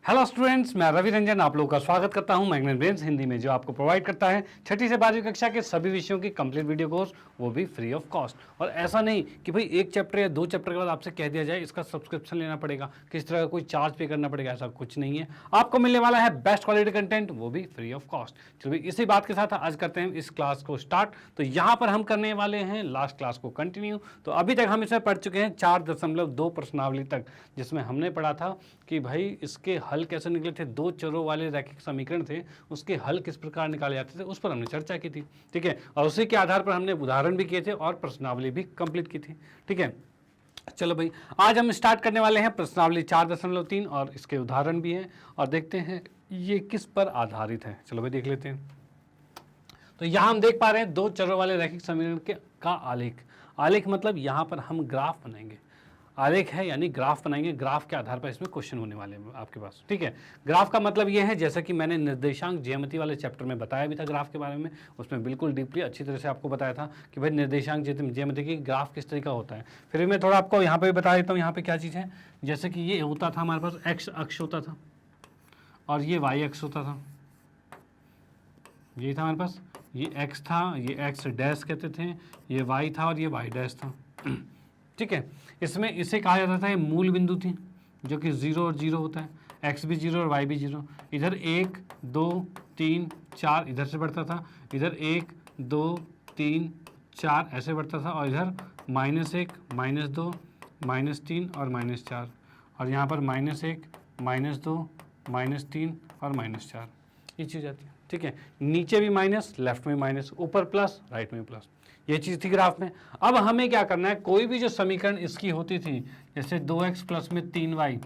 Hello students, मैं रवि रंजन आप लोगों का स्वागत करता हूं मैग्नेट ब्रेन्स हिंदी में, जो आपको प्रोवाइड करता है छठी से 12वीं कक्षा के सभी विषयों की कंप्लीट वीडियो कोर्स, वो भी फ्री ऑफ कॉस्ट। और ऐसा नहीं कि भाई एक चैप्टर या दो चैप्टर के बाद आपसे कह दिया जाए इसका सब्सक्रिप्शन लेना पड़ेगा, किस तरह का कोई चार्ज पे करना पड़ेगा, ऐसा कुछ नहीं है। आपको मिलने वाला है बेस्ट क्वालिटी कंटेंट, वो भी फ्री ऑफ कॉस्ट। चलिए इसी बात के साथ आज करते हैं इस क्लास को स्टार्ट। तो यहाँ पर हम करने वाले हैं लास्ट क्लास को कंटिन्यू। तो अभी तक हम इसमें पढ़ चुके हैं 4.2 प्रश्नावली तक, जिसमें हमने पढ़ा था कि भाई इसके हल कैसे निकले थे। दो चरों वाले रैखिक समीकरण थे, उसके हल किस प्रकार निकाले जाते थे, उस पर हमने चर्चा की थी। ठीक है, और उसी के आधार पर हमने उदाहरण भी किए थे और प्रश्नावली भी कंप्लीट की थी। ठीक है, चलो भाई आज हम स्टार्ट करने वाले हैं प्रश्नावली 4.3 और इसके उदाहरण भी हैं और देखते हैं ये किस पर आधारित है। चलो भाई देख लेते हैं। तो यहाँ हम देख पा रहे हैं दो चरों वाले रैखिक समीकरण का आलेख। आलेख मतलब यहाँ पर हम ग्राफ बनाएंगे। आलेख है यानी ग्राफ बनाएंगे, ग्राफ के आधार पर इसमें क्वेश्चन होने वाले हैं आपके पास। ठीक है, ग्राफ का मतलब ये है, जैसा कि मैंने निर्देशांक ज्यामिति वाले चैप्टर में बताया भी था ग्राफ के बारे में, उसमें बिल्कुल डीपली अच्छी तरह से आपको बताया था कि भाई निर्देशांक ज्यामिति की ग्राफ किस तरीका होता है। फिर मैं थोड़ा आपको यहाँ पे भी बता देता हूँ यहाँ पे क्या चीज़ है। जैसे कि ये होता था हमारे पास एक्स अक्ष होता था और ये वाई अक्ष होता था, यही था हमारे पास। ये एक्स था, ये एक्स डैश कहते थे, ये वाई था और ये वाई डैश था। ठीक है, इसमें इसे कहा जाता था ये मूल बिंदु थी, जो कि 0 और 0 होता है, एक्स भी 0 और वाई भी 0। इधर 1 2 3 4 इधर से बढ़ता था, इधर 1 2 3 4 ऐसे बढ़ता था, और इधर -1 -2 -3 और -4, और यहाँ पर -1 -2 -3 और -4 ये चीज़ आती है। ठीक है, नीचे भी माइनस, लेफ्ट में माइनस, ऊपर प्लस, राइट में प्लस, ये चीज़ थी ग्राफ में। अब हमें क्या करना है, कोई भी जो समीकरण इसकी होती थी, जैसे 2x प्लस में 3y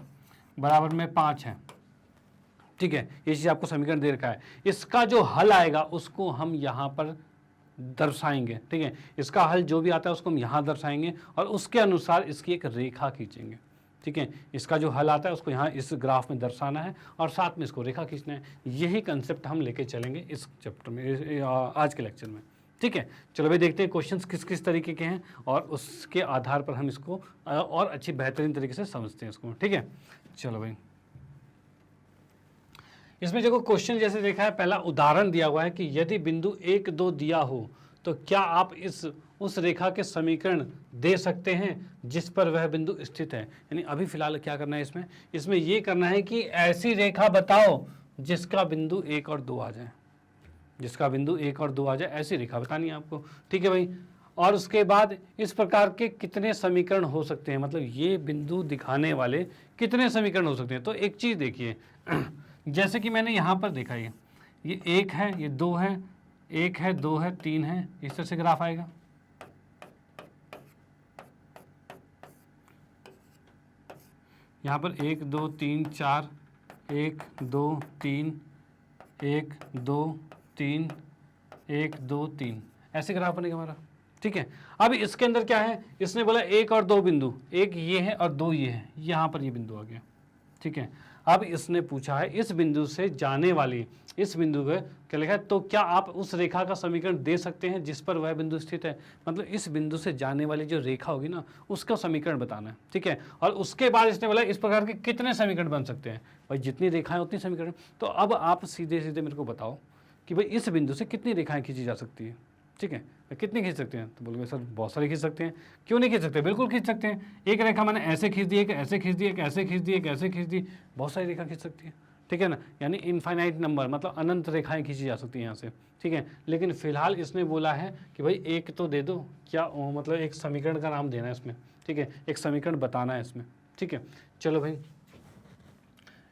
बराबर में 5 है। ठीक है, ये चीज़ आपको समीकरण दे रखा है, इसका जो हल आएगा उसको हम यहाँ पर दर्शाएंगे। ठीक है, इसका हल जो भी आता है उसको हम यहाँ दर्शाएंगे और उसके अनुसार इसकी एक रेखा खींचेंगे। ठीक है, इसका जो हल आता है उसको यहाँ इस ग्राफ में दर्शाना है और साथ में इसको रेखा खींचना है। यही कंसेप्ट हम लेके चलेंगे इस चैप्टर में, आज के लेक्चर में। ठीक है, चलो भाई देखते हैं क्वेश्चंस किस किस तरीके के हैं और उसके आधार पर हम इसको और अच्छी बेहतरीन तरीके से समझते हैं इसको। ठीक है, चलो भाई इसमें देखो क्वेश्चन जैसे देखा है, पहला उदाहरण दिया हुआ है कि यदि बिंदु 1 2 दिया हो तो क्या आप उस रेखा के समीकरण दे सकते हैं जिस पर वह बिंदु स्थित है। यानी अभी फिलहाल क्या करना है, इसमें ये करना है कि ऐसी रेखा बताओ जिसका बिंदु 1 और 2 आ जाए, जिसका बिंदु 1 और 2 आ जाए, ऐसी रेखा बतानी है आपको। ठीक है भाई, और उसके बाद इस प्रकार के कितने समीकरण हो सकते हैं, मतलब ये बिंदु दिखाने वाले कितने समीकरण हो सकते हैं। तो एक चीज़ देखिए, जैसे कि मैंने यहाँ पर देखा, ये 1 है, ये 2 है, 1 है 2 है 3 है, इस तरह से ग्राफ आएगा। यहाँ पर 1 2 3 4, 1 2 3, 1 2 3, 1 2 3, ऐसे ग्राफ बनेगा हमारा। ठीक है, अब इसके अंदर क्या है, इसने बोला 1 और 2 बिंदु, एक ये है और 2 ये है, यहाँ पर ये बिंदु आ गया। ठीक है, अब इसने पूछा है इस बिंदु से जाने वाली, इस बिंदु पे क्या लिखा है, तो क्या आप उस रेखा का समीकरण दे सकते हैं जिस पर वह बिंदु स्थित है। मतलब इस बिंदु से जाने वाली जो रेखा होगी ना, उसका समीकरण बताना है। ठीक है, और उसके बाद इसने बोला इस प्रकार के कितने समीकरण बन सकते हैं। भाई जितनी रेखाएं उतनी समीकरण। तो अब आप सीधे सीधे मेरे को बताओ कि भाई इस बिंदु से कितनी रेखाएं खींची जा सकती है। ठीक है, कितनी खींच सकते हैं, तो बोलोगे सर बहुत सारी खींच सकते हैं। क्यों नहीं खींच सकते, बिल्कुल खींच सकते हैं। एक रेखा मैंने ऐसे खींच दी, एक ऐसे खींच दी, एक ऐसे खींच दी, एक ऐसे खींच दी, बहुत सारी रेखा खींच सकती है। ठीक है ना, यानी इनफाइनाइट नंबर, मतलब अनंत रेखाएं खींची जा सकती हैं यहाँ से। ठीक है, लेकिन फिलहाल इसने बोला है कि भाई एक तो दे दो, क्या मतलब एक समीकरण का नाम देना है इसमें। ठीक है, एक समीकरण बताना है इसमें। ठीक है, चलो भाई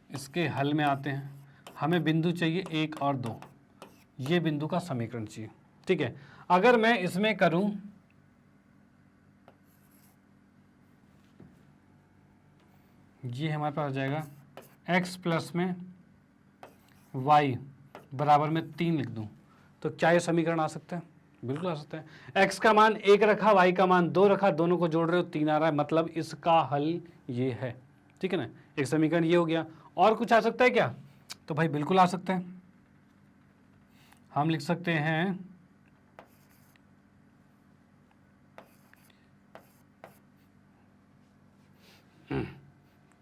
इसके हल में आते हैं। हमें बिंदु चाहिए 1 और 2, ये बिंदु का समीकरण चाहिए। ठीक है, अगर मैं इसमें करूं, ये हमारे पास आ जाएगा x प्लस में y बराबर में 3 लिख दूं, तो क्या ये समीकरण आ सकता है, बिल्कुल आ सकता है। x का मान 1 रखा, y का मान 2 रखा, दोनों को जोड़ रहे हो 3 आ रहा है, मतलब इसका हल ये है। ठीक है ना, एक समीकरण ये हो गया। और कुछ आ सकता है क्या, तो भाई बिल्कुल आ सकता है। हम लिख सकते हैं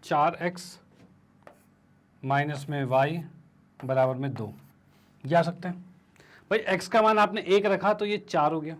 4x माइनस में y बराबर में 2, ये आ सकते हैं। भाई x का मान आपने 1 रखा तो ये 4 हो गया,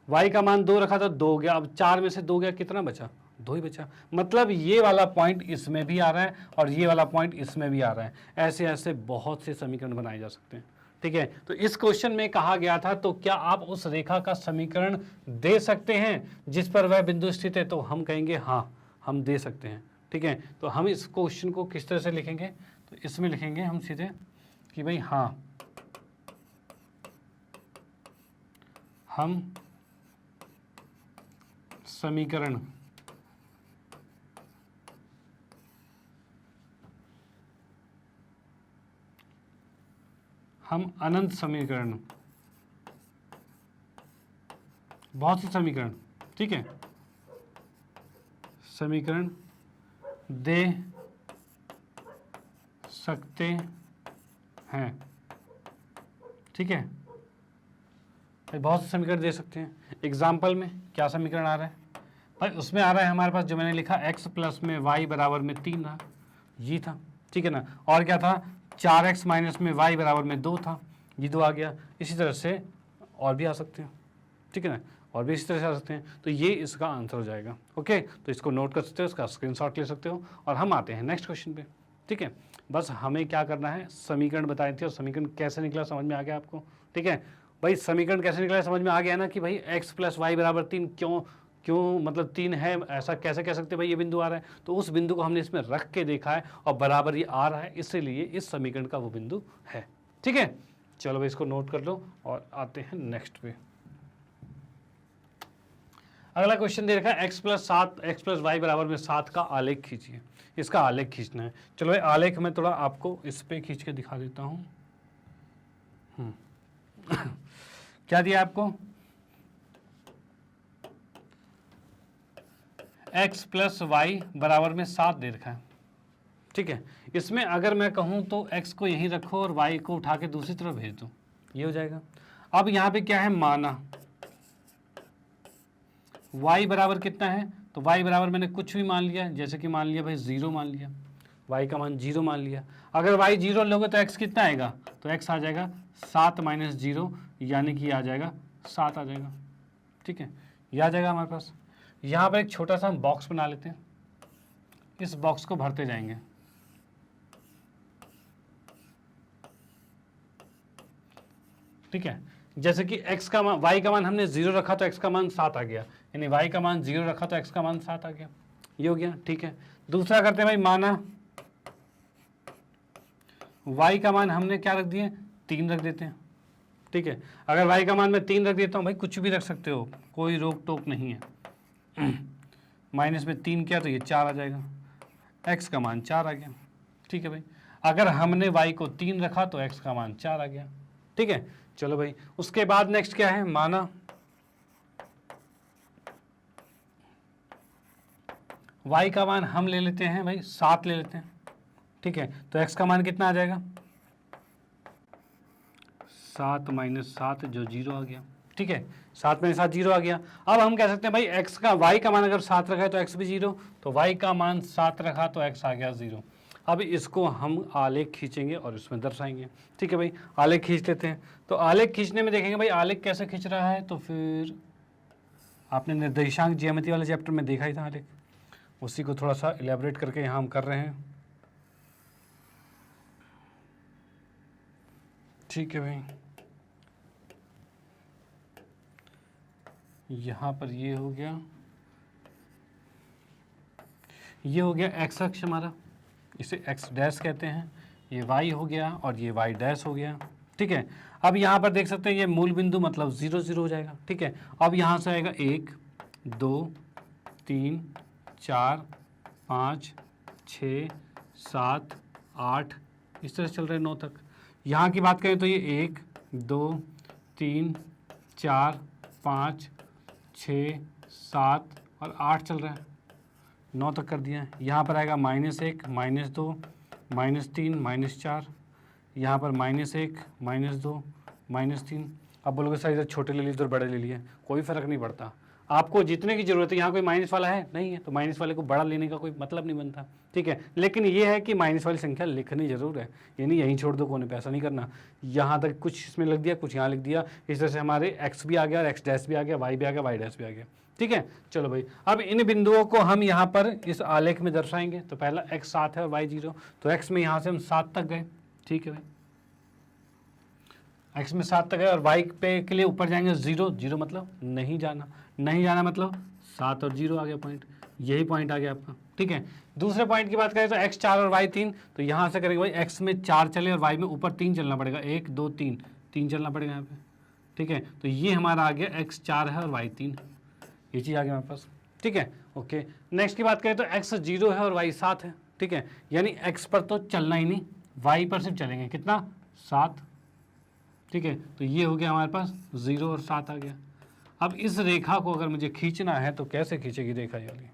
y का मान 2 रखा तो 2 हो गया। अब 4 में से 2 गया, कितना बचा? 2 ही बचा। मतलब ये वाला पॉइंट इसमें भी आ रहा है और ये वाला पॉइंट इसमें भी आ रहा है। ऐसे ऐसे बहुत से समीकरण बनाए जा सकते हैं, ठीक है। तो इस क्वेश्चन में कहा गया था, तो क्या आप उस रेखा का समीकरण दे सकते हैं जिस पर वह बिंदु स्थित है? तो हम कहेंगे हाँ, हम दे सकते हैं, ठीक है। तो हम इस क्वेश्चन को किस तरह से लिखेंगे? तो इसमें लिखेंगे हम सीधे कि भाई हाँ, हम समीकरण हम अनंत समीकरण, बहुत से समीकरण, ठीक है, समीकरण दे सकते हैं, ठीक है। भाई बहुत से समीकरण दे सकते हैं। एग्जाम्पल में क्या समीकरण आ रहा है भाई? उसमें आ रहा है हमारे पास जो मैंने लिखा x प्लस में y बराबर में 3 था, ये था, ठीक है ना। और क्या था? 4x माइनस में y बराबर में 2 था, ये 2 आ गया। इसी तरह से और भी आ सकते हैं, ठीक है ना, और भी इसी तरह से आ सकते हैं। तो ये इसका आंसर हो जाएगा। ओके, तो इसको नोट कर सकते हो, इसका स्क्रीनशॉट ले सकते हो। और हम आते हैं नेक्स्ट क्वेश्चन पे, ठीक है। बस हमें क्या करना है, समीकरण बताए थे और समीकरण कैसे निकला समझ में आ गया आपको, ठीक है। भाई समीकरण कैसे निकला समझ में आ गया ना कि भाई x प्लस वाई बराबर 3 क्यों मतलब 3 है, ऐसा कैसे कह सकते हैं भाई ये बिंदु आ रहा है? तो उस बिंदु को हमने इसमें रख के देखा है और बराबर ये आ रहा है, इसीलिए इस समीकरण का वो बिंदु है, ठीक है। चलो भाई इसको नोट कर लो और आते हैं नेक्स्ट पे। अगला क्वेश्चन दे रखा है x प्लस वाई बराबर में 7 का आलेख खींचिए। इसका आलेख खींचना है। चलो भाई आलेख मैं थोड़ा आपको इस पे खींच के दिखा देता हूँ। क्या दिया आपको? x प्लस वाई बराबर में 7 दे रखा है, ठीक है। इसमें अगर मैं कहूं तो x को यहीं रखो और y को उठा के दूसरी तरफ भेज दो, ये हो जाएगा। अब यहाँ पे क्या है? माना y बराबर कितना है? तो y बराबर मैंने कुछ भी मान लिया, जैसे कि मान लिया भाई 0 मान लिया, y का मान 0 मान लिया। अगर y 0 लोगे तो x कितना आएगा? तो x आ जाएगा 7 माइनस 0, यानी कि आ जाएगा 7 आ जाएगा, ठीक है, ये आ जाएगा हमारे पास। यहाँ पर एक छोटा सा हम बॉक्स बना लेते हैं, इस बॉक्स को भरते जाएंगे, ठीक है। जैसे कि x का मान, y का मान हमने 0 रखा तो x का मान 7 आ गया, यानी y का मान 0 रखा तो x का मान 7 आ गया, ये हो गया, ठीक है। दूसरा करते हैं भाई, माना y का मान हमने क्या रख दिए? 3 रख देते हैं, ठीक है। अगर y का मान मैं 3 रख देता हूँ, भाई कुछ भी रख सकते हो, कोई रोक टोक नहीं है। माइनस में 3 किया तो ये 4 आ जाएगा, x का मान 4 आ गया, ठीक है भाई। अगर हमने y को 3 रखा तो x का मान 4 आ गया, ठीक है। चलो भाई उसके बाद नेक्स्ट क्या है? माना y का मान हम ले लेते हैं भाई 7 ले लेते हैं, ठीक है। तो x का मान कितना आ जाएगा? 7 माइनस 7 जो 0 आ गया, ठीक है। 7 माइनस 7 0 आ गया। अब हम कह सकते हैं भाई y का मान अगर 7 रखा है तो x भी 0, तो y का मान 7 रखा तो x आ गया 0। अब इसको हम आलेख खींचेंगे और इसमें दर्शाएंगे, ठीक है भाई। आलेख खींच लेते हैं। तो आलेख खींचने में देखेंगे भाई आलेख कैसे खींच रहा है, तो फिर आपने निर्देशांक ज्यामिति वाले चैप्टर में देखा ही था आलेख, उसी को थोड़ा सा इलेबोरेट करके यहाँ हम कर रहे हैं, ठीक है भाई। यहाँ पर ये हो गया, ये हो गया x अक्ष हमारा, इसे x डैश कहते हैं, ये y हो गया और ये y डैश हो गया, ठीक है। अब यहाँ पर देख सकते हैं ये मूल बिंदु मतलब 0 0 हो जाएगा, ठीक है। अब यहाँ से आएगा 1 2 3 4 5 6 7 8, इस तरह से चल रहे हैं 9 तक। यहाँ की बात करें तो ये 1 2 3 4 5 6 7 और 8 चल रहा है, 9 तक कर दिया है। यहाँ पर आएगा -1 -2 -3 -4, यहाँ पर -1 -2 -3। अब बोलोगे सर इधर छोटे ले लिए इधर बड़े ले लिए, कोई फ़र्क नहीं पड़ता। आपको जितने की जरूरत है, यहाँ कोई माइनस वाला है नहीं है, तो माइनस वाले को बड़ा लेने का कोई मतलब नहीं बनता, ठीक है। लेकिन ये है कि माइनस वाली संख्या लिखनी जरूर है, ये नहीं यहीं छोड़ दो कोने पे, ऐसा नहीं करना। यहाँ तक कुछ इसमें लिख दिया, कुछ यहाँ लिख दिया, इस तरह से हमारे एक्स भी आ गया और एक्स डैश भी आ गया, वाई भी आ गया, वाई डैश भी आ गया, ठीक है। चलो भाई, अब इन बिंदुओं को हम यहाँ पर इस आलेख में दर्शाएंगे। तो पहला एक्स 7 है और वाई 0, तो एक्स में यहाँ से हम 7 तक गए, ठीक है भाई, एक्स में 7 तक गए, और वाई पे के लिए ऊपर जाएंगे 0, 0 मतलब नहीं जाना, नहीं जाना मतलब 7 और 0 आ गया पॉइंट, यही पॉइंट आ गया आपका, ठीक है। दूसरे पॉइंट की बात करें तो एक्स 4 और वाई 3, तो यहाँ से करेंगे भाई एक्स में 4 चले और वाई में ऊपर 3 चलना पड़ेगा, 1 2 3, 3 चलना पड़ेगा यहाँ पे, ठीक है। तो ये हमारा आ गया एक्स 4 है और वाई 3, ये चीज़ आ गया हमारे पास, ठीक है, ओके। नेक्स्ट की बात करें तो एक्स 0 है और वाई 7 है, ठीक है, यानी एक्स पर तो चलना ही नहीं, वाई पर सिर्फ चलेंगे, कितना 7, ठीक है। तो ये हो गया हमारे पास 0 और 7 आ गया। अब इस रेखा को अगर मुझे खींचना है तो कैसे खींचेगी रेखा ये वाली,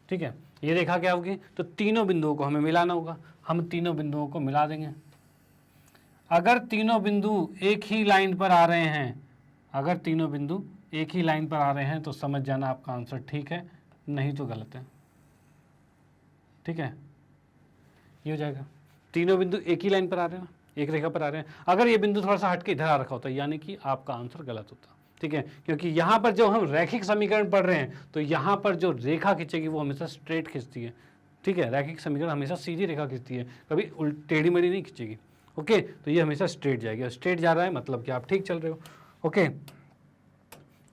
ठीक है। ये रेखा क्या होगी, तो तीनों बिंदुओं को हमें मिलाना होगा, हम तीनों बिंदुओं को मिला देंगे। अगर तीनों बिंदु एक ही लाइन पर आ रहे हैं, अगर तीनों बिंदु एक ही लाइन पर आ रहे हैं तो समझ जाना आपका आंसर ठीक है, नहीं तो गलत है, ठीक है। ये हो जाएगा, तीनों बिंदु एक ही लाइन पर आ रहे हैं ना, एक रेखा पर आ रहे हैं। अगर ये बिंदु थोड़ा सा हट के इधर आ रखा होता है, यानी कि आपका आंसर गलत होता, ठीक है। क्योंकि यहाँ पर जब हम रैखिक समीकरण पढ़ रहे हैं तो यहाँ पर जो रेखा खींचेगी वो हमेशा स्ट्रेट खींचती है, ठीक है। रैखिक समीकरण हमेशा सीधी रेखा खींचती है, कभी टेढ़ी मेढ़ी नहीं खींचेगी, ओके। तो ये हमेशा स्ट्रेट जाएगी, स्ट्रेट जा रहा है मतलब कि आप ठीक चल रहे हो, ओके।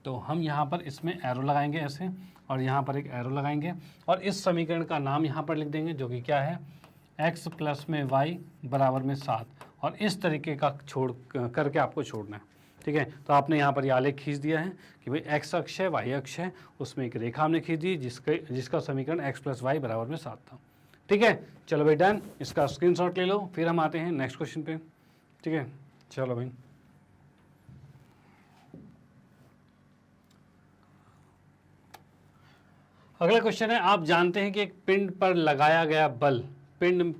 तो हम यहाँ पर इसमें एरो लगाएंगे ऐसे, और यहाँ पर एक एरो लगाएंगे, और इस समीकरण का नाम यहाँ पर लिख देंगे, जो कि क्या है, x प्लस में y बराबर में 7, और इस तरीके का छोड़ करके आपको छोड़ना है, ठीक है। तो आपने यहाँ पर ये आलेख खींच दिया है कि भाई x अक्ष है, y अक्ष है, उसमें एक रेखा हमने खींच दी जिसका समीकरण x प्लस वाई बराबर में 7 था, ठीक है। चलो भाई डन, इसका स्क्रीनशॉट ले लो, फिर हम आते हैं नेक्स्ट क्वेश्चन पे, ठीक है। चलो भाई, अगला क्वेश्चन है, आप जानते हैं कि एक पिंड पर लगाया गया बल पिंड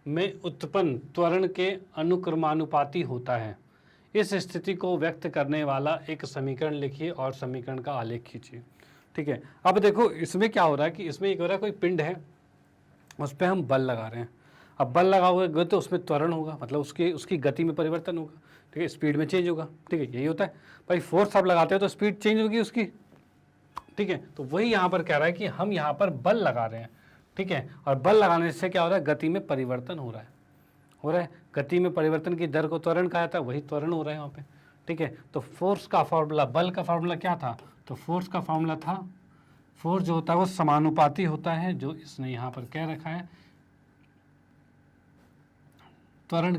में उत्पन्न त्वरण के अनुक्रमानुपाती होता है। इस स्थिति को व्यक्त करने वाला एक समीकरण लिखिए और समीकरण का आलेख खींचिए, ठीक है। अब देखो इसमें क्या हो रहा है कि इसमें एक हो रहा है, कोई पिंड है, उस पर हम बल लगा रहे हैं। अब बल लगा हुआ तो उसमें त्वरण होगा, मतलब उसकी गति में परिवर्तन होगा, ठीक है, स्पीड में चेंज होगा, ठीक है, यही होता है भाई। फोर्स आप लगाते हो तो स्पीड चेंज होगी उसकी, ठीक है। तो वही यहाँ पर कह रहा है कि हम यहाँ पर बल लगा रहे हैं, ठीक है, और बल लगाने से क्या हो रहा है, गति में परिवर्तन हो रहा है, गति में परिवर्तन की दर को त्वरण कहा जाता है, वही त्वरण हो रहा है यहाँ पे, ठीक है। तो फोर्स का फार्मूला, बल का फार्मूला क्या था, तो फोर्स का फार्मूला था, फोर्स जो होता है वो समानुपाती होता है, जो इसने यहाँ पर कह रखा है त्वरण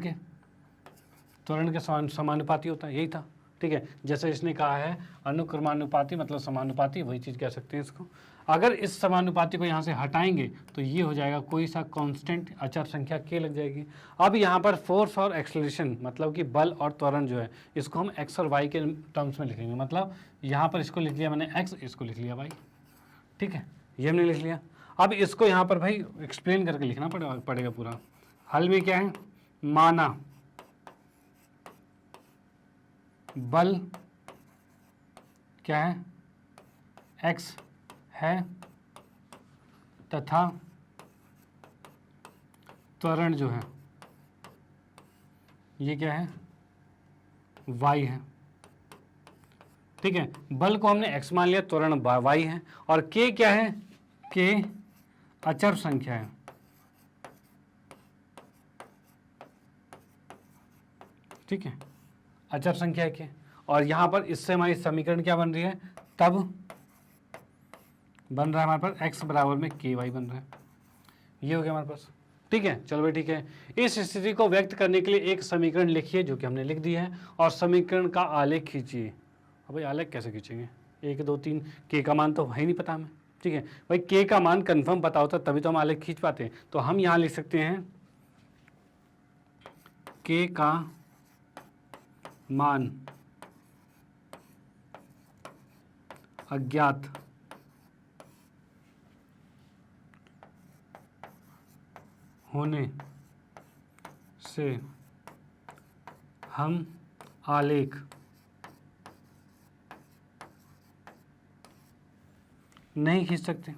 के समानुपाती होता है, यही था, ठीक है। जैसे इसने कहा है अनुक्रमानुपाती मतलब समानुपाती, वही चीज़ कह सकते हैं इसको। अगर इस समानुपाती को यहाँ से हटाएंगे तो ये हो जाएगा कोई सा कांस्टेंट अचर संख्या k लग जाएगी। अब यहाँ पर फोर्स और एक्सेलरेशन मतलब कि बल और त्वरण जो है, इसको हम x और y के टर्म्स में लिखेंगे, मतलब यहाँ पर इसको लिख लिया मैंने x, इसको लिख लिया y, ठीक है, ये हमने लिख लिया। अब इसको यहाँ पर भाई एक्सप्लेन करके लिखना पड़ेगा पूरा। हल में क्या है, माना बल क्या है, x है तथा त्वरण जो है ये क्या है, y है, ठीक है। बल को हमने x मान लिया, त्वरण y है, और k क्या है, k अचर संख्या है, ठीक है, अचर संख्या है k। और यहाँ पर इससे हमारी समीकरण क्या बन रही है, तब बन रहा है हमारे पास x बराबर में ky बन रहा है, ये हो गया हमारे पास, ठीक है। चलो भाई ठीक है, इस स्थिति को व्यक्त करने के लिए एक समीकरण लिखिए, जो कि हमने लिख दिया है, और समीकरण का आलेख खींचिए। अब भाई आलेख कैसे खींचेंगे, 1 2 3, k का मान तो है ही नहीं पता हमें, ठीक है भाई, k का मान कंफर्म पता होता तभी तो हम आलेख खींच पाते हैं। तो हम यहाँ लिख सकते हैं k का मान अज्ञात होने से हम आलेख नहीं खींच सकते।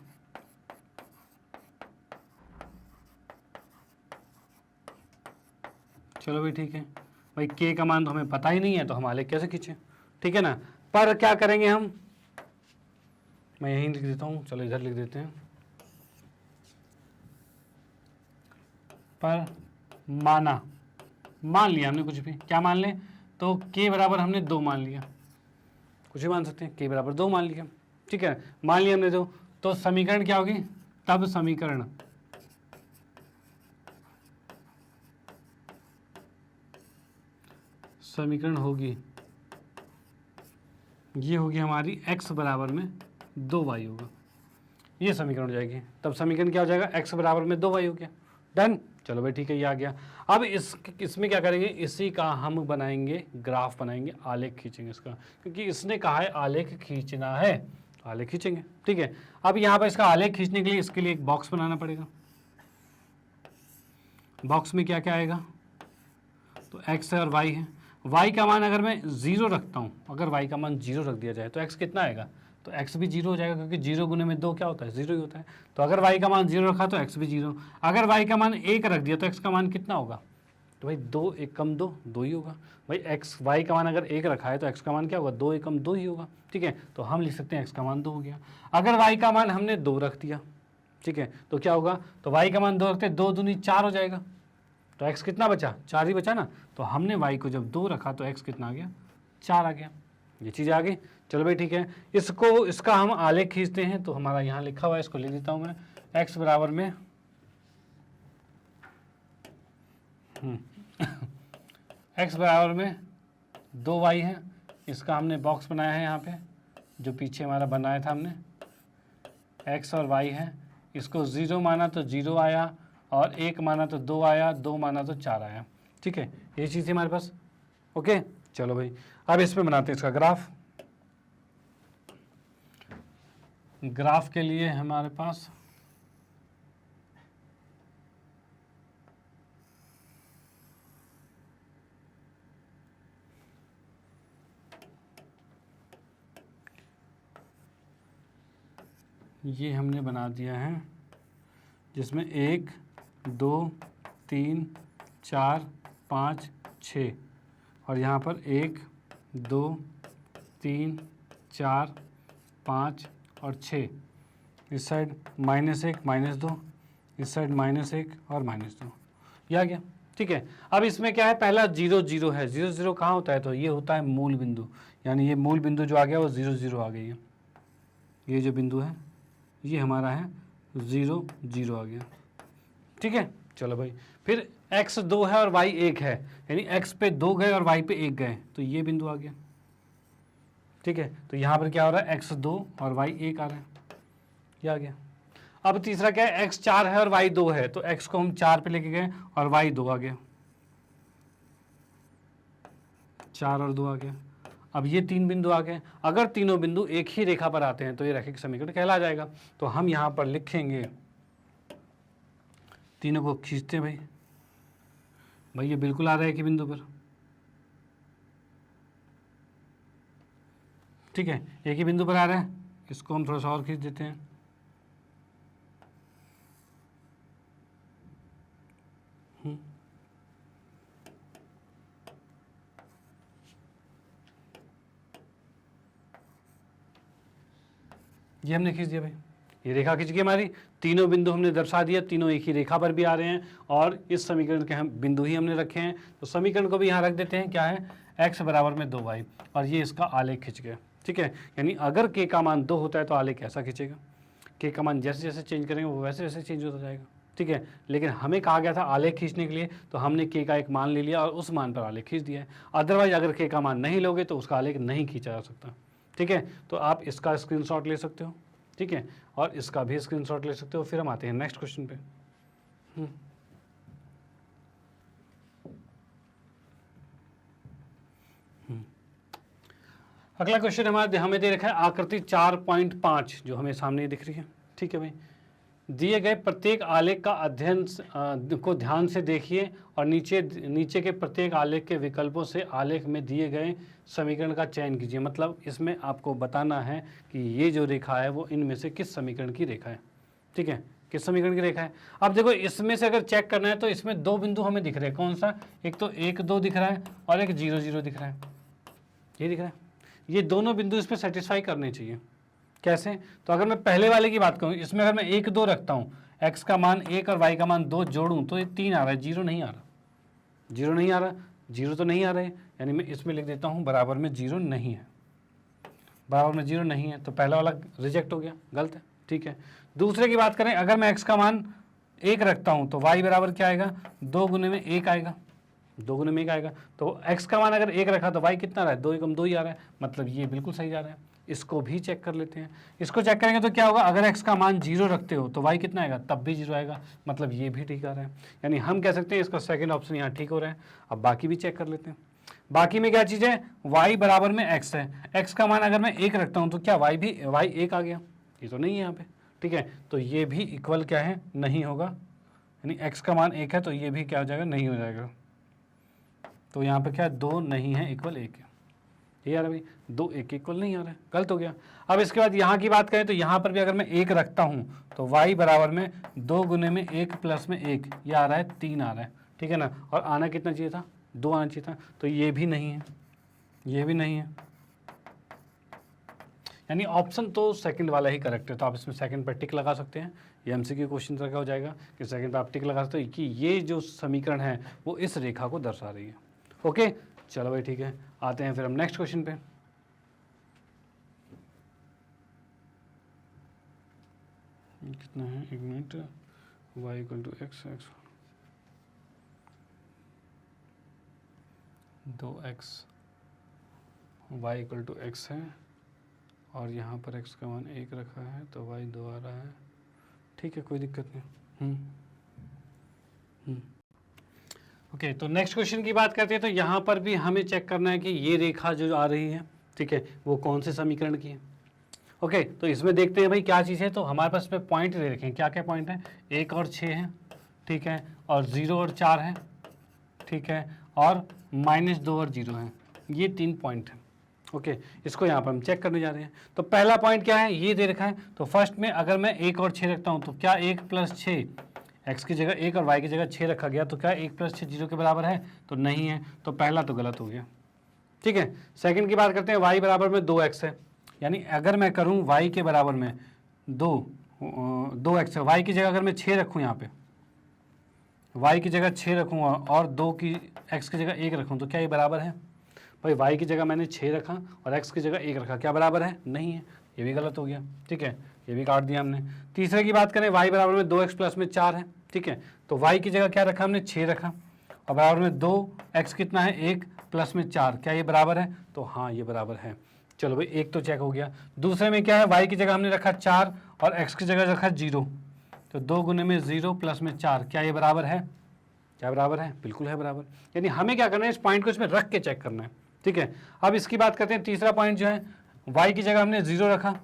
चलो भाई ठीक है भाई, के का मान तो हमें पता ही नहीं है तो हम आलेख कैसे खींचे, ठीक है ना। पर क्या करेंगे हम, मैं यहीं लिख देता हूँ, चलो इधर लिख देते हैं। पर माना, मान लिया हमने कुछ भी, क्या मान लें, तो के बराबर हमने 2 मान लिया, कुछ भी मान सकते हैं, के बराबर 2 मान लिया, ठीक है, मान लिया हमने 2। तो समीकरण क्या होगी, तब समीकरण होगी, ये होगी हमारी x बराबर में 2y होगा, ये समीकरण हो जाएगी। तब समीकरण क्या हो जाएगा, x बराबर में 2y हो गया। डन, चलो भाई ठीक है, ये आ गया। अब इसमें क्या करेंगे, इसी का हम बनाएंगे ग्राफ, बनाएंगे, आलेख खींचेंगे इसका, क्योंकि इसने कहा है आलेख खींचना है, आलेख खींचेंगे, ठीक है। अब यहाँ पर इसका आलेख खींचने के लिए इसके लिए एक बॉक्स बनाना पड़ेगा। बॉक्स में क्या क्या आएगा, तो x है और y है। y का मान अगर मैं 0 रखता हूँ, अगर y का मान 0 रख दिया जाए तो x कितना आएगा, तो x भी 0 हो जाएगा, क्योंकि 0 गुने में 2 क्या होता है, 0 ही होता है। तो अगर y का मान 0 रखा तो x भी 0, अगर y का मान 1 रख दिया तो x का मान कितना होगा, तो भाई 2 1 कम 2 2 ही होगा भाई। y का मान अगर 1 रखा है तो x का मान क्या होगा, 2 1 कम 2 ही होगा, ठीक है। तो हम लिख सकते हैं x का मान 2 हो गया। अगर y का मान हमने 2 रख दिया, ठीक है, तो क्या होगा, तो y का मान 2 रखते 2 दूनी 4 हो जाएगा, तो x कितना बचा, 4 ही बचा ना। तो हमने y को जब 2 रखा तो x कितना आ गया, 4 आ गया, ये चीज़ आ गई। चलो भाई ठीक है, इसका हम आलेख खींचते हैं। तो हमारा यहाँ लिखा हुआ है, इसको लिख देता हूँ मैं, x बराबर में x बराबर में 2y है। इसका हमने बॉक्स बनाया है यहाँ पे, जो पीछे हमारा बनाया था हमने, x और y है। इसको 0 माना तो 0 आया, और 1 माना तो 2 आया, 2 माना तो 4 आया, ठीक है, ये चीज़ थी हमारे पास। ओके, चलो भाई अब इसमें बनाते हैं इसका ग्राफ। ग्राफ के लिए हमारे पास ये हमने बना दिया है, जिसमें 1 2 3 4 5 6, और यहाँ पर 1 2 3 4 5 और 6, इस साइड -1 -2, इस साइड -1 और -2, ये आ गया, ठीक है। अब इसमें क्या है, पहला 0 0 है, 0 0 कहाँ होता है, तो ये होता है मूल बिंदु, यानी ये मूल बिंदु जो आ गया वो 0 0 आ गई है, ये जो बिंदु है ये हमारा है 0 0 आ गया, ठीक है। चलो भाई, फिर x 2 है और y 1 है, यानी x पे 2 गए और y पे 1 गए, तो ये बिंदु आ गया, ठीक है। तो यहाँ पर क्या हो रहा है, x 2 और y 1 आ रहा है, ये आ गया। अब तीसरा क्या है, x 4 है और y 2 है, तो x को हम 4 पे लेके गए और y 2 आ गया, 4 और 2 आ गया। अब ये 3 बिंदु आ गए। अगर तीनों बिंदु एक ही रेखा पर आते हैं तो ये रैखिक समीकरण कहला जाएगा। तो हम यहाँ पर लिखेंगे, तीनों को खींचते हैं भाई ये बिल्कुल आ रहा है कि बिंदु पर, ठीक है, एक ही बिंदु पर आ रहा है, इसको हम थोड़ा सा और खींच देते हैं, ये हमने खींच दिया भाई, ये रेखा खींच गई हमारी, तीनों बिंदु हमने दर्शा दिया, तीनों एक ही रेखा पर भी आ रहे हैं और इस समीकरण के हम बिंदु ही हमने रखे हैं। तो समीकरण को भी यहाँ रख देते हैं, क्या है, x बराबर में 2y, और ये इसका आलेख खींच गया, ठीक है। यानी अगर k का मान 2 होता है तो आलेख ऐसा खींचेगा, k का मान जैसे जैसे चेंज करेंगे वो वैसे वैसे चेंज होता जाएगा, ठीक है। लेकिन हमें कहा गया था आलेख खींचने के लिए, तो हमने k का एक मान ले लिया और उस मान पर आलेख खींच दिया है। अदरवाइज अगर k का मान नहीं लोगे तो उसका आलेख नहीं खींचा जा सकता, ठीक है। तो आप इसका स्क्रीनशॉट ले सकते हो, ठीक है, और इसका भी स्क्रीनशॉट ले सकते हो। फिर हम आते हैं नेक्स्ट क्वेश्चन पे। अगला क्वेश्चन हमें दे रखा है आकृति 4.5, जो हमें सामने दिख रही है, ठीक है भाई। दिए गए प्रत्येक आलेख का अध्ययन को ध्यान से देखिए और नीचे के प्रत्येक आलेख के विकल्पों से आलेख में दिए गए समीकरण का चयन कीजिए। मतलब इसमें आपको बताना है कि ये जो रेखा है वो इनमें से किस समीकरण की रेखा है। ठीक है, किस समीकरण की रेखा है। अब देखो इसमें से अगर चेक करना है तो इसमें दो बिंदु हमें दिख रहे हैं। कौन सा? एक तो 1 2 दिख रहा है और एक 0 0 दिख रहा है। ये दिख रहा है, ये दोनों बिंदु इसमें सेटिस्फाई करने चाहिए। कैसे? तो अगर मैं पहले वाले की बात करूं, इसमें अगर मैं 1 2 रखता हूं, x का मान 1 और y का मान 2 जोड़ूं तो ये 3 आ रहा है, 0 नहीं आ रहा। 0 नहीं आ रहा, 0 तो नहीं आ रहा है, यानी मैं इसमें लिख देता हूं बराबर में 0 नहीं है। बराबर में 0 नहीं है तो पहला वाला रिजेक्ट हो गया, गलत है। ठीक है, दूसरे की बात करें, अगर मैं x का मान 1 रखता हूं तो y बराबर क्या आएगा? 2 गुने में 1 आएगा। 2 गुने में 1 आएगा तो x का मान अगर 1 रखा तो y कितना रहा है? 2 एकम 2 ही आ रहा है, मतलब ये बिल्कुल सही जा रहा है। इसको भी चेक कर लेते हैं। इसको चेक करेंगे तो क्या होगा? अगर x का मान 0 रखते हो तो y कितना आएगा? तब भी 0 आएगा, मतलब ये भी ठीक आ रहा है। यानी हम कह सकते हैं इसका सेकंड ऑप्शन यहाँ ठीक हो रहा है। अब बाकी भी चेक कर लेते हैं। बाकी में क्या चीज़ है? y बराबर में x है। x का मान अगर मैं 1 रखता हूँ तो क्या y 1 आ गया? ये तो नहीं है यहाँ पे। ठीक है, तो ये भी इक्वल क्या है? नहीं होगा। यानी x का मान 1 है तो ये भी क्या हो जाएगा? नहीं हो जाएगा। तो यहाँ पे क्या है? 2 नहीं है, इक्वल 1 है। ये यार भाई 2 1 इक्वल नहीं आ रहा है, गलत हो गया। अब इसके बाद यहाँ की बात करें तो यहाँ पर भी अगर मैं 1 रखता हूँ तो y बराबर में 2 गुने में 1 प्लस में 1, ये आ रहा है 3 आ रहा है। ठीक है ना, और आना कितना चाहिए था? 2 आना चाहिए था, तो ये भी नहीं है, ये भी नहीं है। यानी ऑप्शन तो सेकंड वाला ही करेक्ट है। तो आप इसमें सेकंड पर टिक लगा सकते हैं। ये एमसीक्यू क्वेश्चन तरह का हो जाएगा कि सेकंड पर आप टिक लगा सकते हो कि ये जो समीकरण है वो इस रेखा को दर्शा रही है। ओके, चलो भाई ठीक है, आते हैं फिर हम नेक्स्ट क्वेश्चन पे। कितना है? 1 minute. y equal to X, 2x, y equal to X है और यहाँ पर x का मान 1 रखा है तो y 2 आ रहा है। ठीक है, कोई दिक्कत नहीं। ओके, तो नेक्स्ट क्वेश्चन की बात करते हैं। तो यहाँ पर भी हमें चेक करना है कि ये रेखा जो आ रही है, ठीक है, वो कौन से समीकरण की है। ओके, तो इसमें देखते हैं भाई क्या चीज़ है। तो हमारे पास इसमें पॉइंट दे रखे हैं। क्या क्या पॉइंट है? 1 और 6 है, ठीक है, और 0 और 4 है, ठीक है, और -2 और 0 है। ये 3 पॉइंट है। ओके, इसको यहाँ पर हम चेक करने जा रहे हैं। तो पहला पॉइंट क्या है? ये दे रखा है। तो फर्स्ट में अगर मैं 1 और 6 रखता हूँ तो क्या 1 + 6, x की जगह 1 और y की जगह 6 रखा गया तो क्या 1 + 6 0 के बराबर है? तो नहीं है, तो पहला तो गलत हो गया। ठीक है, सेकंड की बात करते हैं। y बराबर में 2x है, यानी अगर मैं करूं y के बराबर में 2x है, y की जगह अगर मैं 6 रखूं, यहाँ पे y की जगह 6 रखूँ और 2 की x की जगह 1 रखूँ तो क्या ये बराबर है? भाई y की जगह मैंने 6 रखा और x की जगह 1 रखा, क्या बराबर है? नहीं है, ये भी गलत हो गया। ठीक है, ये भी काट दिया हमने। तीसरे की बात करें, y बराबर में 2x प्लस में 4 है, ठीक है, तो y की जगह क्या रखा हमने? 6 रखा और बराबर में 2x कितना है? 1 प्लस में 4, क्या ये बराबर है? तो हाँ, ये बराबर है। चलो भाई, एक तो चेक हो गया। दूसरे में क्या है? y की जगह हमने रखा 4 और x की जगह रखा 0, तो 2 गुने में 0 प्लस में 4, क्या ये बराबर है? क्या बराबर है? बिल्कुल है बराबर। यानी हमें क्या करना है? इस पॉइंट को इसमें रख के चेक करना है। ठीक है, अब इसकी बात करते हैं। तीसरा पॉइंट जो है, y की जगह हमने 0 रखा,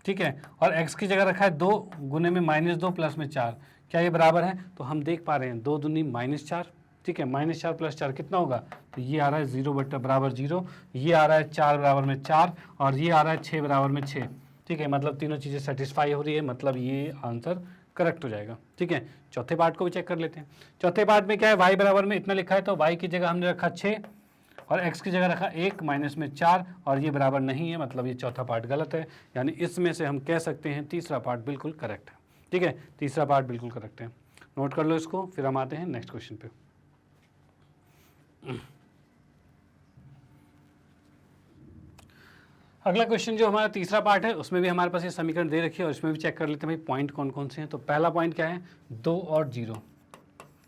ठीक है, और x की जगह रखा है 2 गुने में -2 प्लस में 4, क्या ये बराबर है? तो हम देख पा रहे हैं 2 दूनी -4, ठीक है, -4 + 4 कितना होगा? तो ये आ रहा है 0 बराबर 0, ये आ रहा है 4 बराबर में 4 और ये आ रहा है 6 बराबर में 6। ठीक है, मतलब तीनों चीज़ें सेटिस्फाई हो रही है, मतलब ये आंसर करेक्ट हो जाएगा। ठीक है, चौथे पार्ट को भी चेक कर लेते हैं। चौथे पार्ट में क्या है? y बराबर में इतना लिखा है तो y की जगह हमने रखा 6 और x की जगह रखा 1 माइनस में 4 और ये बराबर नहीं है, मतलब ये चौथा पार्ट गलत है। यानी इसमें से हम कह सकते हैं तीसरा पार्ट बिल्कुल करेक्ट है। ठीक है, तीसरा पार्ट बिल्कुल करेक्ट है, नोट कर लो इसको। फिर हम आते हैं नेक्स्ट क्वेश्चन पे। अगला क्वेश्चन जो हमारा तीसरा पार्ट है, उसमें भी हमारे पास ये समीकरण दे रखी है और इसमें भी चेक कर लेते हैं भाई पॉइंट कौन कौन से हैं। तो पहला पॉइंट क्या है? 2 और 0,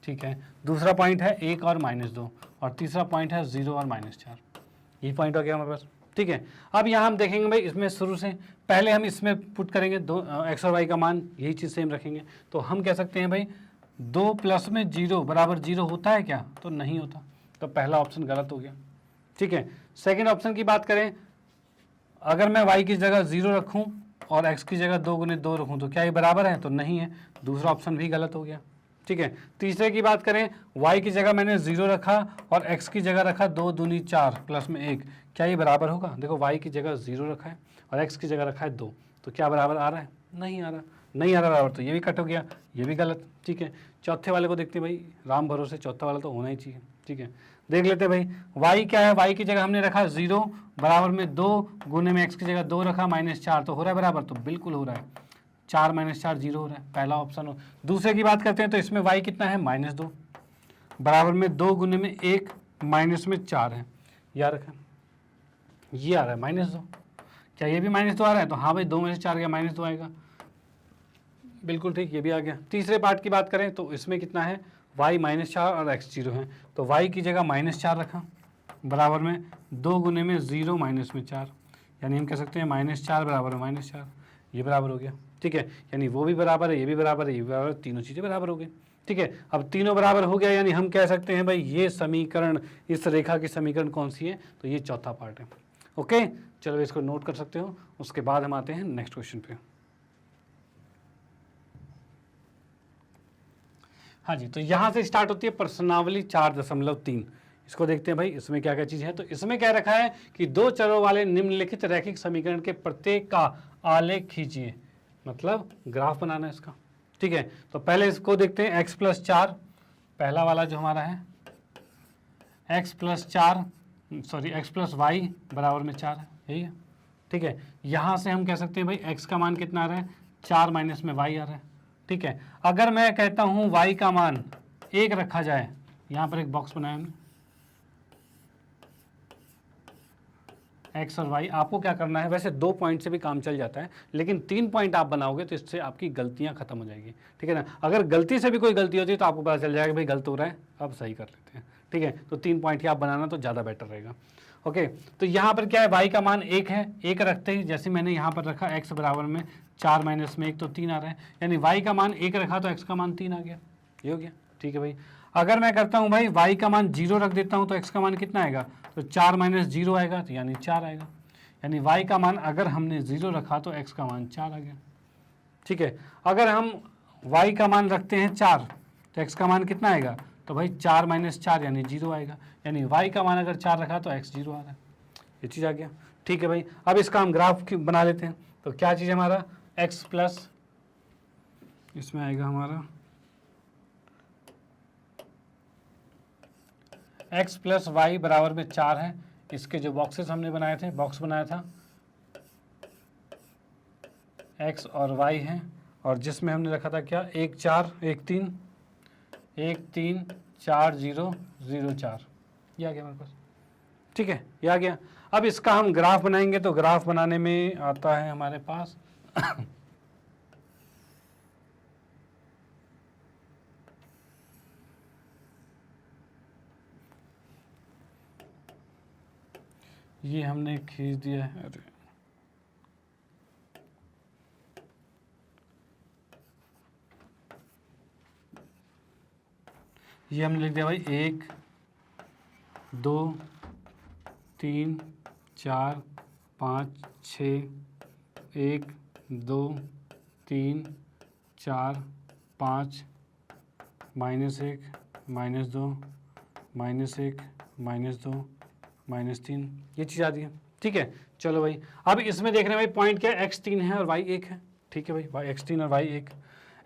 ठीक है। दूसरा पॉइंट है 1 और -2 और तीसरा पॉइंट है 0 और -4। ये पॉइंट हो गया हमारे पास। ठीक है, अब यहाँ हम देखेंगे भाई इसमें शुरू से पहले हम इसमें पुट करेंगे x और y का मान, यही चीज़ सेम रखेंगे। तो हम कह सकते हैं भाई 2 + में 0 बराबर 0 होता है क्या? तो नहीं होता, तो पहला ऑप्शन गलत हो गया। ठीक है, सेकेंड ऑप्शन की बात करें, अगर मैं y की जगह 0 रखूं और x की जगह 2 गुने 2 रखूँ तो क्या ये बराबर है? तो नहीं है, दूसरा ऑप्शन भी गलत हो गया। ठीक है, तीसरे की बात करें, y की जगह मैंने 0 रखा और x की जगह रखा 2 दूनी 4 प्लस में 1, क्या ये बराबर होगा? देखो y की जगह 0 रखा है और x की जगह रखा है 2, तो क्या बराबर आ रहा है? नहीं आ रहा, नहीं आ रहा बराबर, तो ये भी कट हो गया, ये भी गलत। ठीक है, चौथे वाले को देखते हैं भाई, राम भरोसे चौथा वाला तो होना ही चाहिए। ठीक है, देख लेते हैं भाई, y क्या है? y की जगह हमने रखा 0 बराबर में 2 गुने में x की जगह 2 रखा -4, तो हो रहा है बराबर? तो बिल्कुल हो रहा है, 4 - 4 0 हो रहा है, पहला ऑप्शन हो। दूसरे की बात करते हैं तो इसमें y कितना है? -2 बराबर में 2 गुने में 1 माइनस में 4 है, याद रखें ये आ रहा है -2, क्या ये भी -2 आ रहा है? तो हाँ भाई, 2 में से 4 गया -2 आएगा, बिल्कुल ठीक, ये भी आ गया। तीसरे पार्ट की बात करें तो इसमें कितना है? y -4 और x 0 है, तो y की जगह -4 रखा बराबर में 2 गुने में 0 माइनस में 4, यानी हम कह सकते हैं -4 बराबर है -4, ये बराबर हो गया। ठीक है, यानी वो भी बराबर है, ये भी बराबर है, ये भी बराबर है, तीनों चीज़ें बराबर हो गई। ठीक है, अब तीनों बराबर हो गया, यानी हम कह सकते हैं भाई ये समीकरण, इस रेखा की समीकरण कौन सी है? तो ये चौथा पार्ट है। ओके, चलो इसको नोट कर सकते हो। उसके बाद हम आते हैं नेक्स्ट क्वेश्चन पे। हाँ जी, तो यहाँ से स्टार्ट होती है प्रश्नावली 4.3। इसको देखते हैं भाई, इसमें क्या क्या चीज़ है। तो इसमें क्या रखा है कि दो चरों वाले निम्नलिखित रैखिक समीकरण के प्रत्येक का आलेख खींचिए, मतलब ग्राफ बनाना है इसका। ठीक है, तो पहले इसको देखते हैं, x+4 पहला वाला जो हमारा है, x+y बराबर में 4 है, यही है। ठीक है, यहाँ से हम कह सकते हैं भाई x का मान कितना आ रहा है? 4 माइनस में y आ रहा है। ठीक है, अगर मैं कहता हूँ y का मान 1 रखा जाए, यहाँ पर एक बॉक्स बनाया हमने, x और y, आपको क्या करना है? वैसे 2 पॉइंट से भी काम चल जाता है, लेकिन 3 पॉइंट आप बनाओगे तो इससे आपकी गलतियां खत्म हो जाएगी। ठीक है ना, अगर गलती से भी कोई गलती होती है तो आपको पता चल जाएगा भाई गलत हो रहा है, अब सही कर लेते हैं। ठीक है, तो 3 पॉइंट ही आप बनाना तो ज़्यादा बेटर रहेगा। ओके, तो यहाँ पर क्या है? y का मान 1 है, 1 रखते ही जैसे मैंने यहाँ पर रखा x बराबर में 4 माइनस में 1, तो 3 आ रहा है, यानी y का मान 1 रखा तो x का मान 3 आ गया, ये हो गया। ठीक है भाई, अगर मैं करता हूँ भाई y का मान 0 रख देता हूँ तो x का मान कितना आएगा? तो 4 माइनस 0 आएगा, तो यानी 4 आएगा, यानी y का मान अगर हमने 0 रखा तो x का मान 4 आ गया। ठीक है, अगर हम y का मान रखते हैं 4 तो x का मान कितना आएगा? तो भाई 4 माइनस 4 यानी 0 आएगा, यानी y का मान अगर 4 रखा तो x 0 आ रहा है, ये चीज़ आ गया। ठीक है भाई, अब इसका हम ग्राफ बना लेते हैं। तो क्या चीज़ है हमारा? x प्लस, इसमें आएगा हमारा x प्लस वाई बराबर में 4 है। इसके जो बॉक्सेस हमने बनाए थे, बॉक्स बनाया था x और y है, और जिसमें हमने रखा था क्या? 1 4 1 3 1 3 4 0 0 4, ये आ गया हमारे पास। ठीक है, ये आ गया। अब इसका हम ग्राफ बनाएंगे, तो ग्राफ बनाने में आता है हमारे पास ये हमने खींच दिया है, अरे ये हमने लिख दिया भाई 1 2 3 4 5 6 1 2 3 4 5 -1 -2 -1 -2 -3, ये चीज़ आती है। ठीक है, चलो भाई, अब इसमें देख रहे हैं भाई पॉइंट क्या है? x3 है और y 1 है। ठीक है भाई, x3 और y 1,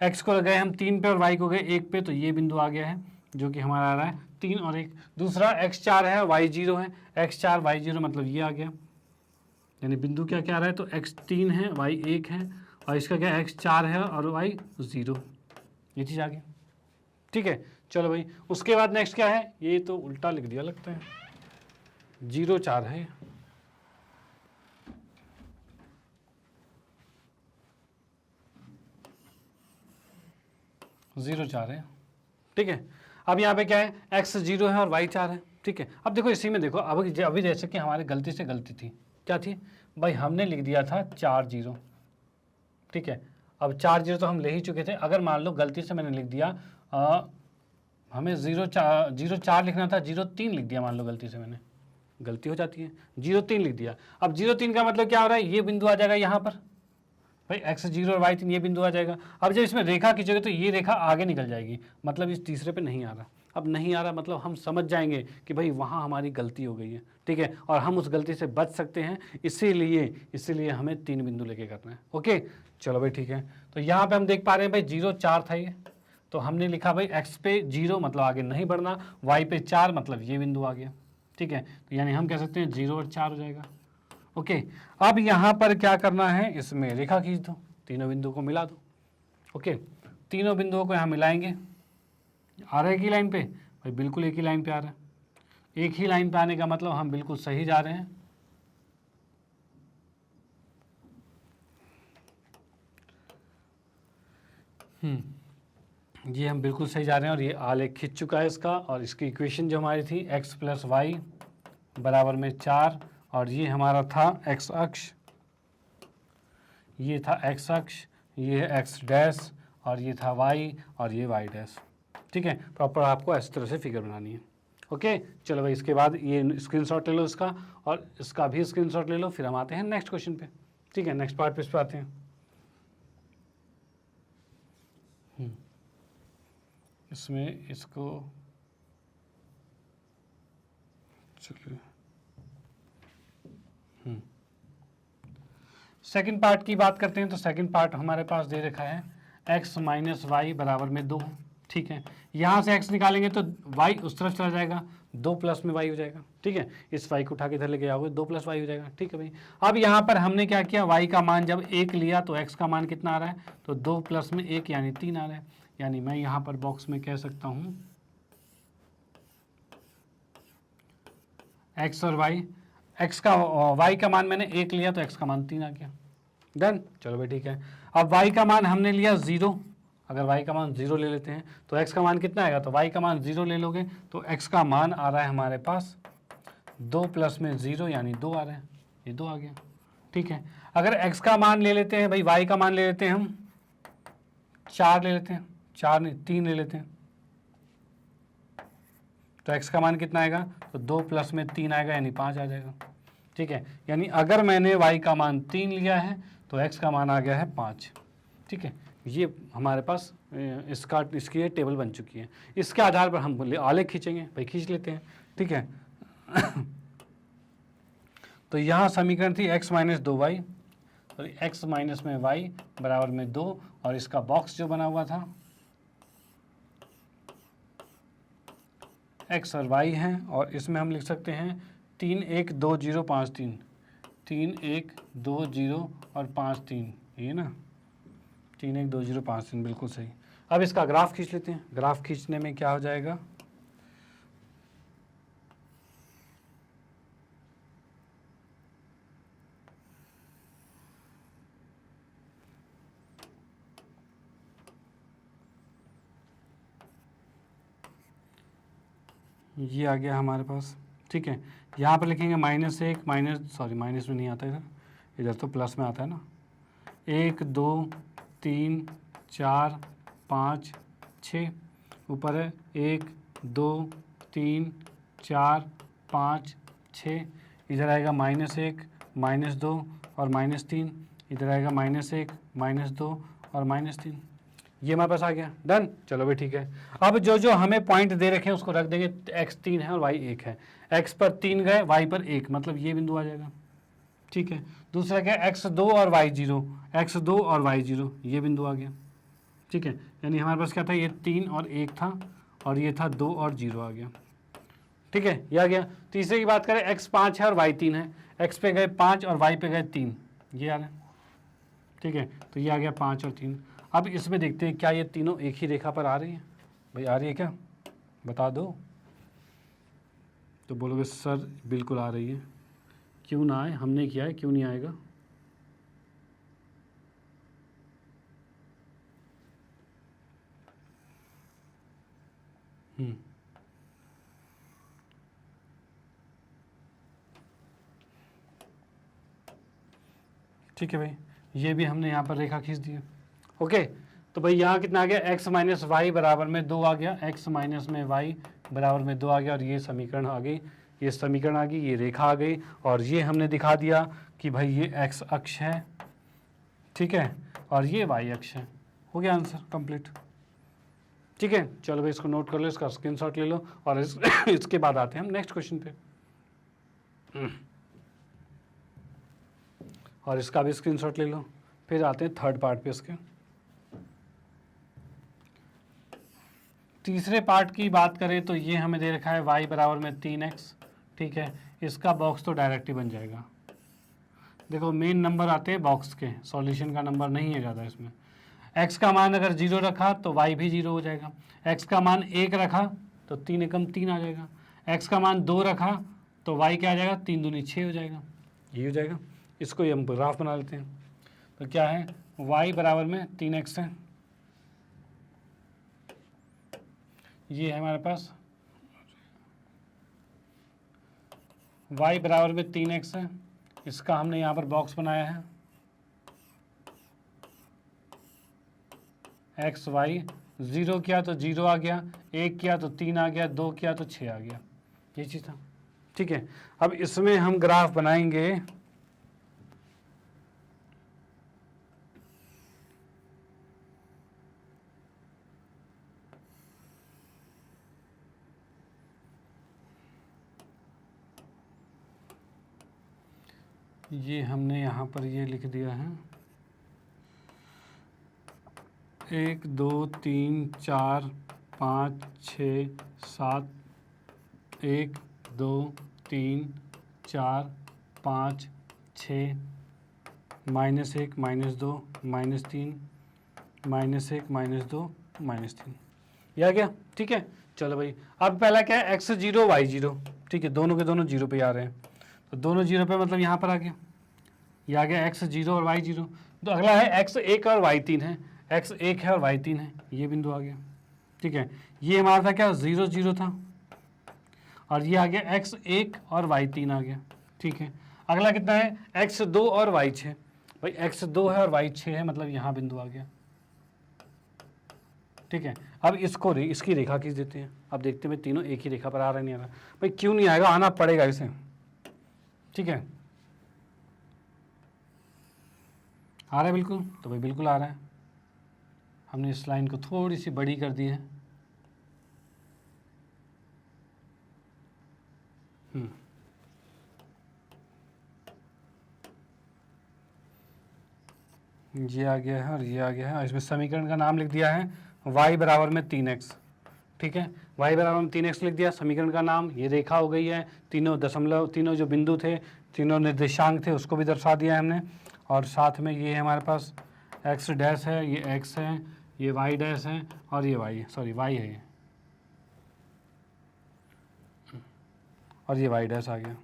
x को गए हम 3 पे और y को गए 1 पे, तो ये बिंदु आ गया है जो कि हमारा आ रहा है 3 और 1। दूसरा x4 है y 0 है, x4 y 0 मतलब ये आ गया, यानी बिंदु क्या क्या आ रहा है? तो x3 है y 1 है, और इसका क्या x4 है और y 0, ये चीज़ आ गया। ठीक है, चलो भाई, उसके बाद नेक्स्ट क्या है? ये तो उल्टा लिख दिया लगता है, 0 4 है, 0 4 है। ठीक है, अब यहाँ पे क्या है? x 0 है और y 4 है। ठीक है, अब देखो इसी में देखो, अब अभी जैसे कि हमारी गलती से गलती थी, क्या थी भाई? हमने लिख दिया था 4 0। ठीक है, अब 4 0 तो हम ले ही चुके थे। अगर मान लो गलती से मैंने लिख दिया, हमें 0 4 लिखना था, 0 3 लिख दिया, मान लो गलती से मैंने, गलती हो जाती है, 0 3 लिख दिया। अब 0 3 का मतलब क्या हो रहा है? ये बिंदु आ जाएगा यहाँ पर, भाई x0 और y3 ये बिंदु आ जाएगा। अब जब इसमें रेखा खींचोगे तो ये रेखा आगे निकल जाएगी, मतलब इस तीसरे पे नहीं आ रहा। अब नहीं आ रहा मतलब हम समझ जाएंगे कि भाई वहाँ हमारी गलती हो गई है, ठीक है, और हम उस गलती से बच सकते हैं, इसीलिए हमें 3 बिंदु लेके करना है। ओके, चलो भाई ठीक है। तो यहाँ पे हम देख पा रहे हैं भाई 0 4 था ये, तो हमने लिखा भाई x पे 0 मतलब आगे नहीं बढ़ना, y पे 4 मतलब ये बिंदु आ गया, ठीक है। तो यानी हम कह सकते हैं 0 और 4 हो जाएगा। ओके, अब यहाँ पर क्या करना है, इसमें रेखा खींच दो, तीनों बिंदु को मिला दो। ओके, तीनों बिंदुओं को यहाँ मिलाएंगे। आ रहा है एक ही लाइन पे, भाई बिल्कुल एक ही लाइन पे आ रहा है। एक ही लाइन पे आने का मतलब हम बिल्कुल सही जा रहे हैं। ये हम बिल्कुल सही जा रहे हैं और ये आलेख खींच चुका है इसका। और इसकी इक्वेशन जो हमारी थी x प्लस वाई बराबर में 4, और ये हमारा था x अक्ष, ये था x अक्ष, ये है x डैश, और ये था y, और ये y डैश, ठीक है। प्रॉपर आपको इस तरह से फिगर बनानी है। ओके, चलो भाई इसके बाद ये स्क्रीनशॉट ले लो इसका, और इसका भी स्क्रीनशॉट ले लो, फिर हम आते हैं नेक्स्ट क्वेश्चन पे, ठीक है। नेक्स्ट पार्ट पे इस पर आते हैं। इसमें इसको चलिए सेकंड पार्ट की बात करते हैं। तो सेकंड पार्ट हमारे पास दे रखा है x माइनस वाई बराबर में 2, ठीक है। यहाँ से x निकालेंगे तो y उस तरफ चला जाएगा, 2 प्लस में y हो जाएगा, ठीक है। इस y को उठा के इधर लेके आओगे 2 प्लस y हो जाएगा, ठीक है भाई। अब यहाँ पर हमने क्या किया, y का मान जब 1 लिया तो x का मान कितना आ रहा है, तो 2 प्लस में 1 यानी 3 आ रहा है। यानी मैं यहाँ पर बॉक्स में कह सकता हूँ x और y, x का y का मान मैंने 1 लिया तो x का मान 3 आ गया। डन, चलो भाई ठीक है। अब y का मान हमने लिया 0, अगर y का मान 0 ले लेते हैं तो x का मान कितना आएगा, तो y का मान 0 ले लोगे तो x का मान आ रहा है हमारे पास 2 प्लस में 0 यानी 2 आ रहा है, ये 2 आ गया, ठीक है। अगर x का मान ले लेते हैं भाई, y का मान ले लेते हैं हम 4 ले लेते हैं, 4 नहीं 3 ले लेते हैं, तो x का मान कितना आएगा, तो 2 प्लस में 3 आएगा यानी 5 आ जाएगा, ठीक है। यानी अगर मैंने y का मान 3 लिया है तो x का मान आ गया है 5, ठीक है। ये हमारे पास इसकी ये टेबल बन चुकी है। इसके आधार पर हम आलेख खींचेंगे, भाई खींच लेते हैं, ठीक है। तो यहाँ समीकरण थी x माइनस 2y, और x माइनस में y बराबर में 2, और इसका बॉक्स जो बना हुआ था x और y हैं, और इसमें हम लिख सकते हैं 3 1 2 0 5 3, 3 1 2 0 और 5 3, ये ना 3 1 2 0 5 3, बिल्कुल सही। अब इसका ग्राफ खींच लेते हैं। ग्राफ खींचने में क्या हो जाएगा, ये आ गया हमारे पास, ठीक है। यहाँ पर लिखेंगे -1 माइनस में नहीं आता इधर, इधर तो प्लस में आता है ना, 1 2 3 4 5 6, ऊपर है 1 2 3 4 5 6, इधर आएगा -1 -2 और -3, इधर आएगा -1 -2 और -3, ये हमारे पास आ गया। डन, चलो भाई ठीक है। अब जो जो हमें पॉइंट दे रखे हैं उसको रख देंगे, x 3 है और y 1 है, x पर 3 गए y पर 1, मतलब ये बिंदु आ जाएगा, ठीक है। दूसरा क्या, x 2 और y 0, x 2 और y 0, ये बिंदु आ गया, ठीक है। यानी हमारे पास क्या था, ये 3 और 1 था, और ये था 2 और 0 आ गया, ठीक है, ये आ गया। तीसरे की बात करें, x 5 है और y 3 है, x पे गए 5 और y पे गए 3, ये आ रहा है, ठीक है। तो ये आ गया 5 और 3। अब इसमें देखते हैं क्या ये तीनों एक ही रेखा पर आ रही हैं, भाई आ रही है क्या, बता दो। तो बोलोगे सर बिल्कुल आ रही है, क्यों ना आए, हमने किया है, क्यों नहीं आएगा। ठीक है भाई, ये भी हमने यहाँ पर रेखा खींच दी है। ओके, तो भाई यहाँ कितना आ गया, x माइनस वाई बराबर में 2 आ गया, x माइनस में y बराबर में 2 आ गया, और ये समीकरण आ गई, ये समीकरण आ गई, ये रेखा आ गई, और ये हमने दिखा दिया कि भाई ये x अक्ष है, ठीक है, और ये वाई अक्ष है। हो गया आंसर कंप्लीट। ठीक है, चलो भाई इसको नोट कर लो, इसका स्क्रीनशॉट ले लो और इसके बाद आते हैं हम नेक्स्ट क्वेश्चन पे। और इसका भी स्क्रीनशॉट ले लो, फिर आते हैं थर्ड पार्ट पे इसके। तीसरे पार्ट की बात करें तो ये हमें दे रखा है y बराबर में 3x। ठीक है, इसका बॉक्स तो डायरेक्ट ही बन जाएगा। देखो मेन नंबर आते हैं बॉक्स के, सॉल्यूशन का नंबर नहीं है ज़्यादा इसमें। x का मान अगर 0 रखा तो y भी 0 हो जाएगा। x का मान 1 रखा तो 3 एकम 3 आ जाएगा। x का मान 2 रखा तो y क्या आ जाएगा, 3 दूनी 6 हो जाएगा। ये हो जाएगा। इसको ही हम ग्राफ बना लेते हैं। तो क्या है, y बराबर में 3x है, ये है हमारे पास y बराबर में 3x है। इसका हमने यहाँ पर बॉक्स बनाया है एक्स वाई। 0 किया तो 0 आ गया, 1 किया तो 3 आ गया, 2 किया तो 6 आ गया, ये चीज़ था। ठीक है, अब इसमें हम ग्राफ बनाएंगे। ये हमने यहाँ पर ये लिख दिया है 1 2 3 4 5 6 7, 1 2 3 4 5 6, -1 -2 -3 -1 -2 -3, ये आ गया। ठीक है, चलो भाई अब पहला क्या है, x0 y0। ठीक है, दोनों के दोनों 0 पे आ रहे हैं, तो दोनों 0 पे मतलब यहाँ पर आ गया, ये आ गया x0 और y0। तो अगला है x1 और y3 है, x1 है और y3 है, ये बिंदु आ गया। ठीक है, ये हमारा था क्या, 0 0 था, और ये आ गया x1 और y3 आ गया। ठीक है, अगला कितना है, x2 और y6। भाई x2 है और y6 है, मतलब यहाँ बिंदु आ गया। ठीक है, अब इसकी रेखा खींच देते हैं। अब देखते हैं तीनों एक ही रेखा पर आ रहा है, नहीं आ रहा। भाई क्यों नहीं आएगा, आना पड़ेगा इसे। ठीक है, आ रहा है बिल्कुल, तो भाई बिल्कुल आ रहा है। हमने इस लाइन को थोड़ी सी बड़ी कर दी है। ये आ गया है और ये आ गया है, और इसमें समीकरण का नाम लिख दिया है y बराबर में 3x। ठीक है, y बराबर में 3x लिख दिया, समीकरण का नाम। ये रेखा हो गई है, तीनों दशमलव, तीनों जो बिंदु थे, तीनों निर्देशांक थे, उसको भी दर्शा दिया है हमने। और साथ में ये है हमारे पास x डैश है, ये x है, ये y डैश है, और ये y है, सॉरी y है ये, और ये y डैश आ गया।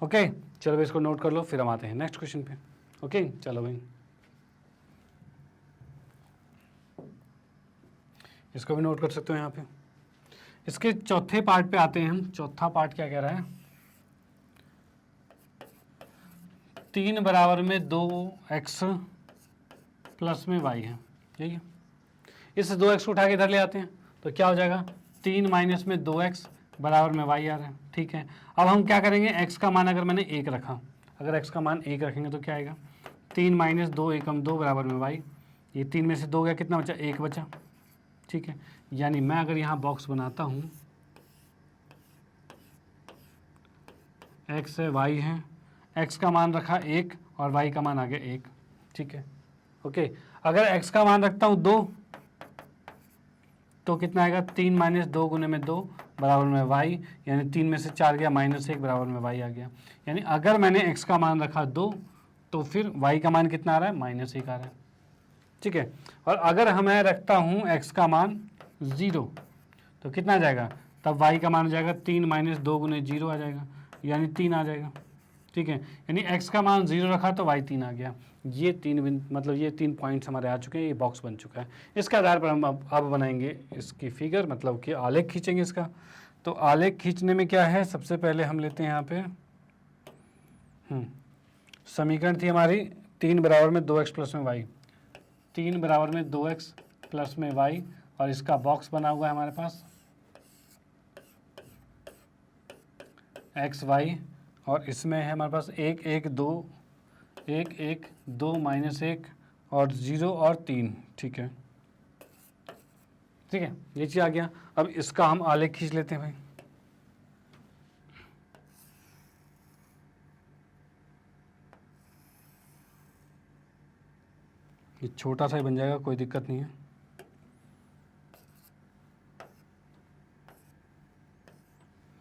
ओके, चलो भाई इसको नोट कर लो, फिर हम आते हैं नेक्स्ट क्वेश्चन पे। ओके, चलो भाई इसको भी नोट कर सकते हो यहाँ पे। इसके चौथे पार्ट पे आते हैं हम। चौथा पार्ट क्या कह रहा है, 3 बराबर में 2x प्लस में y है, ठीक है। इस 2x को उठा के इधर ले आते हैं, तो क्या हो जाएगा, 3 माइनस में 2x बराबर में y आ रहा है। ठीक है, अब हम क्या करेंगे, x का मान अगर मैंने 1 रखा, अगर x का मान 1 रखेंगे तो क्या आएगा, 3 माइनस 2 एकम 2 बराबर में y। ये 3 में से 2 गया, कितना बचा, 1 बचा। ठीक है, यानी मैं अगर यहाँ बॉक्स बनाता हूँ, x है, y है, x का मान रखा 1 और y का मान आ गया 1। ठीक है, ओके। अगर x का मान रखता हूँ 2, तो कितना आएगा, 3 माइनस 2 गुने में 2 बराबर में y, यानी 3 में से 4 गया, -1 बराबर में y आ गया। यानी अगर मैंने x का मान रखा 2, तो फिर y का मान कितना आ रहा है, -1 आ रहा है। ठीक है, और अगर मैं रखता हूँ x का मान 0, तो कितना आ जाएगा, तब y का मान हो जाएगा 3 माइनस 2 गुने 0 आ जाएगा, यानी 3 आ जाएगा। ठीक है, यानी x का मान 0 रखा तो y 3 आ गया। ये 3 पॉइंट्स हमारे आ चुके हैं, ये बॉक्स बन चुका है। इसके आधार पर हम अब बनाएंगे इसकी फिगर, मतलब कि आलेख खींचेंगे इसका। तो आलेख खींचने में क्या है, सबसे पहले हम लेते हैं यहाँ पे समीकरण थी हमारी 3 बराबर में 2x प्लस में y, 3 बराबर में 2x प्लस में y, और इसका बॉक्स बना हुआ है हमारे पास x y, और इसमें है हमारे पास 1 1 2 1 1 2 -1 और 0 और 3, ठीक है, ठीक है, ये चीज़ आ गया। अब इसका हम आलेख खींच लेते हैं भाई। ये छोटा सा ही बन जाएगा, कोई दिक्कत नहीं है।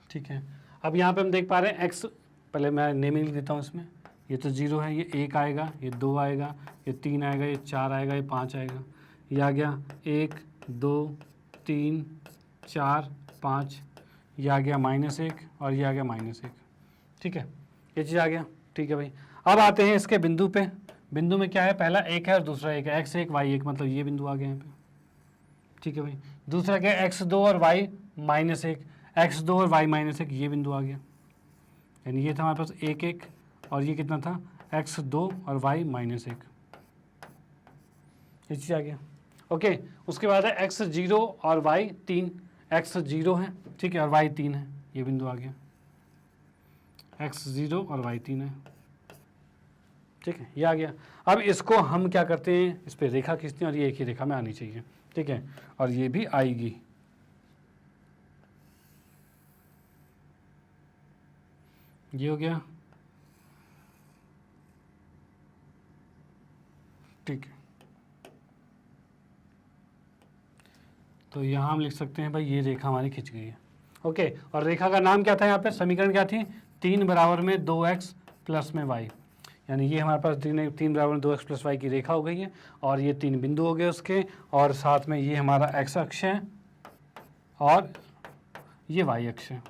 ठीक है, अब यहाँ पे हम देख पा रहे हैं x, पहले मैं नेमिंग लिख देता हूँ इसमें। ये तो 0 है, ये 1 आएगा, ये 2 आएगा, ये 3 आएगा, ये 4 आएगा, ये 5 आएगा। ये आ गया 1 2 3 4 5, ये आ गया -1 और ये आ गया -1। ठीक है, ये चीज़ आ गया। ठीक है भाई, अब आते हैं इसके बिंदु पे। बिंदु में क्या है, पहला 1 है और दूसरा 1 है, x1 y1, मतलब ये बिंदु आ गया यहाँ पे। ठीक है भाई, दूसरा क्या है, x2 और y -1, x2 और y -1, ये बिंदु आ गया। यानी ये था हमारे पास 1 1 और ये कितना था, x2 और y -1, ये चीज़ आ गया। ओके, उसके बाद है x0 और y 3, x 0 है, ठीक है, और y 3 है, ये बिंदु आ गया। x0 और y 3 है, ठीक है, ये आ गया। अब इसको हम क्या करते हैं, इस पर रेखा खींचते हैं और ये एक ही रेखा में आनी चाहिए। ठीक है, और ये भी आएगी। ये हो गया, ठीक है। तो यहाँ हम लिख सकते हैं भाई, ये रेखा हमारी खिंच गई है। ओके, और रेखा का नाम क्या था यहाँ पे, समीकरण क्या थी, 3 बराबर में 2x प्लस में y, यानी ये हमारे पास 3 बराबर में 2x प्लस y की रेखा हो गई है। और ये 3 बिंदु हो गए उसके, और साथ में ये हमारा x अक्ष है और ये y अक्ष है।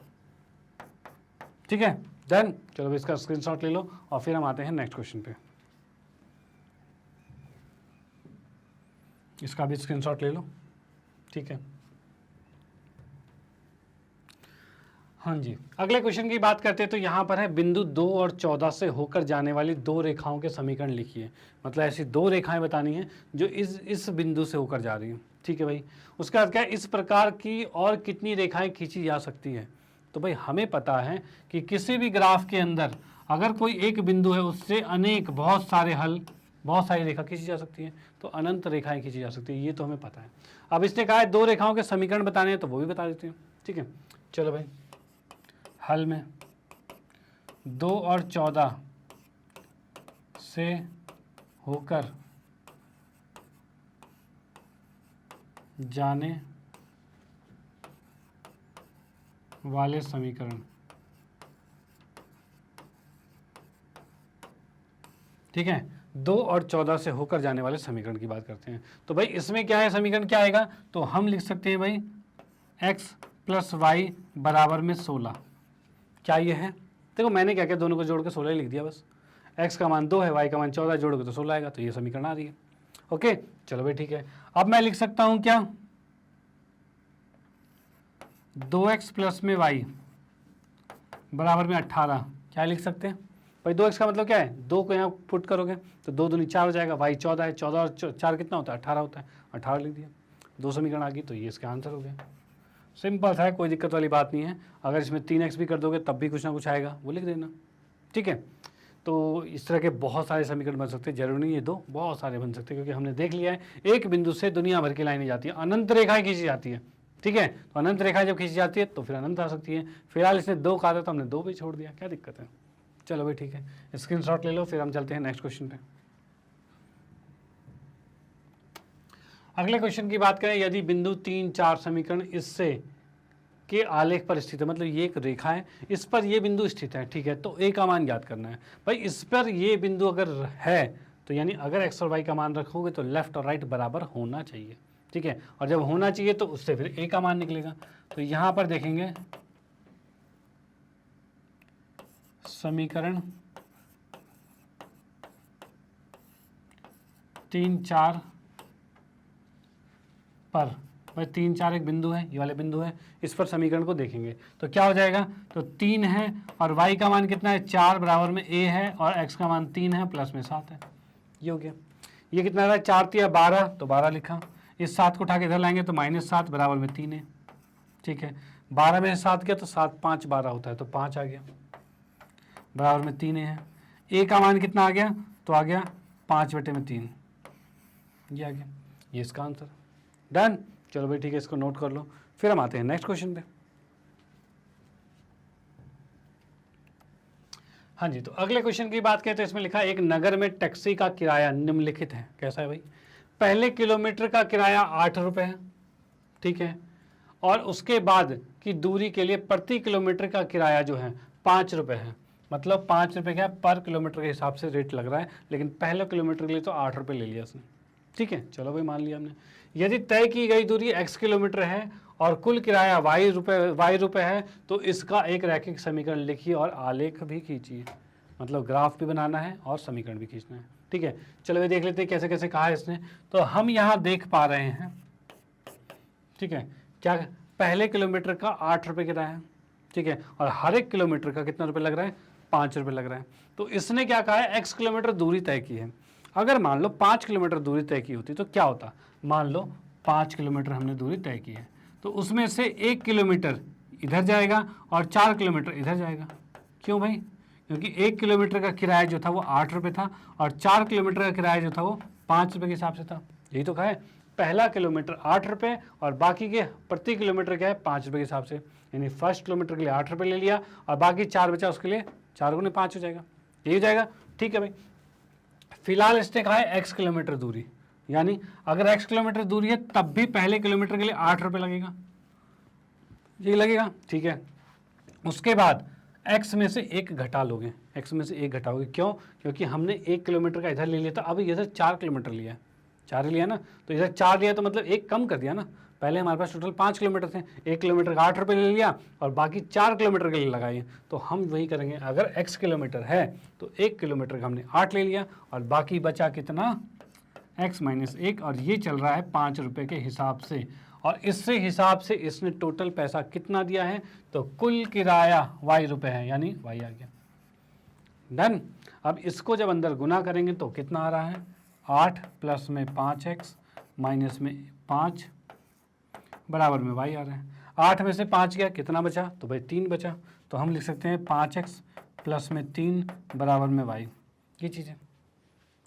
ठीक है, डन। चलो इसका स्क्रीनशॉट ले लो और फिर हम आते हैं नेक्स्ट क्वेश्चन पे। इसका भी स्क्रीनशॉट ले लो, ठीक है। हाँ जी, अगले क्वेश्चन की बात करते हैं तो यहाँ पर है बिंदु 2 और 14 से होकर जाने वाली 2 रेखाओं के समीकरण लिखिए। मतलब ऐसी 2 रेखाएं बतानी हैं जो इस बिंदु से होकर जा रही हैं। ठीक है भाई, उसके बाद क्या है, इस प्रकार की और कितनी रेखाएं खींची जा सकती है। तो भाई हमें पता है कि किसी भी ग्राफ के अंदर अगर कोई एक बिंदु है, उससे अनेक बहुत सारी रेखा खींची जा सकती है, तो अनंत रेखाएं खींची जा सकती है, ये तो हमें पता है। अब इसने कहा है 2 रेखाओं के समीकरण बताने हैं, तो वो भी बता देते हैं। ठीक है, चलो भाई, हल में 2 और 14 से होकर जाने वाले समीकरण। ठीक है, 2 और 14 से होकर जाने वाले समीकरण की बात करते हैं। तो भाई इसमें क्या है, समीकरण क्या आएगा, तो हम लिख सकते हैं भाई x प्लस y बराबर में 16। क्या ये है, देखो मैंने क्या किया, दोनों को जोड़ के 16 लिख दिया बस। x का मान 2 है, y का मान 14, जोड़ोगे तो 16 आएगा, तो ये समीकरण आ रही है। ओके, चलो भाई ठीक है। अब मैं लिख सकता हूं क्या, 2x प्लस में y बराबर में 18। क्या लिख सकते हैं भाई, 2x का मतलब क्या है, 2 को यहाँ पुट करोगे तो 2 दूनी 4 हो जाएगा, y 14 है, 14 और 4 कितना होता है, 18 होता है, 18 लिख दिया। 2 समीकरण आ गई, तो ये इसका आंसर हो गया। सिंपल सा है, कोई दिक्कत वाली बात नहीं है। अगर इसमें 3x भी कर दोगे तब भी कुछ ना कुछ आएगा, वो लिख देना। ठीक है, तो इस तरह के बहुत सारे समीकरण बन सकते हैं, जरूरी नहीं ये 2, बहुत सारे बन सकते हैं, क्योंकि हमने देख लिया है एक बिंदु से दुनिया भर की लाइनें जाती है, अनंत रेखाएं खींची जाती है। ठीक है, तो अनंत रेखाएं जब खींची जाती है तो फिर अनंत आ सकती है। फिलहाल इसने 2 कहा था तो हमने 2 भी छोड़ दिया, क्या दिक्कत है। चलो भाई ठीक है, स्क्रीनशॉट ले लो, फिर हम चलते हैं नेक्स्ट क्वेश्चन पे। अगले क्वेश्चन की बात करें, यदि बिंदु 3 4 समीकरण इससे के आलेख पर स्थित है, मतलब ये एक रेखा है, इस पर ये बिंदु स्थित है। ठीक है, तो a का मान ज्ञात करना है भाई। इस पर ये बिंदु अगर है तो यानी अगर x और y का मान रखोगे तो लेफ्ट और राइट बराबर होना चाहिए। ठीक है, और जब होना चाहिए तो उससे फिर a का मान निकलेगा। तो यहां पर देखेंगे समीकरण 3 4 पर भाई 3 4 एक बिंदु है, ये वाले बिंदु है, इस पर समीकरण को देखेंगे तो क्या हो जाएगा, तो 3 है और y का मान कितना है, 4 बराबर में a है, और x का मान 3 है, प्लस में 7 है। ये हो गया। ये कितना रहा, 4 3 12, तो 12 लिखा। इस 7 को उठा के इधर लाएंगे तो -7 बराबर में 3 है। ठीक है, 12 में से 7 गया तो 7 5 12 होता है, तो 5 आ गया, बराबर में 3 है। a का मान कितना आ गया, तो आ गया 5/3। ये आ गया, ये इसका आंसर। डन। चलो भाई ठीक है, इसको नोट कर लो। फिर हम आते हैं नेक्स्ट क्वेश्चन पे। हाँ जी, तो अगले क्वेश्चन की बात करें तो इसमें लिखा है एक नगर में टैक्सी का किराया निम्नलिखित है। कैसा है भाई? पहले किलोमीटर का किराया 8 रुपये है, ठीक है, और उसके बाद की दूरी के लिए प्रति किलोमीटर का किराया जो है 5 रुपये है। मतलब 5 रुपये क्या पर किलोमीटर के हिसाब से रेट लग रहा है, लेकिन पहले किलोमीटर के लिए तो 8 रुपये ले लिया उसने। ठीक है, चलो भाई मान लिया हमने। यदि तय की गई दूरी x किलोमीटर है और कुल किराया y रुपये है, तो इसका एक रैखिक समीकरण लिखिए और आलेख भी खींचिए। मतलब ग्राफ भी बनाना है और समीकरण भी खींचना है। ठीक है, चलो भाई देख लेते हैं कैसे कैसे कहा है इसने। तो हम यहाँ देख पा रहे हैं, ठीक है, क्या पहले किलोमीटर का 8 रुपये किराया है, ठीक है, और हर एक किलोमीटर का कितना रुपये लग रहा है? 5 रुपये लग रहा है। तो इसने क्या कहा है? x किलोमीटर दूरी तय की है। अगर मान लो 5 किलोमीटर दूरी तय की होती तो क्या होता? मान लो 5 किलोमीटर हमने दूरी तय की है, तो उसमें से 1 किलोमीटर इधर जाएगा और 4 किलोमीटर इधर जाएगा। क्यों भाई? क्योंकि 1 किलोमीटर का किराया जो था वो 8 रुपये था और 4 किलोमीटर का किराया जो था वो 5 रुपये के हिसाब से था। यही तो कहा है, पहला किलोमीटर 8 रुपये और बाकी के प्रति किलोमीटर क्या है? 5 रुपये के हिसाब से। यानी फर्स्ट किलोमीटर के लिए 8 रुपये ले लिया और बाकी 4 बचा, उसके लिए 4 गुने 5 हो जाएगा। यही हो जाएगा। ठीक है भाई, फिलहाल इसने कहा है x किलोमीटर दूरी, यानी अगर x किलोमीटर दूरी है तब भी पहले किलोमीटर के लिए 8 रुपये लगेगा, ये लगेगा। ठीक है, उसके बाद x में से 1 घटा लोगे, x में से 1 घटाओगे। क्यों? क्योंकि हमने 1 किलोमीटर का इधर ले लिया था, अब इधर 4 किलोमीटर लिया है, 4 लिया ना, तो इधर 4 लिया तो मतलब 1 कम कर दिया ना। पहले हमारे पास टोटल 5 किलोमीटर थे, 1 किलोमीटर का 8 रुपये ले लिया और बाकी 4 किलोमीटर के लिए लगाइए। तो हम वही करेंगे, अगर x किलोमीटर है तो 1 किलोमीटर का हमने 8 ले लिया और बाकी बचा कितना? x माइनस 1, और ये चल रहा है 5 रुपये के हिसाब से। और इससे हिसाब से इसने टोटल पैसा कितना दिया है? तो कुल किराया y रुपये है, यानी y आ गया। डन। अब इसको जब अंदर गुना करेंगे तो कितना आ रहा है? 8 प्लस में 5x माइनस में 5 बराबर में y आ रहा है। 8 में से 5 गया, कितना बचा? तो भाई 3 बचा। तो हम लिख सकते हैं 5x प्लस में 3 बराबर में y, ये चीज़ है।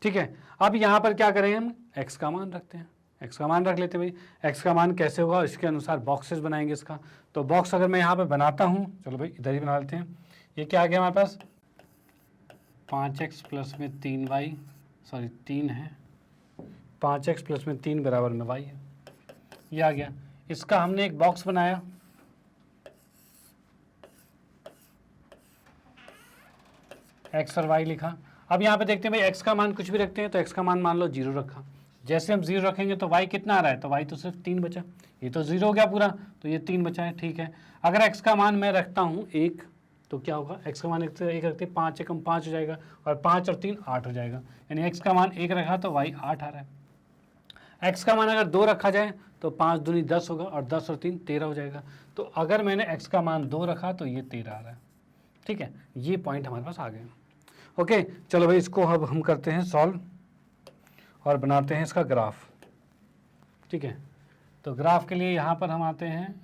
ठीक है, अब यहाँ पर क्या करेंगे? हम x का मान रखते हैं, x का मान रख लेते हैं भाई। x का मान कैसे होगा? इसके अनुसार बॉक्सेस बनाएंगे इसका। तो बॉक्स अगर मैं यहाँ पे बनाता हूँ, चलो भाई इधर ही बना लेते हैं। ये क्या आ गया हमारे पास? 5x प्लस में 3y, सॉरी 3 है, 5x प्लस में 3 बराबर में y है, ये आ गया। इसका हमने एक बॉक्स बनाया, x और y लिखा। अब यहाँ पे देखते हैं भाई x का मान कुछ भी रखते हैं, तो x का मान मान लो 0 रखा। जैसे हम 0 रखेंगे तो y कितना आ रहा है? तो y तो सिर्फ 3 बचा, ये तो 0 हो गया पूरा, तो ये 3 बचा है। ठीक है, अगर x का मान मैं रखता हूँ 1, तो क्या होगा? x का मान 1 से 1 रखते 5 एकम 5 हो जाएगा और 5 और 3 8 हो जाएगा। यानी x का मान 1 रखा तो y 8 आ रहा है। x का मान अगर 2 रखा जाए तो 5 दूनी 10 होगा और 10 और 3 13 हो जाएगा। तो अगर मैंने x का मान 2 रखा तो ये 13 आ रहा है। ठीक है, ये पॉइंट हमारे पास आ गए। ओके, चलो भाई इसको अब हम करते हैं सॉल्व और बनाते हैं इसका ग्राफ। ठीक है, तो ग्राफ के लिए यहाँ पर हम आते हैं,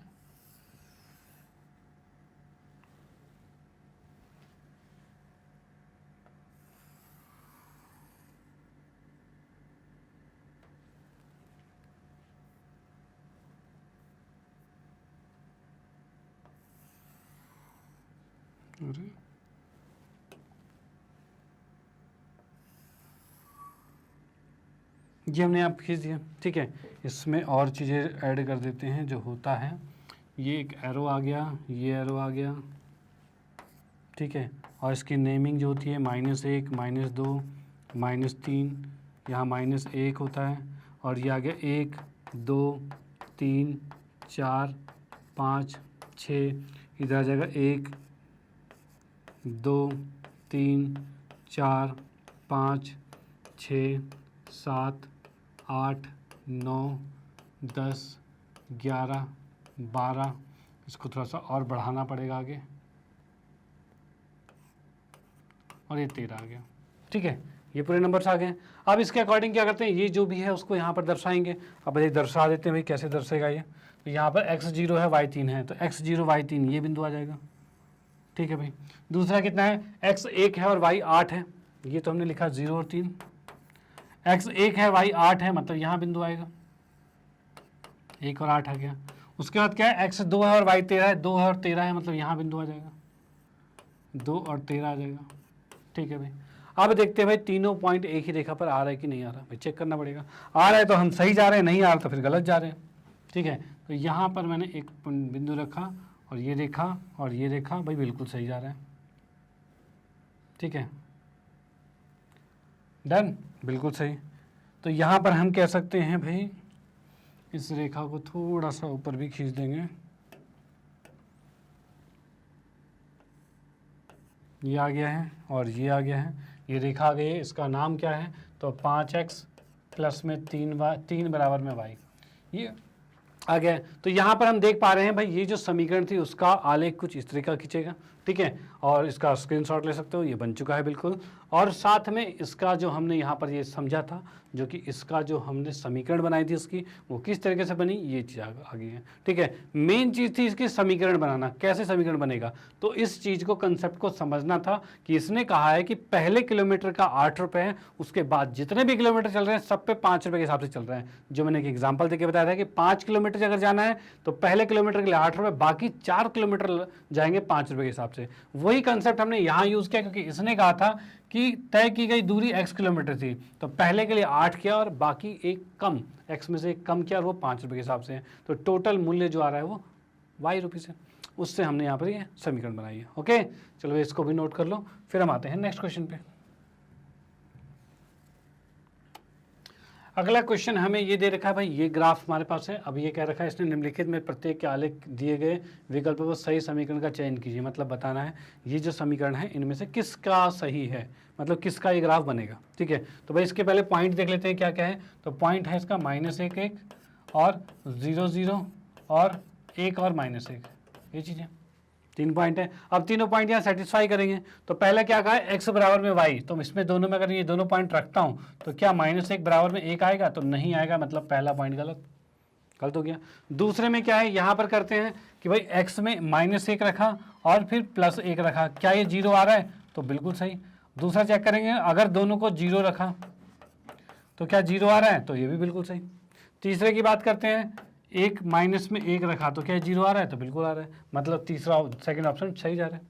ये हमने आप खींच दिया। ठीक है, इसमें और चीज़ें ऐड कर देते हैं जो होता है। ये एक एरो आ गया, ये एरो आ गया, ठीक है, और इसकी नेमिंग जो होती है -1 -2 -3, यहाँ -1 होता है, और ये आ गया 1 2 3 4 5 6, इधर आ जाएगा 1 2 3 4 5 6 7 8 9 10 11 12, इसको थोड़ा सा और बढ़ाना पड़ेगा आगे, और ये 13 आ गया। ठीक है, ये पूरे नंबर्स आ गए। अब इसके अकॉर्डिंग क्या करते हैं? ये जो भी है उसको यहाँ पर दर्शाएंगे। अब ये दर्शा देते हैं भाई, कैसे दर्शाएगा ये? तो यहाँ पर x 0 है y 3 है, तो x 0 y 3 ये बिंदु आ जाएगा। ठीक है भाई, दूसरा कितना है? x 1 है और y 8 है, ये तो हमने लिखा 0 और 3। x 1 है, y 8 है, मतलब यहाँ बिंदु आएगा, 1 और 8 आ गया। उसके बाद क्या है, x 2 है और y 13 है, 2 है और 13 है, मतलब यहाँ बिंदु आ जाएगा, 2 और 13 आ जाएगा। ठीक है भाई, अब देखते हैं भाई तीनों पॉइंट एक ही रेखा पर आ रहा है कि नहीं आ रहा, भाई चेक करना पड़ेगा। आ रहा है तो हम सही जा रहे हैं, नहीं आ रहा तो फिर गलत जा रहे हैं। ठीक है, तो यहाँ पर मैंने एक बिंदु रखा और ये रेखा और ये रेखा, भाई बिल्कुल सही जा रहा है। ठीक है, डन, बिल्कुल सही। तो यहाँ पर हम कह सकते हैं भाई इस रेखा को थोड़ा सा ऊपर भी खींच देंगे, ये आ गया है और ये आ गया है, ये रेखा आ गई है। इसका नाम क्या है, तो 5x प्लस में 3 बराबर में y, ये आ गया है। तो यहाँ पर हम देख पा रहे हैं भाई ये जो समीकरण थी उसका आलेख कुछ इस तरीका खींचेगा। ठीक है, और इसका स्क्रीनशॉट ले सकते हो, ये बन चुका है बिल्कुल। और साथ में इसका जो हमने यहाँ पर ये समझा था, जो कि इसका जो हमने समीकरण बनाई थी उसकी, वो किस तरीके से बनी, ये चीज़ आ गई है। ठीक है, मेन चीज़ थी इसकी समीकरण बनाना, कैसे समीकरण बनेगा, तो इस चीज़ को, कंसेप्ट को समझना था कि इसने कहा है कि पहले किलोमीटर का 8 रुपये है, उसके बाद जितने भी किलोमीटर चल रहे हैं सब पे 5 रुपये के हिसाब से चल रहे हैं। जो मैंने एक एग्जाम्पल देके बताया था कि 5 किलोमीटर अगर जाना है तो पहले किलोमीटर के लिए 8 रुपये, बाकी 4 किलोमीटर जाएंगे 5 रुपये के हिसाब से। वही कंसेप्ट हमने यहाँ यूज़ किया, क्योंकि इसने कहा था कि तय की गई दूरी x किलोमीटर थी, तो पहले के लिए 8 किया और बाकी एक कम, x में से एक कम किया और वो 5 रुपये के हिसाब से है। तो टोटल मूल्य जो आ रहा है वो y रुपये से, उससे हमने यहाँ पर ये समीकरण बनाई है। ओके, चलो इसको भी नोट कर लो, फिर हम आते हैं नेक्स्ट क्वेश्चन पे। अगला क्वेश्चन हमें ये दे रखा है भाई, ये ग्राफ हमारे पास है। अब ये कह रखा है इसने निम्नलिखित में प्रत्येक के आलेख दिए गए विकल्पों को सही समीकरण का चयन कीजिए, मतलब बताना है ये जो समीकरण है इनमें से किसका सही है, मतलब किसका ये ग्राफ बनेगा। ठीक है, तो भाई इसके पहले पॉइंट देख लेते हैं क्या क्या है। तो पॉइंट है इसका -1 1 और 0 0 और 1 और -1, ये चीज़ें 3 पॉइंट है। अब तीनों पॉइंट यहाँ सेटिस्फाई करेंगे। तो पहले क्या कहा है, x बराबर में y, तो इसमें दोनों में अगर ये दोनों पॉइंट रखता हूँ तो क्या -1 बराबर में 1 आएगा, तो नहीं आएगा, मतलब पहला पॉइंट गलत हो गया। दूसरे में क्या है, यहाँ पर करते हैं कि भाई x में -1 रखा और फिर +1 रखा, क्या ये 0 आ रहा है, तो बिल्कुल सही। दूसरा चेक करेंगे, अगर दोनों को 0 रखा तो क्या 0 आ रहा है, तो ये भी बिल्कुल सही। तीसरे की बात करते हैं, एक माइनस में 1 रखा तो क्या 0 आ रहा है, तो बिल्कुल आ रहा है, मतलब तीसरा सेकंड ऑप्शन सही जा रहा है।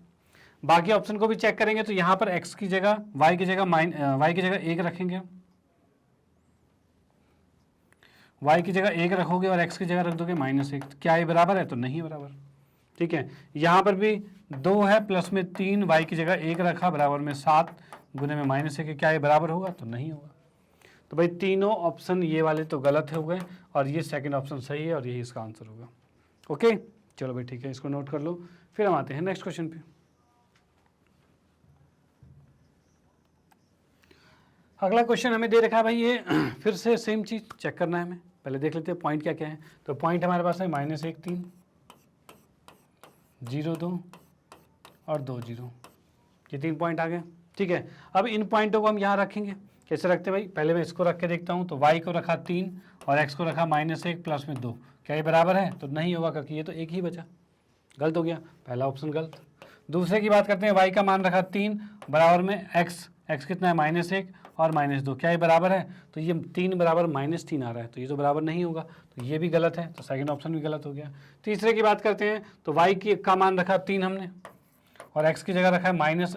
बाकी ऑप्शन को भी चेक करेंगे, तो यहाँ पर x की जगह y की जगह y की जगह 1 रखेंगे, y की जगह 1 रखोगे और x की जगह रख दोगे -1, क्या ये बराबर है, तो नहीं बराबर। ठीक है, यहाँ पर भी 2 है प्लस में 3, y की जगह 1 रखा बराबर में 7 गुने में -1, क्या ये बराबर होगा, तो नहीं होगा। तो भाई तीनों ऑप्शन ये वाले तो गलत हो गए और ये सेकंड ऑप्शन सही है और यही इसका आंसर होगा। ओके, चलो भाई ठीक है, इसको नोट कर लो, फिर हम आते हैं नेक्स्ट क्वेश्चन पे। अगला क्वेश्चन हमें दे रखा है भाई, ये फिर से सेम चीज़ चेक करना है हमें। पहले देख लेते हैं पॉइंट क्या क्या है। तो पॉइंट हमारे पास है -1 3 0 2 और 2 0, ये 3 पॉइंट आ गए। ठीक है, अब इन पॉइंटों को हम यहाँ रखेंगे, कैसे रखते हैं भाई, पहले मैं इसको रख के देखता हूँ। तो y को रखा 3 और x को रखा -1 प्लस में 2, क्या ये बराबर है, तो नहीं होगा, क्योंकि ये तो एक ही बचा, गलत हो गया, पहला ऑप्शन गलत। दूसरे की बात करते हैं, y का मान रखा 3 बराबर में x कितना है -1 और -2, क्या ये बराबर है, तो ये 3 बराबर -3 आ रहा है, तो ये तो बराबर नहीं होगा, तो ये भी गलत है, तो सेकंड ऑप्शन भी गलत हो गया। तीसरे की बात करते हैं, तो y का मान रखा 3 हमने और x की जगह रखा है माइनस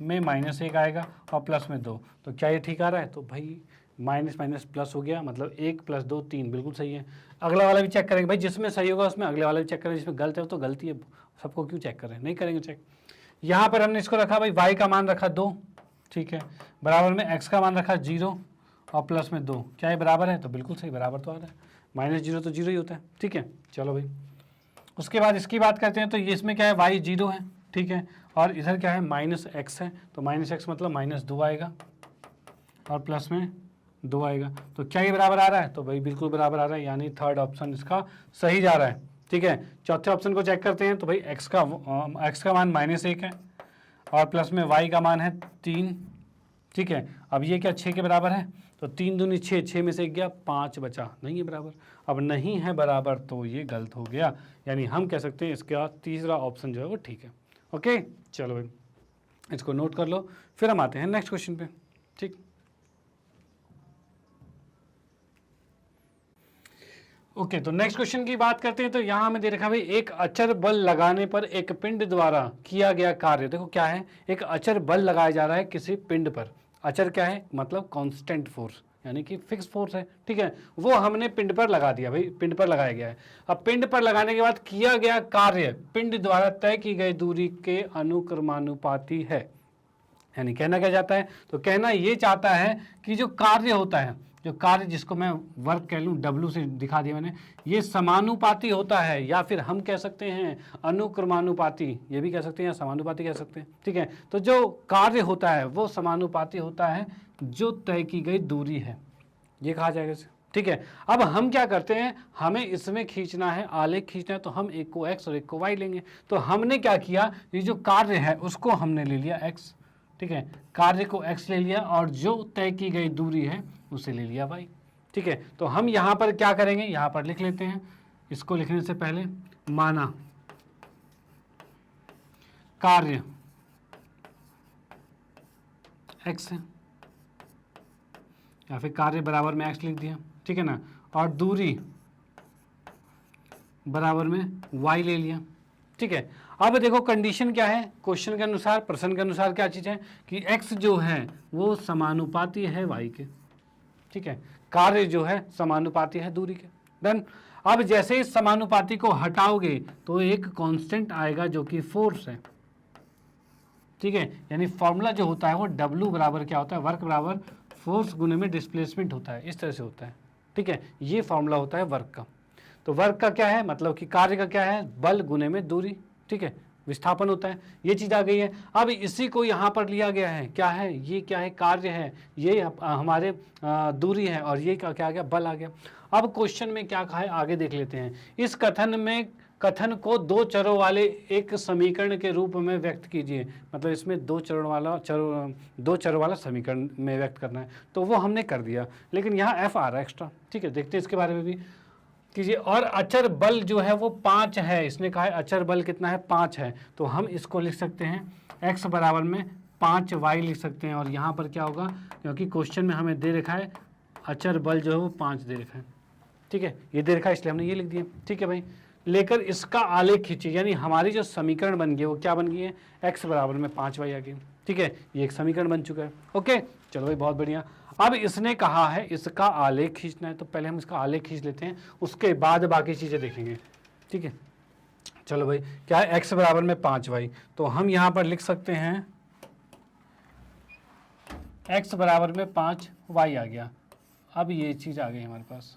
में -1 आएगा और प्लस में 2, तो क्या ये ठीक आ रहा है, तो भाई माइनस माइनस प्लस हो गया, मतलब 1 + 2 3, बिल्कुल सही है। अगला वाला भी चेक करेंगे भाई, जिसमें सही होगा उसमें अगले वाला भी चेक करेंगे, जिसमें गलत है तो गलती है, सबको क्यों चेक करें, नहीं करेंगे चेक। यहाँ पर हमने इसको रखा भाई, y का मान रखा 2, ठीक है, बराबर में x का मान रखा 0 और प्लस में 2, क्या ये बराबर है, तो बिल्कुल सही, बराबर तो आ रहा है, -0 तो 0 ही होता है। ठीक है, चलो भाई उसके बाद इसकी बात करते हैं, तो ये इसमें क्या है, y 0 है, ठीक है, और इधर क्या है -x है, तो -x मतलब -2 आएगा और प्लस में 2 आएगा, तो क्या ये बराबर आ रहा है, तो भाई बिल्कुल बराबर आ रहा है, यानी थर्ड ऑप्शन इसका सही जा रहा है। ठीक है, चौथे ऑप्शन को चेक करते हैं, तो भाई x का मान -1 है और प्लस में y का मान है 3, ठीक है, अब ये क्या 6 के बराबर है, तो 3 दूनी 6, 6 में से 1 गया 5 बचा, नहीं है बराबर, अब नहीं है बराबर तो ये गलत हो गया, यानी हम कह सकते हैं इसका तीसरा ऑप्शन जो है वो ठीक है। ओके, चलो भाई इसको नोट कर लो, फिर हम आते हैं नेक्स्ट क्वेश्चन पे। ठीक, ओके तो नेक्स्ट क्वेश्चन की बात करते हैं। तो यहाँ हमें दे रखा है भाई एक अचर बल लगाने पर एक पिंड द्वारा किया गया कार्य। देखो क्या है, एक अचर बल लगाया जा रहा है किसी पिंड पर। अचर क्या है, मतलब कांस्टेंट फोर्स, यानी कि फिक्स फोर्स है, ठीक है। वो हमने पिंड पर लगा दिया भाई, पिंड पर लगाया गया है। अब पिंड पर लगाने के बाद किया गया कार्य पिंड द्वारा तय की गई दूरी के अनुक्रमानुपाती है। यानी कहना क्या चाहता है, तो कहना ये चाहता है कि जो कार्य होता है, जो कार्य जिसको मैं वर्क कह लूँ, W से दिखा दिया मैंने, ये समानुपाती होता है, या फिर हम कह सकते हैं अनुक्रमानुपाती, ये भी कह सकते हैं, या समानुपाती कह सकते हैं, ठीक है। तो जो कार्य होता है वो समानुपाती होता है जो तय की गई दूरी है, ये कहा जाएगा इसे, ठीक है। अब हम क्या करते हैं, हमें इसमें खींचना है, आलेख खींचना है, तो हम एक को x और एक को y लेंगे। तो हमने क्या किया, ये जो कार्य है उसको हमने ले लिया x, ठीक है, कार्य को x ले लिया, और जो तय की गई दूरी है उसे ले लिया y, ठीक है। तो हम यहाँ पर क्या करेंगे, यहाँ पर लिख लेते हैं, इसको लिखने से पहले माना कार्य x है, या फिर कार्य बराबर में x लिख दिया, ठीक है ना, और दूरी बराबर में y ले लिया, ठीक है। अब देखो कंडीशन क्या है, क्वेश्चन के अनुसार, प्रश्न के अनुसार क्या चीज़ है कि x जो है वो समानुपाती है y के, ठीक है, कार्य जो है समानुपाती है दूरी के। डन। अब जैसे इस समानुपाती को हटाओगे तो एक कांस्टेंट आएगा जो कि फोर्स है, ठीक है। यानी फॉर्मूला जो होता है वो W बराबर क्या होता है, वर्क बराबर फोर्स गुने में डिस्प्लेसमेंट होता है, इस तरह से होता है, ठीक है। ये फॉर्मूला होता है वर्क का। तो वर्क का क्या है, मतलब कि कार्य का क्या है, बल गुने में दूरी, ठीक है, विस्थापन होता है, ये चीज़ आ गई है। अब इसी को यहाँ पर लिया गया है, क्या है ये, क्या है, कार्य है, ये हमारे दूरी है, और ये क्या आ गया, बल आ गया। अब क्वेश्चन में क्या कहा है आगे देख लेते हैं। इस कथन को दो चरों वाले एक समीकरण के रूप में व्यक्त कीजिए, मतलब इसमें दो चरों वाला समीकरण में व्यक्त करना है, तो वो हमने कर दिया, लेकिन यहाँ f आ रहा है एक्स्ट्रा, ठीक है, देखते हैं इसके बारे में भी कीजिए। और अचर बल जो है वो 5 है, इसने कहा है अचर बल कितना है, 5 है, तो हम इसको लिख सकते हैं x बराबर में 5y लिख सकते हैं। और यहाँ पर क्या होगा, क्योंकि क्वेश्चन में हमें दे रखा है अचर बल जो है वो 5 दे रखा है, ठीक है, ये दे रखा है इसलिए हमने ये लिख दिया, ठीक है भाई। लेकर इसका आलेख खींचिए, यानी हमारी जो समीकरण बन गई है वो क्या बन गई है, x बराबर में 5y आ गई, ठीक है, ये एक समीकरण बन चुका है। ओके चलो भाई, बहुत बढ़िया। अब इसने कहा है इसका आलेख खींचना है, तो पहले हम इसका आलेख खींच लेते हैं, उसके बाद बाकी चीज़ें देखेंगे, ठीक है। चलो भाई, क्या है, x बराबर में 5y, तो हम यहाँ पर लिख सकते हैं x बराबर में 5y आ गया। अब ये चीज़ आ गई हमारे पास,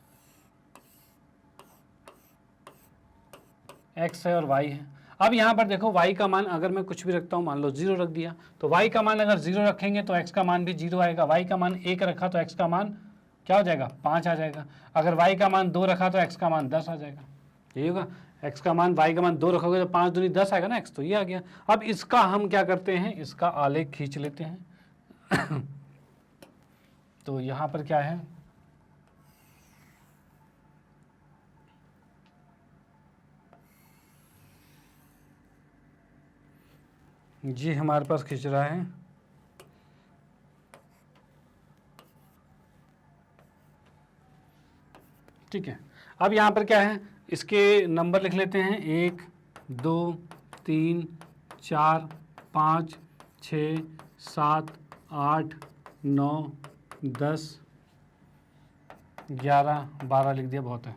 x है और y है। अब यहाँ पर देखो y का मान अगर मैं कुछ भी रखता हूँ, मान लो 0 रख दिया, तो y का मान अगर 0 रखेंगे तो x का मान भी 0 आएगा। y का मान 1 रखा तो x का मान क्या हो जाएगा, 5 आ जाएगा। अगर y का मान 2 रखा तो x का मान 10 आ जाएगा, यही होगा। x का मान, y का मान 2 रखोगे तो 5 दूनी 10 आएगा ना x, तो ये आ गया। अब इसका हम क्या करते हैं, इसका आलेख खींच लेते हैं। तो यहाँ पर क्या है, जी हमारे पास खींच रहा है, ठीक है। अब यहाँ पर क्या है, इसके नंबर लिख लेते हैं, 1 2 3 4 5 6 7 8 9 10 11 12 लिख दिया, बहुत है।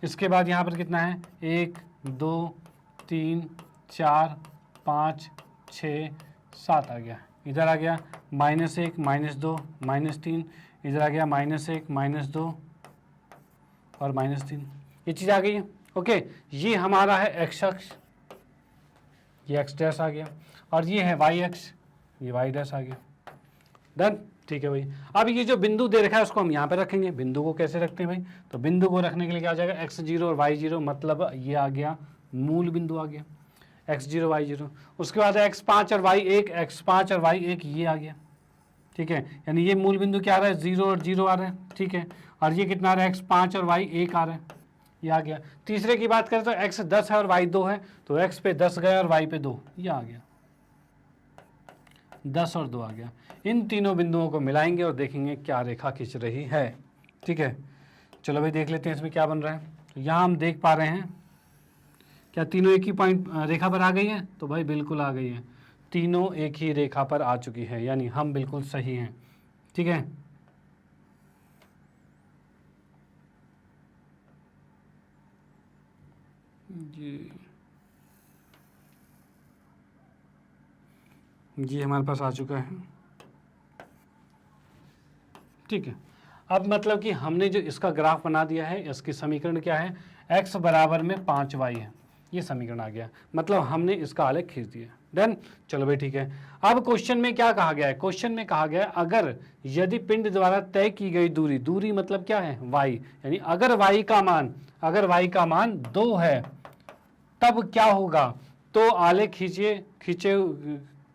इसके बाद यहाँ पर कितना है, 1 2 3 4 5 6 7 आ गया, इधर आ गया -1 -2 -3, इधर आ गया -1 -2 और -3, ये चीज़ आ गई है। ओके, ये हमारा है x अक्ष, ये x डैश आ गया, और ये है y अक्ष, ये y डैश आ गया। डन, ठीक है भाई। अब ये जो बिंदु दे रखा है उसको हम यहाँ पे रखेंगे। बिंदु को कैसे रखते हैं भाई, तो बिंदु को रखने के लिए क्या हो जाएगा, x0 और y0, मतलब ये आ गया मूल बिंदु आ गया, x0 y0। उसके बाद x5 और y1, x5 और y1 ये आ गया, ठीक है, यानी ये मूल बिंदु क्या आ रहा है, 0 और 0 आ रहा है, ठीक है। और ये कितना आ रहा है, x5 और y1 आ रहा है, ये आ गया। तीसरे की बात करें तो x 10 है और y 2 है, तो x पे 10 गया और y पे 2, ये आ गया, 10 और 2 आ गया। इन तीनों बिंदुओं को मिलाएंगे और देखेंगे क्या रेखा खींच रही है, ठीक है। चलो भाई देख लेते हैं इसमें क्या बन रहा है। यहाँ हम देख पा रहे हैं क्या तीनों एक ही पॉइंट रेखा पर आ गई है? तो भाई बिल्कुल आ गई है, तीनों एक ही रेखा पर आ चुकी है, यानी हम बिल्कुल सही हैं। ठीक है, जी हमारे पास आ चुका है। ठीक है, अब मतलब कि हमने जो इसका ग्राफ बना दिया है, इसकी समीकरण क्या है, x बराबर में 5y है, ये समीकरण आ गया, मतलब हमने इसका आलेख खींच दिया। डन, चलो भाई ठीक है। अब क्वेश्चन में क्या कहा गया है, क्वेश्चन में कहा गया है अगर यदि पिंड द्वारा तय की गई दूरी, दूरी मतलब क्या है, y, यानी अगर y का मान 2 है तब क्या होगा, तो आलेख खींचे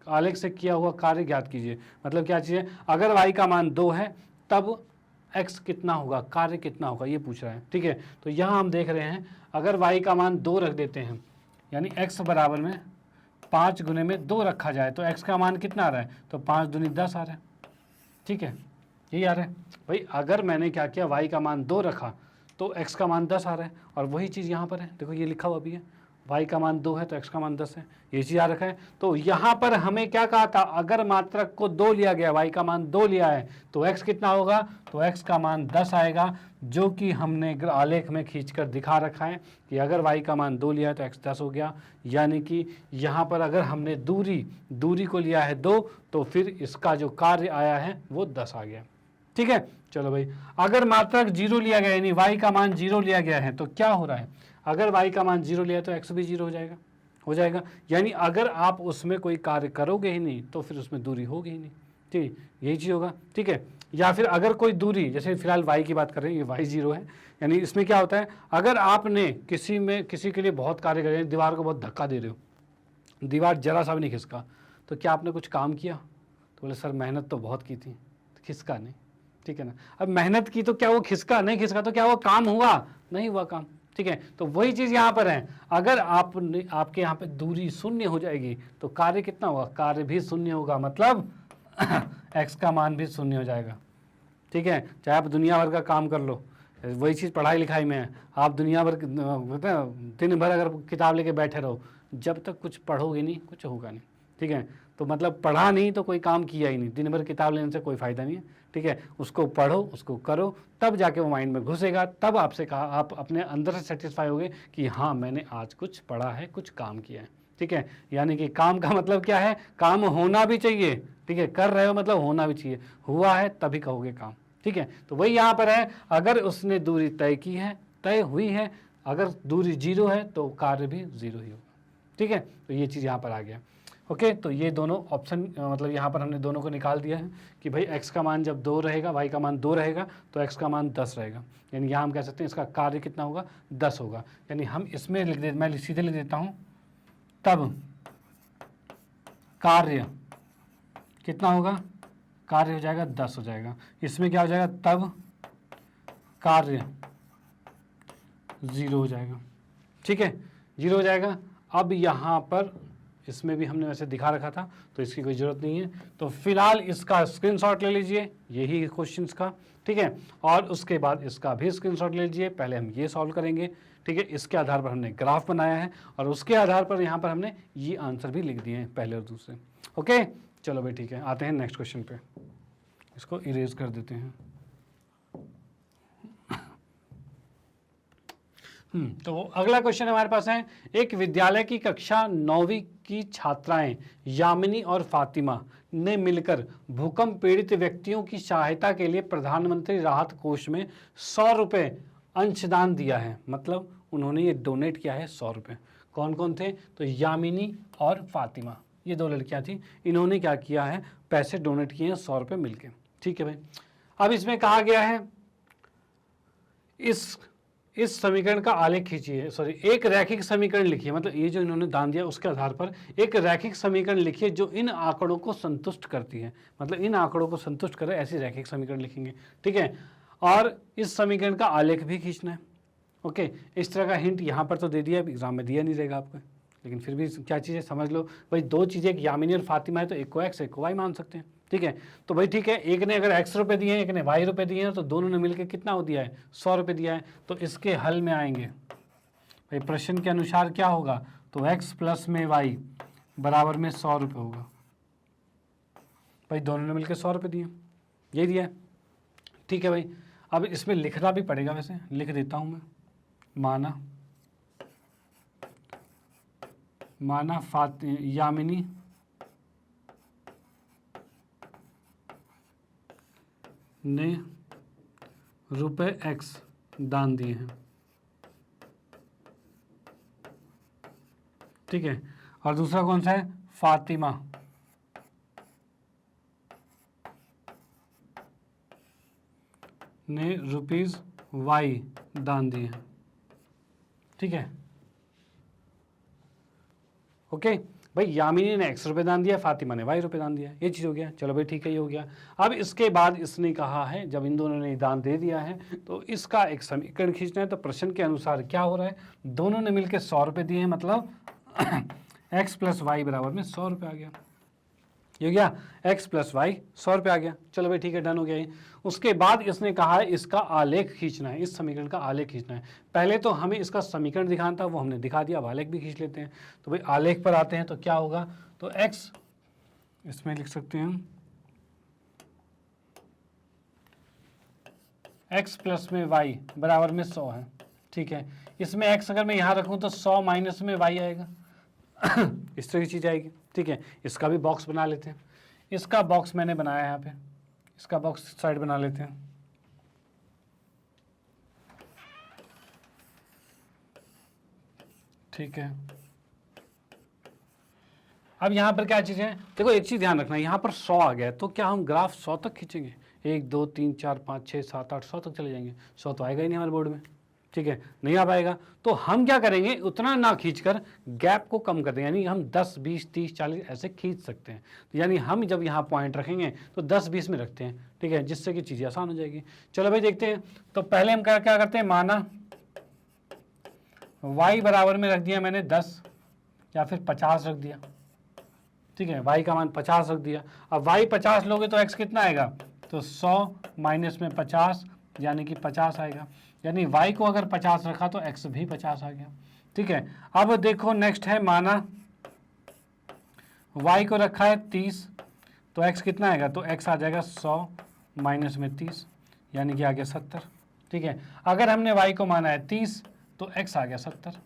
आलेख से किया हुआ कार्य ज्ञात कीजिए। मतलब क्या चीज़ है, अगर y का मान 2 है तब x कितना होगा, कार्य कितना होगा, ये पूछ रहा है। ठीक है, तो यहाँ हम देख रहे हैं अगर y का मान 2 रख देते हैं, यानी x बराबर में 5 गुने में 2 रखा जाए तो x का मान कितना आ रहा है, तो 5 दूनी 10 आ रहा है। ठीक है, यही आ रहा है भाई, अगर मैंने क्या किया, y का मान 2 रखा तो x का मान 10 आ रहा है, और वही चीज़ यहाँ पर है, देखो ये लिखा हुआ भी है, y का मान 2 है तो x का मान 10 है, ये चीज़ आ रखा है। तो यहाँ पर हमें क्या कहा था, अगर मात्रक को 2 लिया गया, y का मान 2 लिया है तो x कितना होगा, तो x का मान 10 आएगा, जो कि हमने आलेख में खींचकर दिखा रखा है कि अगर y का मान 2 लिया है तो x 10 हो गया। यानी कि यहाँ पर अगर हमने दूरी को लिया है 2 तो फिर इसका जो कार्य आया है वो 10 आ गया। ठीक है, चलो भाई, अगर मात्रक 0 लिया गया, यानी y का मान 0 लिया गया है तो क्या हो रहा है, अगर y का मान 0 लिया तो x भी 0 हो जाएगा। यानी अगर आप उसमें कोई कार्य करोगे ही नहीं तो फिर उसमें दूरी होगी ही नहीं। ठीक, यही चीज़ होगा। ठीक है, या फिर अगर कोई दूरी, जैसे फिलहाल y की बात कर रहे हैं, ये y 0 है, यानी इसमें क्या होता है, अगर आपने किसी के लिए बहुत कार्य करे, दीवार को बहुत धक्का दे रहे हो, दीवार जरा सा भी नहीं खिसका, तो क्या आपने कुछ काम किया, तो बोले सर मेहनत तो बहुत की थी, तो खिसका नहीं। ठीक है ना, अब मेहनत की तो क्या वो खिसका, नहीं खिसका तो क्या वो काम हुआ, नहीं हुआ काम। ठीक है, तो वही चीज़ यहाँ पर है, अगर आपके यहाँ पे दूरी शून्य हो जाएगी तो कार्य कितना होगा, कार्य भी शून्य होगा, मतलब x का मान भी शून्य हो जाएगा। ठीक है, चाहे आप दुनिया भर का काम कर लो, वही चीज़ पढ़ाई लिखाई में है, आप दुनिया भर दिन भर अगर किताब लेके बैठे रहो, जब तक कुछ पढ़ोगे नहीं कुछ होगा नहीं। ठीक है, तो मतलब पढ़ा नहीं तो कोई काम किया ही नहीं, दिन भर किताब लेने से कोई फ़ायदा नहीं है। ठीक है, उसको पढ़ो, उसको करो, तब जाके वो माइंड में घुसेगा, तब आपसे कहा आप अपने अंदर से सेटिस्फाई होगे कि हाँ मैंने आज कुछ पढ़ा है, कुछ काम किया है। ठीक है, यानी कि काम का मतलब क्या है, काम होना भी चाहिए। ठीक है, कर रहे हो मतलब होना भी चाहिए, हुआ है तभी कहोगे काम। ठीक है, तो वही यहाँ पर है, अगर उसने दूरी तय की है, तय हुई है, अगर दूरी 0 है तो कार्य भी 0 ही होगा। ठीक है, तो ये चीज़ यहाँ पर आ गया। ओके, तो ये दोनों ऑप्शन मतलब यहाँ पर हमने दोनों को निकाल दिया है कि भाई x का मान जब 2 रहेगा, y का मान 2 रहेगा तो x का मान 10 रहेगा, यानी यहाँ हम कह सकते हैं इसका कार्य कितना होगा, 10 होगा। यानी हम इसमें लिख दे, मैं सीधे लिख देता हूँ, तब कार्य कितना होगा, कार्य हो जाएगा 10 हो जाएगा। इसमें क्या हो जाएगा, तब कार्य 0 हो जाएगा। ठीक है, 0 हो जाएगा। अब यहाँ पर इसमें भी हमने वैसे दिखा रखा था तो इसकी कोई ज़रूरत नहीं है, तो फिलहाल इसका स्क्रीनशॉट ले लीजिए, यही क्वेश्चन का। ठीक है, और उसके बाद इसका भी स्क्रीनशॉट ले लीजिए, पहले हम ये सॉल्व करेंगे। ठीक है, इसके आधार पर हमने ग्राफ बनाया है और उसके आधार पर यहाँ पर हमने ये आंसर भी लिख दिए हैं, पहले और दूसरे। ओके, चलो भाई ठीक है, आते हैं नेक्स्ट क्वेश्चन पे, इसको इरेज कर देते हैं। तो अगला क्वेश्चन हमारे पास है, एक विद्यालय की कक्षा 9वीं की छात्राएं यामिनी और फातिमा ने मिलकर भूकंप पीड़ित व्यक्तियों की सहायता के लिए प्रधानमंत्री राहत कोष में 100 रुपये अंशदान दिया है। मतलब उन्होंने ये डोनेट किया है 100 रुपये। कौन कौन थे, तो यामिनी और फातिमा, ये 2 लड़कियां थी, इन्होंने क्या किया है, पैसे डोनेट किए हैं 100 रुपये मिलके। ठीक है भाई, अब इसमें कहा गया है इस समीकरण का आलेख खींचिए, सॉरी एक रैखिक समीकरण लिखिए, मतलब ये जो इन्होंने दान दिया उसके आधार पर एक रैखिक समीकरण लिखिए जो इन आंकड़ों को संतुष्ट करती है, मतलब इन आंकड़ों को संतुष्ट करे ऐसी रैखिक समीकरण लिखेंगे। ठीक है, और इस समीकरण का आलेख भी खींचना है। ओके, इस तरह का हिंट यहाँ पर तो दे दिया, एग्जाम में दिया नहीं रहेगा आपको, लेकिन फिर भी क्या चीज़ है समझ लो भाई, 2 चीज़ें, एक यामिनी और फातिमा है तो एक को x एक को y मान सकते हैं। ठीक है। तो भाई ठीक है, एक ने अगर x रुपये दिए हैं, एक ने y रुपये दिए हैं, तो दोनों ने मिलकर कितना हो दिया है, 100 रुपये दिया है। तो इसके हल में आएंगे भाई प्रश्न के अनुसार क्या होगा, तो x प्लस में y बराबर में 100 रुपये होगा। भाई दोनों ने मिलकर 100 रुपये दिए, यही दिया है। ठीक है भाई, अब इसमें लिखना भी पड़ेगा, वैसे लिख देता हूँ मैं। माना यामिनी ने रुपए x दान दिए हैं। ठीक है, और दूसरा कौन सा है, फातिमा ने रुपीस y दान दिए हैं। ठीक है, ओके भाई, यामिनी ने x रुपये दान दिया, फातिमा ने y रुपये दान दिया, ये चीज़ हो गया। चलो भाई ठीक है, ये हो गया। अब इसके बाद इसने कहा है, जब इन दोनों ने दान दे दिया है तो इसका एक समीकरण खींचना है। तो प्रश्न के अनुसार क्या हो रहा है, दोनों ने मिलकर 100 रुपये दिए हैं, मतलब x प्लस वाई बराबर में 100 रुपये आ गया। ये हो गया, x प्लस वाई 100 रुपये आ गया। चलो भाई ठीक है, डन हो गया ये। उसके बाद इसने कहा है इसका आलेख खींचना है, इस समीकरण का आलेख खींचना है। पहले तो हमें इसका समीकरण दिखाना था, वो हमने दिखा दिया, अब आलेख भी खींच लेते हैं। तो भाई आलेख पर आते हैं, तो क्या होगा, तो x इसमें लिख सकते हैं हम x प्लस में y बराबर में 100 है। ठीक है, इसमें x अगर मैं यहाँ रखूँ तो 100 माइनस में y आएगा इस तरह की चीज़ आएगी। ठीक है, इसका भी बॉक्स बना लेते हैं। इसका बॉक्स मैंने बनाया यहाँ पे, इसका बॉक्स साइड बना लेते हैं। ठीक है, अब यहाँ पर क्या चीज़ है, देखो एक चीज़ ध्यान रखना, यहाँ पर 100 आ गया है, तो क्या हम ग्राफ 100 तक खींचेंगे, 1 2 3 4 5 6 7 8 100 तक चले जाएंगे। 100 तो आएगा ही नहीं हमारे बोर्ड में। ठीक है, नहीं आ पाएगा। तो हम क्या करेंगे, उतना ना खींचकर गैप को कम कर देंगे, यानी हम 10 20 30 40 ऐसे खींच सकते हैं। तो यानी हम जब यहाँ पॉइंट रखेंगे तो 10 20 में रखते हैं। ठीक है, जिससे कि चीज़ें आसान हो जाएगी। चलो भाई देखते हैं। तो पहले हम क्या करते हैं, माना y बराबर में रख दिया मैंने 10 या फिर 50 रख दिया। ठीक है, y का मान 50 रख दिया। अब y 50 लोगे तो x कितना आएगा, तो 100 माइनस में 50 यानी कि 50 आएगा। यानी y को अगर 50 रखा तो x भी 50 आ गया। ठीक है, अब देखो नेक्स्ट है, माना y को रखा है 30, तो x कितना आएगा, तो x आ जाएगा 100 माइनस में 30 यानी कि आ गया 70। ठीक है, अगर हमने y को माना है 30 तो x आ गया 70।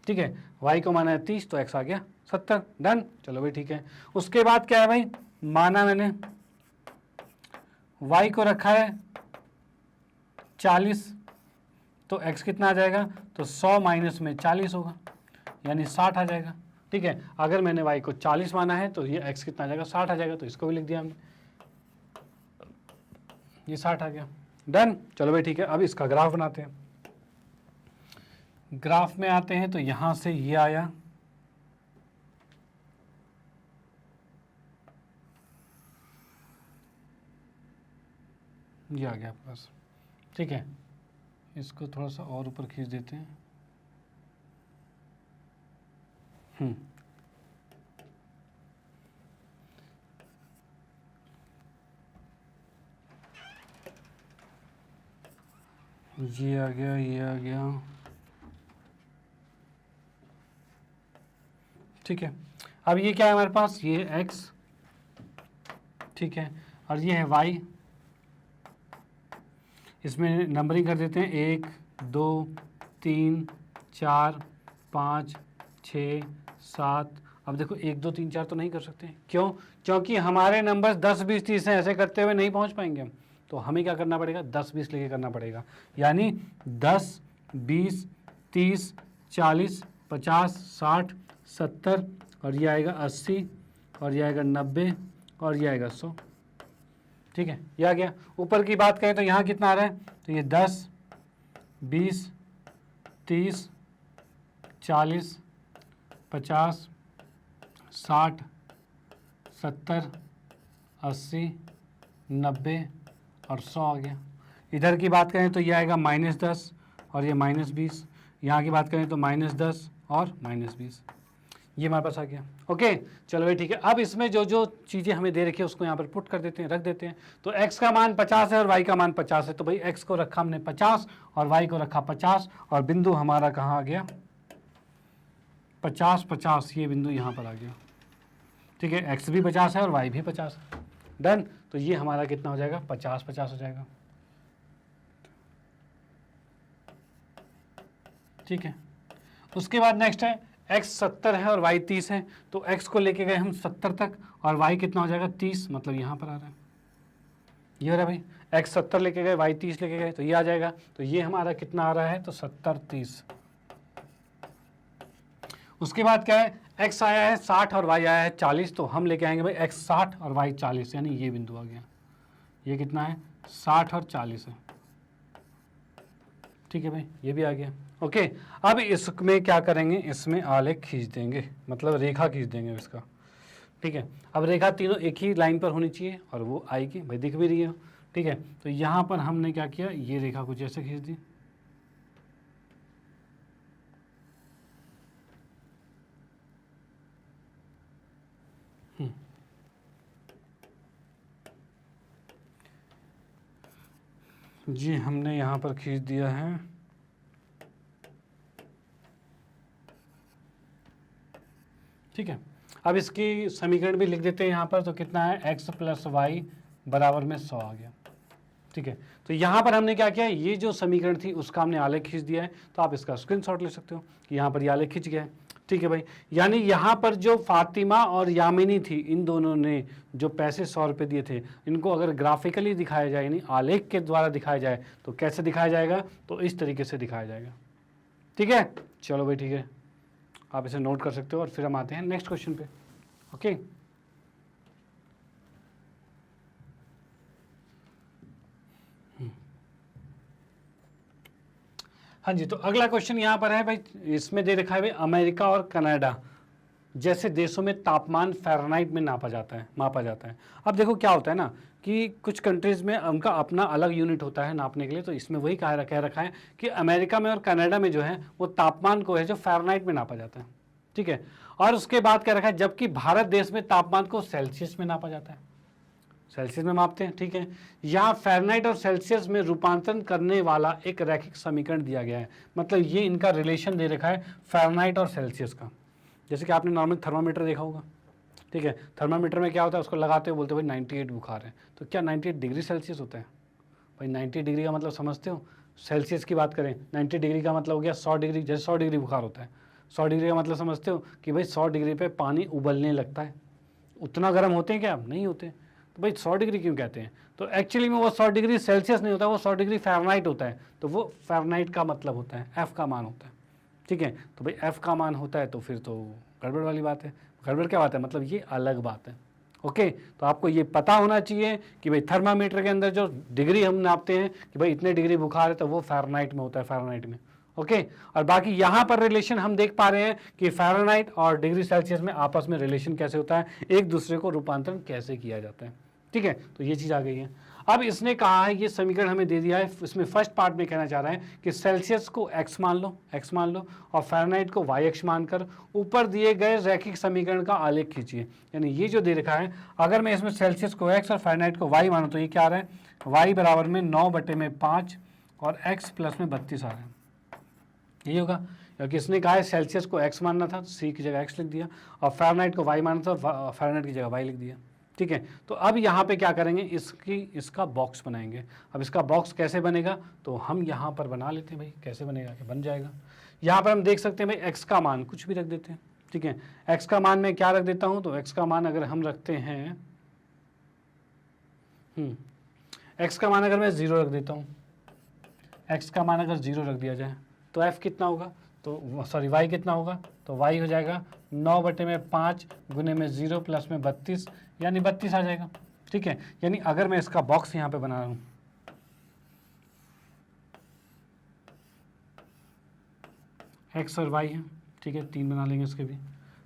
ठीक है, y को माना है 30 तो x आ गया 70। डन। चलो भाई ठीक है। उसके बाद क्या है भाई, माना मैंने y को रखा है 40, तो x कितना आ जाएगा, तो 100 माइनस में 40 होगा यानी 60 आ जाएगा। ठीक है, अगर मैंने y को 40 माना है तो ये x कितना आ जाएगा, 60 आ जाएगा। तो इसको भी लिख दिया हमने, ये 60 आ गया। डन। चलो भाई ठीक है, अब इसका ग्राफ बनाते हैं। ग्राफ में आते हैं, तो यहां से ये आया, ये आ गया आपके पास। ठीक है, इसको थोड़ा सा और ऊपर खींच देते हैं। ये आ गया, ये आ गया। ठीक है, अब ये क्या है हमारे पास, ये x, ठीक है, और ये है y। इसमें नंबरिंग कर देते हैं, 1 2 3 4 5 6 7। अब देखो 1 2 3 4 तो नहीं कर सकते, क्यों, क्योंकि हमारे नंबर 10 20 30 हैं, ऐसे करते हुए नहीं पहुंच पाएंगे हम। तो हमें क्या करना पड़ेगा, 10 20 लेके करना पड़ेगा। यानी 10 20 30 40 50 60 70, और ये आएगा 80, और ये आएगा 90, और ये आएगा 100। ठीक है, ये आ गया। ऊपर की बात करें तो यहाँ कितना आ रहा है, तो ये 10 20 30 40 50 60 70 80 90 और 100 आ गया। इधर की बात करें तो ये आएगा -10 और ये -20। यहाँ की बात करें तो -10 और -20। ये हमारे पास आ गया। ओके, चलो भाई ठीक है। अब इसमें जो जो चीज़ें हमें दे रखी है उसको यहाँ पर पुट कर देते हैं, रख देते हैं। तो x का मान 50 है और y का मान 50 है, तो भाई x को रखा हमने 50 और y को रखा 50, और बिंदु हमारा कहाँ आ गया, 50 50, ये बिंदु यहाँ पर आ गया। ठीक है, x भी 50 है और y भी 50 है। डन। तो ये हमारा कितना हो जाएगा, 50 50 हो जाएगा। ठीक है, उसके बाद नेक्स्ट है x 70 है और y 30 है, तो x को लेके गए हम 70 तक और y कितना हो जाएगा 30, मतलब यहाँ पर आ रहा है, ये हो रहा है भाई, x 70 लेके गए y 30 लेके गए, तो ये आ जाएगा। तो ये हमारा कितना आ रहा है, तो 70 30। उसके बाद क्या है, x आया है 60 और y आया है 40, तो हम लेके आएंगे भाई x 60 और y 40, यानी ये बिंदु आ गया। ये कितना है, 60 और 40 है। ठीक है भाई, ये भी आ गया। ओके, अब इसमें क्या करेंगे, इसमें आलेख खींच देंगे, मतलब रेखा खींच देंगे इसका। ठीक है, अब रेखा तीनों एक ही लाइन पर होनी चाहिए और वो आएगी, भाई दिख भी रही है। ठीक है, तो यहाँ पर हमने क्या किया, ये रेखा कुछ ऐसे खींच दी। जी हमने यहाँ पर खींच दिया है। ठीक है, अब इसकी समीकरण भी लिख देते हैं यहाँ पर, तो कितना है, x प्लस वाई बराबर में 100 आ गया। ठीक है, तो यहाँ पर हमने क्या किया, ये जो समीकरण थी उसका हमने आलेख खींच दिया है, तो आप इसका स्क्रीनशॉट ले सकते हो कि यहाँ पर ये आलेख खींच गया है। ठीक है भाई, यानी यहाँ पर जो फातिमा और यामिनी थी, इन दोनों ने जो पैसे 100 रुपये दिए थे, इनको अगर ग्राफिकली दिखाया जाए, यानी आलेख के द्वारा दिखाया जाए, तो कैसे दिखाया जाएगा, तो इस तरीके से दिखाया जाएगा। ठीक है, चलो भाई ठीक है, आप इसे नोट कर सकते हो और फिर हम आते हैं नेक्स्ट क्वेश्चन पे। ओके, हाँ जी, तो अगला क्वेश्चन यहाँ पर है भाई, इसमें दे रखा है भाई, अमेरिका और कनाडा जैसे देशों में तापमान फ़ारेनहाइट में मापा जाता है। अब देखो क्या होता है ना, कि कुछ कंट्रीज़ में उनका अपना अलग यूनिट होता है नापने के लिए, तो इसमें वही कह रखा है कि अमेरिका में और कनाडा में जो है वो तापमान को है जो फ़ारेनहाइट में नापा जाता है। ठीक है, और उसके बाद क्या रखा है, जबकि भारत देश में तापमान को सेल्सियस में नापा जाता है, सेल्सियस में मापते हैं। ठीक है, यहाँ फ़ारेनहाइट और सेल्सियस में रूपांतरण करने वाला एक रैखिक समीकरण दिया गया है, मतलब ये इनका रिलेशन दे रखा है फ़ारेनहाइट और सेल्सियस का। जैसे कि आपने नॉर्मल थर्मामीटर देखा होगा। ठीक है, थर्मामीटर में क्या होता है, उसको लगाते हुए बोलते हैं भाई 98 बुखार है, तो क्या 98 डिग्री सेल्सियस होता है भाई? 90 डिग्री का मतलब समझते हो, सेल्सियस की बात करें, 90 डिग्री का मतलब हो गया 100 डिग्री, जैसे 100 डिग्री बुखार होता है। 100 डिग्री का मतलब समझते हो कि भाई 100 डिग्री पे पानी उबलने लगता है। उतना गर्म होते हैं क्या? नहीं होते। तो भाई 100 डिग्री क्यों कहते हैं? तो एक्चुअली में वो 100 डिग्री सेल्सियस नहीं होता, वो 100 डिग्री फ़ारेनहाइट होता है। तो वो फ़ारेनहाइट का मतलब होता है, एफ़ का मान होता है। ठीक है, तो भाई एफ़ का मान होता है तो फिर तो गड़बड़ वाली बात है। गड़बड़ क्या बात है, मतलब ये अलग बात है। ओके, तो आपको ये पता होना चाहिए कि भाई थर्मामीटर के अंदर जो डिग्री हम नापते हैं कि भाई इतने डिग्री बुखार है, तो वो फ़ारेनहाइट में होता है, फ़ारेनहाइट में। ओके, और बाकी यहाँ पर रिलेशन हम देख पा रहे हैं कि फ़ारेनहाइट और डिग्री सेल्सियस में आपस में रिलेशन कैसे होता है, एक दूसरे को रूपांतरण कैसे किया जाता है। ठीक है, तो ये चीज़ आ गई है। अब इसने कहा है, ये समीकरण हमें दे दिया है, इसमें फर्स्ट पार्ट में कहना चाह रहा है कि सेल्सियस को x मान लो और फ़ारेनहाइट को y मानकर ऊपर दिए गए रैखिक समीकरण का आलेख खींचिए। यानी ये जो दे रखा है, अगर मैं इसमें सेल्सियस को x और फ़ारेनहाइट को y मानूं तो ये क्या आ रहा है, y बराबर में 9/5 और x प्लस में 32 आ रहा है। यही होगा, क्योंकि इसने कहा है सेल्सियस को x मानना था, c की जगह x लिख दिया, और फ़ारेनहाइट को y मानना था, फ़ारेनहाइट की जगह y लिख दिया। ठीक है, तो अब यहाँ पे क्या करेंगे, इसका बॉक्स बनाएंगे। अब इसका बॉक्स कैसे बनेगा, तो हम यहाँ पर बना लेते हैं भाई, कैसे बनेगा कि बन जाएगा। यहाँ पर हम देख सकते हैं भाई x का मान कुछ भी रख देते हैं। ठीक है, x का मान मैं क्या रख देता हूँ, तो x का मान अगर हम रखते हैं x का मान अगर मैं 0 रख देता हूँ, x का मान अगर 0 रख दिया जाए तो f कितना होगा, तो सॉरी y कितना होगा, तो y हो जाएगा 9/5 गुने में 0 प्लस में 32, यानी 32 आ जाएगा। ठीक है, यानी अगर मैं इसका बॉक्स यहाँ पे बना रहा हूँ, x और y है। ठीक है, 3 बना लेंगे इसके भी।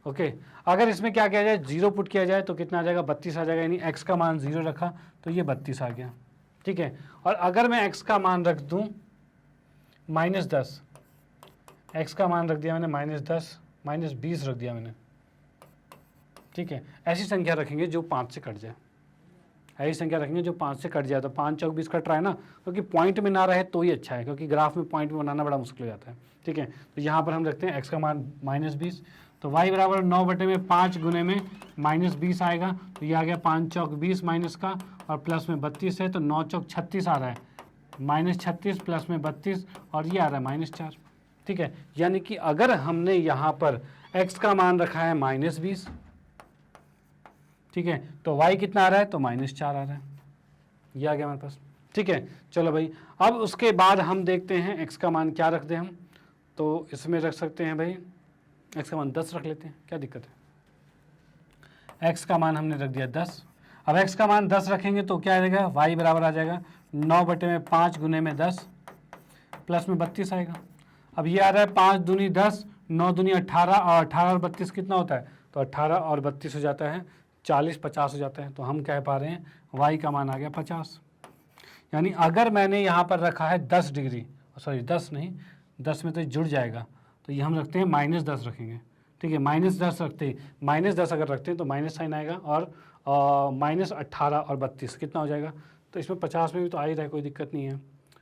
ओके, अगर इसमें क्या किया जाए, 0 पुट किया जाए तो कितना आ जाएगा, 32 आ जाएगा, यानी x का मान 0 रखा तो ये 32 आ गया। ठीक है, और अगर मैं x का मान रख दूँ -10, x का मान रख दिया मैंने -10, -20 रख दिया मैंने, ठीक है। ऐसी संख्या रखेंगे जो 5 से कट जाए, ऐसी संख्या रखेंगे जो 5 से कट जाए। तो 5 चौक 20 कट रहा है ना, क्योंकि पॉइंट में ना रहे तो ही अच्छा है, क्योंकि ग्राफ में पॉइंट में बनाना बड़ा मुश्किल हो जाता है। ठीक है, तो यहाँ पर हम रखते हैं x का मान -20, तो y बराबर 9/5 गुने में -20 आएगा, तो ये आ गया 5 चौक 20 माइनस का और प्लस में 32 है, तो 9 चौक 36 आ रहा है, -36 प्लस में 32 और ये आ रहा है -4। ठीक है, यानी कि अगर हमने यहाँ पर x का मान रखा है -20, ठीक है, तो y कितना आ रहा है, तो -4 आ रहा है, ये आ गया हमारे पास। ठीक है, चलो भाई, अब उसके बाद हम देखते हैं x का मान क्या रख दें हम, तो इसमें रख सकते हैं भाई x का मान 10 रख लेते हैं, क्या दिक्कत है। x का मान हमने रख दिया 10। अब x का मान 10 रखेंगे तो क्या आ जाएगा, y बराबर आ जाएगा 9/5 गुने में 10 प्लस में 32 आएगा। अब ये आ रहा है 5 दूनी 10, 9 दूनी 18 और 18 और 32 कितना होता है, तो 18 और 32 हो जाता है 40, 50 हो जाता है। तो हम कह पा रहे हैं y का मान आ गया 50। यानी अगर मैंने यहाँ पर रखा है 10 डिग्री, सॉरी 10 नहीं, 10 में तो जुड़ जाएगा, तो ये हम रखते हैं -10 रखेंगे। ठीक है, -10 रखते हैं, -10 अगर रखते हैं तो माइनस साइन आएगा और -18 और 32 कितना हो जाएगा, तो इसमें 50 में भी तो आ ही रहा है, कोई दिक्कत नहीं है,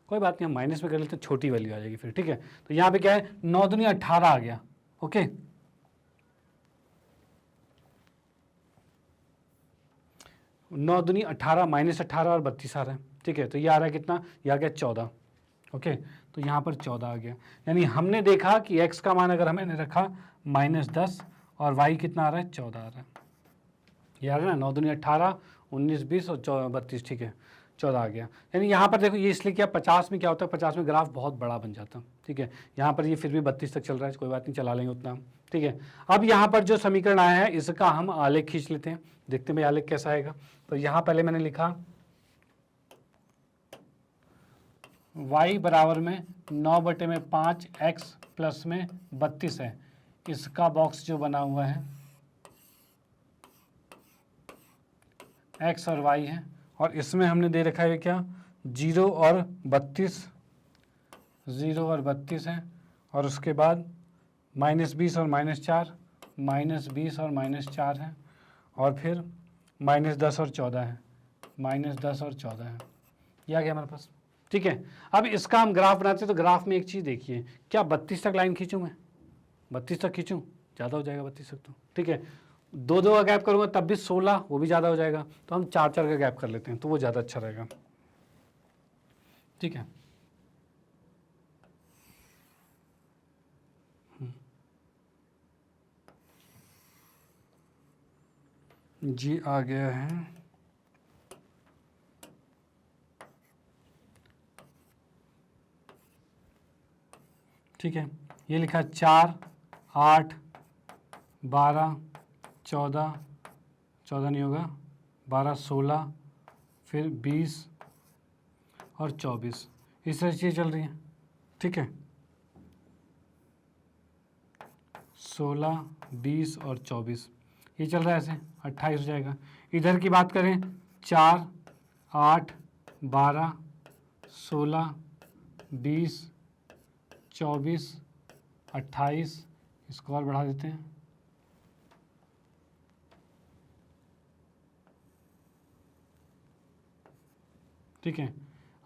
कोई बात नहीं, हम माइनस में कर लेते हैं, छोटी वैल्यू आ जाएगी फिर। ठीक है, तो यहाँ पे क्या है, 9 दूनी 18 आ गया। ओके, 9 दूनी 18, -18 और 32 आ रहा है। ठीक है, तो ये आ रहा है कितना, ये आ गया 14। ओके, तो यहाँ पर 14 आ गया। यानी हमने देखा कि x का मान अगर हमने रखा -10 और y कितना आ रहा है, 14 आ रहा है, ये आ रहा है ना, 9 दूनी 18, 19, 20 और 32। ठीक है, 14 आ गया। यानी यहाँ पर देखो, ये इसलिए क्या, 50 में क्या होता है, 50 में ग्राफ बहुत बड़ा बन जाता है। ठीक है, यहाँ पर ये फिर भी 32 तक चल रहा है, कोई बात नहीं, चला लेंगे उतना। ठीक है, अब यहाँ पर जो समीकरण आया है इसका हम आलेख खींच लेते हैं, देखते हैं भाई आलेख कैसा आएगा। तो यहाँ पहले मैंने लिखा y बराबर में 9/5 x प्लस में 32 है, इसका बॉक्स जो बना हुआ है x और y है, और इसमें हमने दे रखा है क्या, 0 और 32, 0 और 32 है, और उसके बाद -20 और -4, -20 और -4 है, और फिर -10 और 14 है, -10 और 14 है, यह आ गया हमारे पास। ठीक है, अब इसका हम ग्राफ बनाते हैं, तो ग्राफ में एक चीज़ देखिए, क्या 32 तक लाइन खींचूँ मैं, 32 तक खींचूँ, ज़्यादा हो जाएगा 32 तक तो। ठीक है, 2-2 का गैप करूँगा तब भी 16, वो भी ज़्यादा हो जाएगा, तो हम 4-4 का गैप कर लेते हैं, तो वो ज़्यादा अच्छा रहेगा। ठीक है, जी आ गया है। ठीक है, ये लिखा 4, 8, 12, 14, 14 नहीं होगा, 12, 16, फिर 20 और 24, इस तरह चीज़ें चल रही हैं। ठीक है, 16, 20 और 24 ये चल रहा है, ऐसे 28 हो जाएगा। इधर की बात करें, 4, 8, 12, 16, 20, 24, 28, इसको और बढ़ा देते हैं, ठीक है,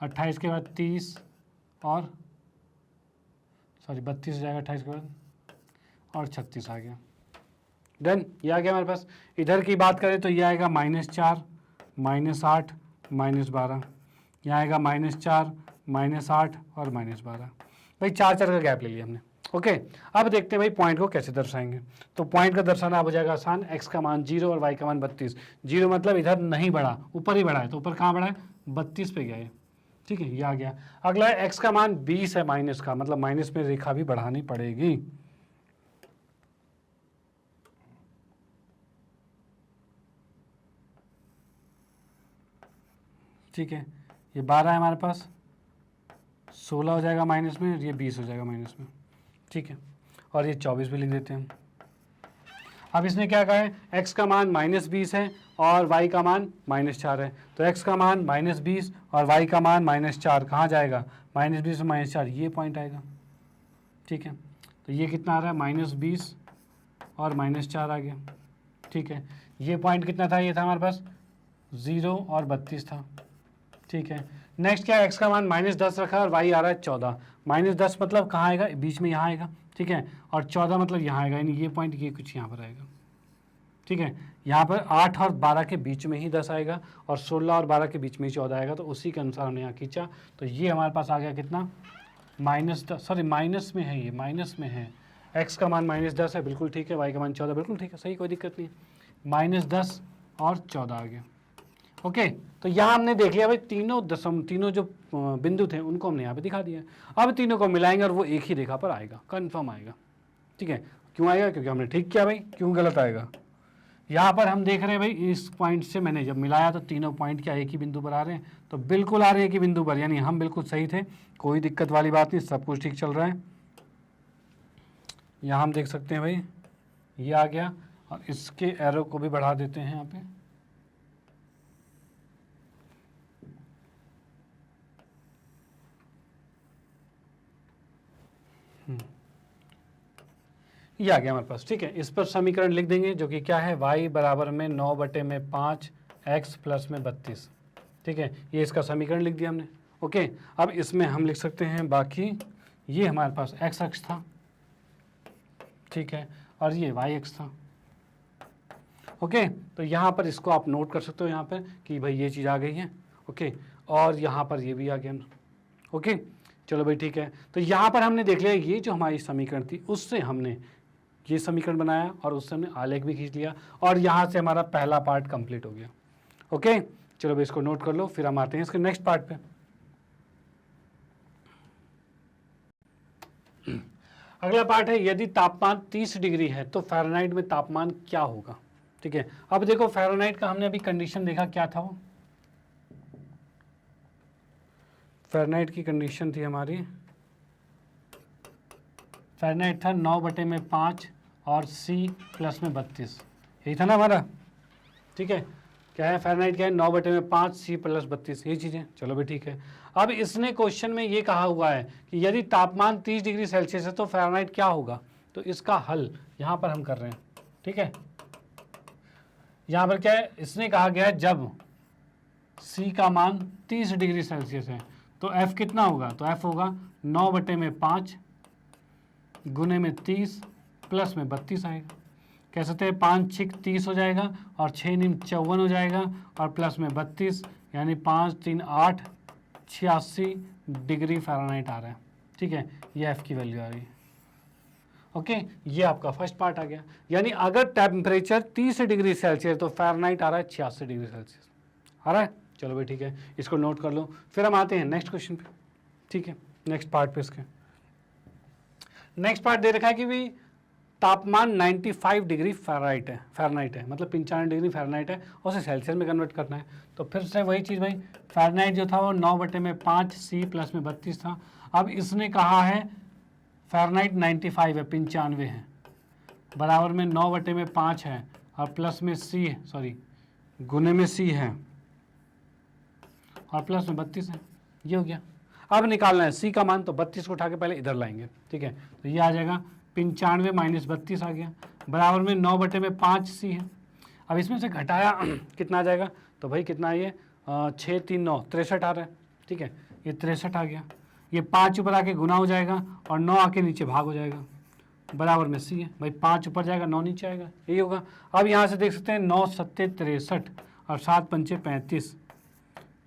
28 के बाद 30 और 32 हो जाएगा 28 के बाद, और 36 आ गया। डन, ये आ गया हमारे पास। इधर की बात करें तो ये आएगा -4, -8, -12, यहाँ आएगा -4, -8 और -12। भाई 4-4 का गैप ले लिया हमने। ओके, अब देखते हैं भाई पॉइंट को कैसे दर्शाएंगे। तो पॉइंट का दर्शाना अब हो जाएगा आसान, x का मान 0 और y का मान 32। 0 मतलब इधर नहीं बढ़ा, ऊपर ही बढ़ा है, तो ऊपर कहाँ बढ़ा है, 32 पे गया है। ठीक है, ये आ गया। अगला है x का मान 20 है माइनस का, मतलब माइनस में रेखा भी बढ़ानी पड़ेगी। ठीक है, ये 12 है हमारे पास, 16 हो जाएगा माइनस में, ये 20 हो जाएगा माइनस में। ठीक है, और ये 24 भी लिख देते हैं हम। अब इसमें क्या कहा है, x का मान -20 है और y का मान -4 है, तो x का मान -20 और y का मान -4 कहाँ जाएगा, -20 और -4 ये पॉइंट आएगा। ठीक है, तो ये कितना आ रहा है, -20 और -4 आ गया। ठीक है। ये पॉइंट कितना था, ये था हमारे पास 0 और 32 था, ठीक है। नेक्स्ट क्या है, एक्स का मान -10 रखा है और वाई आ रहा है 14। -10 मतलब कहाँ आएगा, बीच में यहाँ आएगा, ठीक है, और 14 मतलब यहाँ आएगा, यानी ये पॉइंट ये कुछ यहाँ पर आएगा, ठीक है। यहाँ पर 8 और 12 के बीच में ही 10 आएगा और 16 और 12 के बीच में ही 14 आएगा, तो उसी के अनुसार हमने यहाँ खींचा। तो ये हमारे पास आ गया कितना, -10, सॉरी माइनस में है, ये माइनस में है। एक्स का मान -10 है, बिल्कुल ठीक है। वाई का मान 14, बिल्कुल ठीक है, सही, कोई दिक्कत नहीं है। -10 और 14 आ गया। ओके, तो यहाँ हमने देख लिया भाई तीनों जो बिंदु थे उनको हमने यहाँ पे दिखा दिया। अब तीनों को मिलाएंगे और वो एक ही रेखा पर आएगा, कन्फर्म आएगा, ठीक है। क्यों आएगा, क्योंकि हमने ठीक किया भाई, क्यों गलत आएगा। यहाँ पर हम देख रहे हैं भाई, इस पॉइंट से मैंने जब मिलाया तो तीनों पॉइंट क्या एक ही बिंदु पर आ रहे हैं, तो बिल्कुल आ रहे हैं एक ही बिंदु पर, यानी हम बिल्कुल सही थे, कोई दिक्कत वाली बात नहीं, सब कुछ ठीक चल रहा है। यहाँ हम देख सकते हैं भाई, ये आ गया, और इसके एरो को भी बढ़ा देते हैं यहाँ पे। ये आ गया हमारे पास, ठीक है। इस पर समीकरण लिख देंगे जो कि क्या है, y बराबर में 9/5 x प्लस में 32, ठीक है। ये इसका समीकरण लिख दिया हमने। ओके, अब इसमें हम लिख सकते हैं बाकी, ये हमारे पास x अक्ष था, ठीक है, और ये y अक्ष था। ओके, तो यहाँ पर इसको आप नोट कर सकते हो यहाँ पर कि भाई ये चीज़ आ गई है। ओके, और यहाँ पर ये भी आ गया। ओके, चलो भाई ठीक है। तो यहाँ पर हमने देख लिया, ये जो हमारी समीकरण थी उससे हमने ये समीकरण बनाया और उससे हमने आलेख भी खींच लिया, और यहाँ से हमारा पहला पार्ट कंप्लीट हो गया। ओके, चलो भाई इसको नोट कर लो, फिर हम आते हैं इसके नेक्स्ट पार्ट पे। अगला पार्ट है, यदि तापमान 30 डिग्री है तो फ़ारेनहाइट में तापमान क्या होगा, ठीक है। अब देखो फ़ारेनहाइट का हमने अभी कंडीशन देखा, क्या था वो, फ़ारेनहाइट की कंडीशन थी हमारी, फ़ारेनहाइट था 9/5 और C प्लस में 32, यही था ना हमारा, ठीक है। क्या है फ़ारेनहाइट, क्या है 9/5 C प्लस 32, यही चीज़ें। चलो भाई ठीक है। अब इसने क्वेश्चन में ये कहा हुआ है कि यदि तापमान 30 डिग्री सेल्सियस है तो फ़ारेनहाइट क्या होगा, तो इसका हल यहाँ पर हम कर रहे हैं, ठीक है। यहाँ पर क्या है, इसने कहा गया है जब C का मान 30 डिग्री सेल्सियस है तो F कितना होगा, तो F होगा 9/5 गुने में 30 प्लस में 32 आएगा। कह सकते हैं 5 6 30 हो जाएगा और 6 9 54 हो जाएगा और प्लस में 32, यानी 5 3 8 86 डिग्री फ़ारेनहाइट आ रहा है, ठीक है। ये एफ़ की वैल्यू आ रही है। ओके, ये आपका फर्स्ट पार्ट आ गया, यानी अगर टेम्परेचर 30 डिग्री सेल्सियस तो फ़ारेनहाइट आ रहा है 86 डिग्री सेल्सियस आ रहा है। चलो भाई ठीक है, इसको नोट कर लो। फिर हम आते हैं नेक्स्ट क्वेश्चन पे, ठीक है, नेक्स्ट पार्ट पे। इसके नेक्स्ट पार्ट दे रखा है कि भाई तापमान 95 डिग्री फ़ारेनहाइट है, मतलब 95 डिग्री फ़ारेनहाइट है, और उसे सेल्सियस में कन्वर्ट करना है। तो फिर से वही चीज़ भाई, फ़ारेनहाइट जो था वो 9/5 C प्लस में 32 था। अब इसने कहा है फ़ारेनहाइट 95 है, 95 है, बराबर में 9/5 है और प्लस में C है, सॉरी गुने में C है और प्लस में 32 है, ये हो गया। अब निकालना है C का मान, तो 32 को उठा के पहले इधर लाएंगे, ठीक है। तो ये आ जाएगा 95 माइनस 32 आ गया, बराबर में 9/5 C है। अब इसमें से घटाया कितना आ जाएगा, तो भाई कितना है ये 6 3 9 63 आ रहा है, ठीक है। ये 63 आ गया, ये 5 ऊपर आके गुना हो जाएगा और 9 आके नीचे भाग हो जाएगा, बराबर में C है। भाई 5 ऊपर जाएगा 9 नीचे आएगा, यही होगा। अब यहाँ से देख सकते हैं 9 7 63 और 7 5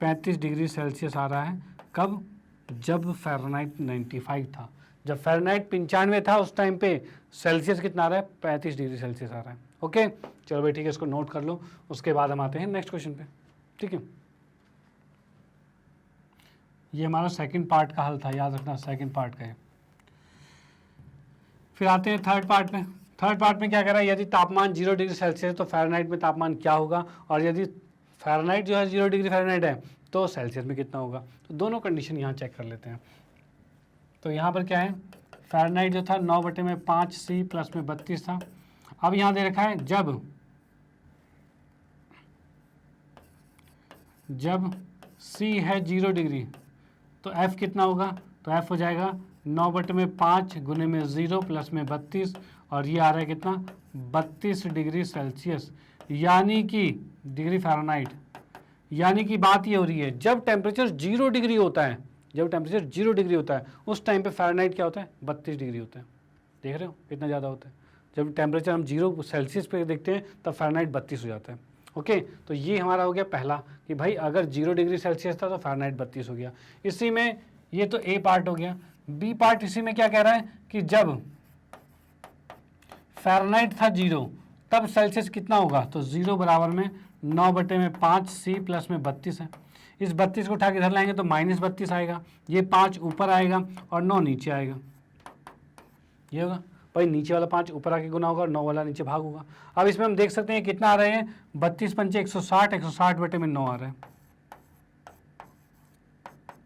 35 डिग्री सेल्सियस आ रहा है। कब, जब फ़ारेनहाइट 95 था, जब फ़ारेनहाइट 95 था उस टाइम पे सेल्सियस कितना आ रहा है, 35 डिग्री सेल्सियस आ रहा है। ओके, चलो भाई ठीक है, इसको नोट कर लो। उसके बाद हम आते हैं नेक्स्ट क्वेश्चन पे, ठीक है। ये हमारा सेकंड पार्ट का हल था, याद रखना सेकंड पार्ट का है। फिर आते हैं थर्ड पार्ट में। थर्ड पार्ट में क्या कर रहा है, यदि तापमान 0 डिग्री सेल्सियस तो फ़ारेनहाइट में तापमान क्या होगा, और यदि फ़ारेनहाइट जो है 0 डिग्री फ़ारेनहाइट है तो सेल्सियस में कितना होगा। तो दोनों कंडीशन यहाँ चेक कर लेते हैं। तो यहाँ पर क्या है, फ़ारेनहाइट जो था 9/5 C प्लस में 32 था। अब यहाँ दे रखा है जब C है 0 डिग्री तो F कितना होगा, तो F हो जाएगा 9/5 गुने में 0 प्लस में 32 और ये आ रहा है कितना 32 डिग्री सेल्सियस, यानी कि डिग्री फ़ारेनहाइट। यानी कि बात ये हो रही है जब टेम्परेचर 0 डिग्री होता है, जब टेम्परेचर 0 डिग्री होता है उस टाइम पे फ़ारेनहाइट क्या होता है 32 डिग्री होता है। देख रहे हो कितना ज़्यादा होता है। जब टेम्परेचर हम 0 सेल्सियस पे देखते हैं तब फ़ारेनहाइट 32 हो जाता है। ओके, तो ये हमारा हो गया पहला कि भाई अगर 0 डिग्री सेल्सियस था तो फ़ारेनहाइट 32 हो गया। इसी में ये तो ए पार्ट हो गया। बी पार्ट इसी में क्या कह रहा है कि जब फ़ारेनहाइट था 0 तब सेल्सियस कितना होगा, तो 0 बराबर में 9/5 सी प्लस में 32 है। इस 32 को उठा के इधर लाएंगे तो -32 आएगा, ये 5 ऊपर आएगा और 9 नीचे आएगा। ये होगा भाई, नीचे वाला 5 ऊपर आके गुना होगा और 9 वाला नीचे भाग होगा। अब इसमें हम देख सकते हैं कितना आ रहे हैं 32 पंचे 160, 160/9 आ रहा है,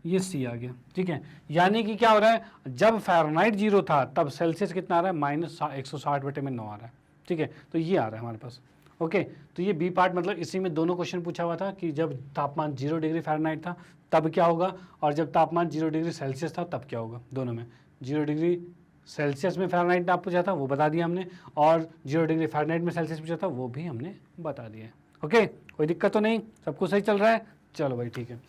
ये सी आ गया। ठीक है, यानी कि क्या हो रहा है जब फ़ारेनहाइट 0 था तब सेल्सियस कितना आ रहा है -160/9 आ रहा है। ठीक है, तो ये आ रहा है हमारे पास। ओके, तो ये बी पार्ट मतलब इसी में दोनों क्वेश्चन पूछा हुआ था कि जब तापमान 0 डिग्री फ़ारेनहाइट था तब क्या होगा और जब तापमान 0 डिग्री सेल्सियस था तब क्या होगा। दोनों में 0 डिग्री सेल्सियस में फ़ारेनहाइट नाप पूछा था वो बता दिया हमने, और 0 डिग्री फ़ारेनहाइट में सेल्सियस पूछा था वो भी हमने बता दिया है। ओके, कोई दिक्कत तो नहीं, सब कुछ सही चल रहा है। चलो भाई ठीक है,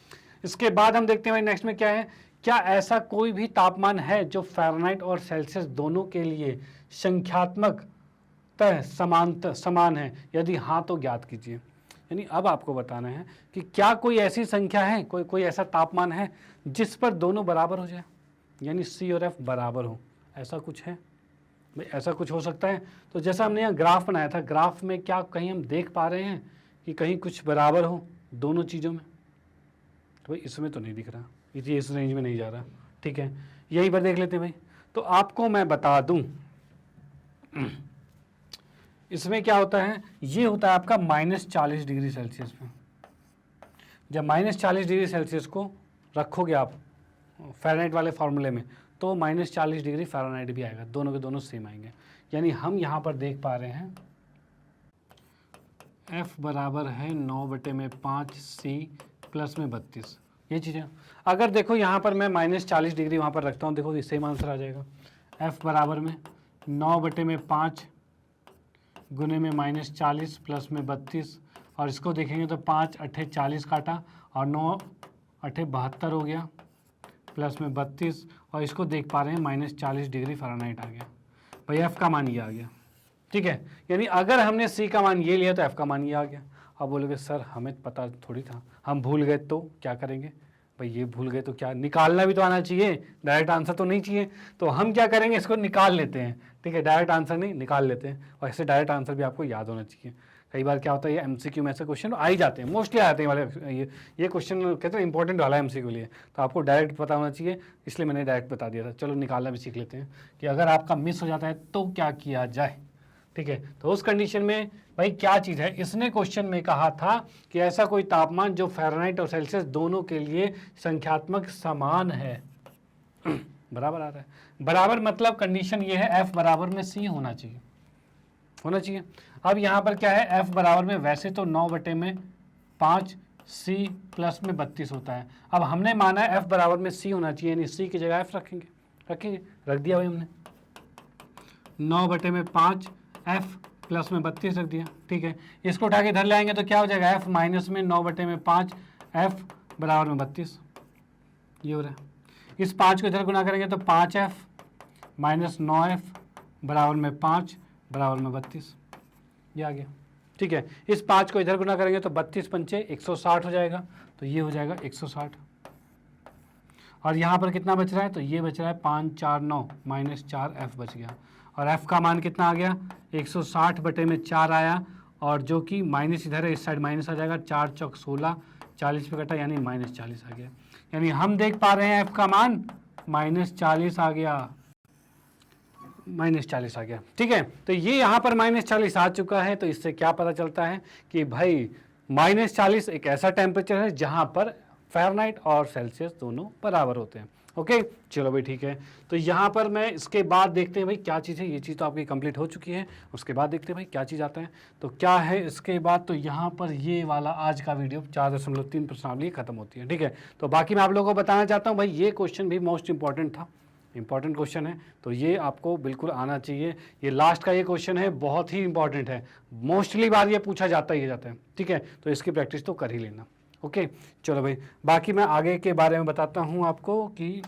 इसके बाद हम देखते हैं भाई नेक्स्ट में क्या है। क्या ऐसा कोई भी तापमान है जो फ़ारेनहाइट और सेल्सियस दोनों के लिए संख्यात्मक समान है, यदि हाँ तो ज्ञात कीजिए। यानी अब आपको बताना है कि क्या कोई ऐसी संख्या है, कोई ऐसा तापमान है जिस पर दोनों बराबर हो जाए, यानी सी और एफ बराबर हो, ऐसा कुछ है भाई। ऐसा कुछ हो सकता है, तो जैसा हमने यहाँ ग्राफ बनाया था, ग्राफ में क्या कहीं हम देख पा रहे हैं कि कहीं कुछ बराबर हो दोनों चीज़ों में, तो भाई इसमें तो नहीं दिख रहा, ये इस रेंज में नहीं जा रहा। ठीक है, यही पर देख लेते हैं भाई। तो आपको मैं बता दूं इसमें क्या होता है, ये होता है आपका -40 डिग्री सेल्सियस में। जब -40 डिग्री सेल्सियस को रखोगे आप फ़ारेनहाइट वाले फार्मूले में तो -40 डिग्री फ़ारेनहाइट भी आएगा, दोनों के दोनों सेम आएंगे। यानी हम यहाँ पर देख पा रहे हैं F बराबर है 9/5 सी प्लस में 32, ये चीज़ें। अगर देखो यहाँ पर मैं -40 डिग्री वहाँ पर रखता हूँ, देखो सेम आंसर आ जाएगा। F बराबर में 9/5 गुने में -40 प्लस में 32, और इसको देखेंगे तो 5 8 40 काटा और 9 8 72 हो गया प्लस में 32, और इसको देख पा रहे हैं -40 डिग्री फ़ारेनहाइट आ गया भाई। एफ़ का मान ये आ गया। ठीक है, यानी अगर हमने सी का मान ये लिया तो एफ़ का मान ये आ गया। अब बोलोगे सर हमें पता थोड़ी था, हम भूल गए तो क्या करेंगे भाई, ये भूल गए तो क्या, निकालना भी तो आना चाहिए, डायरेक्ट आंसर तो नहीं चाहिए। तो हम क्या करेंगे, इसको निकाल लेते हैं। ठीक है, डायरेक्ट आंसर नहीं, निकाल लेते हैं, और ऐसे डायरेक्ट आंसर भी आपको याद होना चाहिए। कई बार क्या होता है ये एमसीक्यू में ऐसे क्वेश्चन आ ही जाते हैं, मोस्टली आते हैं वाले, ये क्वेश्चन कहते हैं इंपॉर्टेंट वाला है एमसीक्यू के लिए, तो आपको डायरेक्ट पता होना चाहिए, इसलिए मैंने डायरेक्ट बता दिया था। चलो निकालना भी सीख लेते हैं कि अगर आपका मिस हो जाता है तो क्या किया जाए। ठीक है, तो उस कंडीशन में भाई क्या चीज़ है, इसने क्वेश्चन में कहा था कि ऐसा कोई तापमान जो फ़ारेनहाइट और सेल्सियस दोनों के लिए संख्यात्मक समान है। बराबर आ रहा है, बराबर मतलब कंडीशन ये है F बराबर में C होना चाहिए। अब यहाँ पर क्या है, F बराबर में वैसे तो 9/5 C प्लस में 32 होता है। अब हमने माना है F बराबर में C होना चाहिए, यानी C की जगह F रखेंगे, रख दिया भाई हमने। 9/5 F प्लस में 32 रख दिया। ठीक है, इसको उठा के इधर ले आएंगे तो क्या हो जाएगा, F माइनस में 9/5 F बराबर में 32, ये हो रहा है। इस 5 को इधर गुना करेंगे तो 5F माइनस 9F बराबर में 5 बराबर में 32, ये आ गया। ठीक है, इस 5 को इधर गुना करेंगे तो 32 पंचे 160 हो जाएगा, तो ये हो जाएगा 160। और यहाँ पर कितना बच रहा है, तो ये बच रहा है 5 4 9 माइनस 4F बच गया, और F का मान कितना आ गया 160/4 आया, और जो कि माइनस इधर है, इस साइड माइनस आ जाएगा, 4 चौक 16, 40 पे कटा यानी -40 आ गया। यानी हम देख पा रहे हैं F का मान -40 आ गया, -40 आ गया। ठीक है, तो ये यहाँ पर -40 आ चुका है, तो इससे क्या पता चलता है कि भाई -40 एक ऐसा टेम्परेचर है जहाँ पर फ़ारेनहाइट और सेल्सियस दोनों बराबर होते हैं। ओके, चलो भाई ठीक है, तो यहाँ पर मैं इसके बाद देखते हैं भाई क्या चीज़ है। ये चीज़ तो आपकी कंप्लीट हो चुकी है, उसके बाद देखते हैं भाई क्या चीज़ आता है। तो क्या है इसके बाद, तो यहाँ पर ये वाला आज का वीडियो 4.3 प्रश्नावली खत्म होती है। ठीक है, तो बाकी मैं आप लोगों को बताना चाहता हूँ भाई ये क्वेश्चन भी मोस्ट इंपॉर्टेंट था, इंपॉर्टेंट क्वेश्चन है, तो ये आपको बिल्कुल आना चाहिए। ये लास्ट का ये क्वेश्चन है, बहुत ही इंपॉर्टेंट है, मोस्टली बार ये पूछा जाता ही जाता है, ठीक है, तो इसकी प्रैक्टिस तो कर ही लेना। ओके, चलो भाई, बाकी मैं आगे के बारे में बताता हूँ आपको कि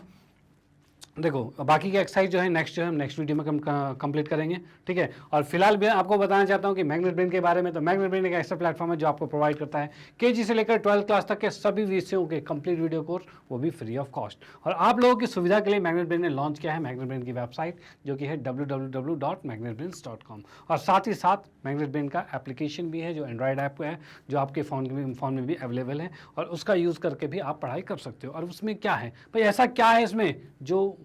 देखो बाकी की एक्सरसाइज जो है हम नेक्स्ट वीडियो में कंप्लीट करेंगे, ठीक है। और फिलहाल मैं आपको बताना चाहता हूँ कि मैग्नेट ब्रेन के बारे में। तो मैग्नेट ब्रेन एक ऐसा प्लेटफॉर्म है जो आपको प्रोवाइड करता है केजी से लेकर 12th क्लास तक के सभी विषयों के कंप्लीट वीडियो कोर्स, वो भी फ्री ऑफ कॉस्ट। और आप लोगों की सुविधा के लिए मैग्नेट ब्रेन ने लॉन्च किया है मैग्नेट ब्रेन की वेबसाइट, जो कि है www.magnetbrains.com। और साथ ही साथ मैग्नेट ब्रेन का एप्लीकेशन भी है जो एंड्रॉयड ऐप है, जो आपके फ़ोन में भी अवेलेबल है, और उसका यूज़ करके भी आप पढ़ाई कर सकते हो। और उसमें क्या है भाई, ऐसा क्या है इसमें जो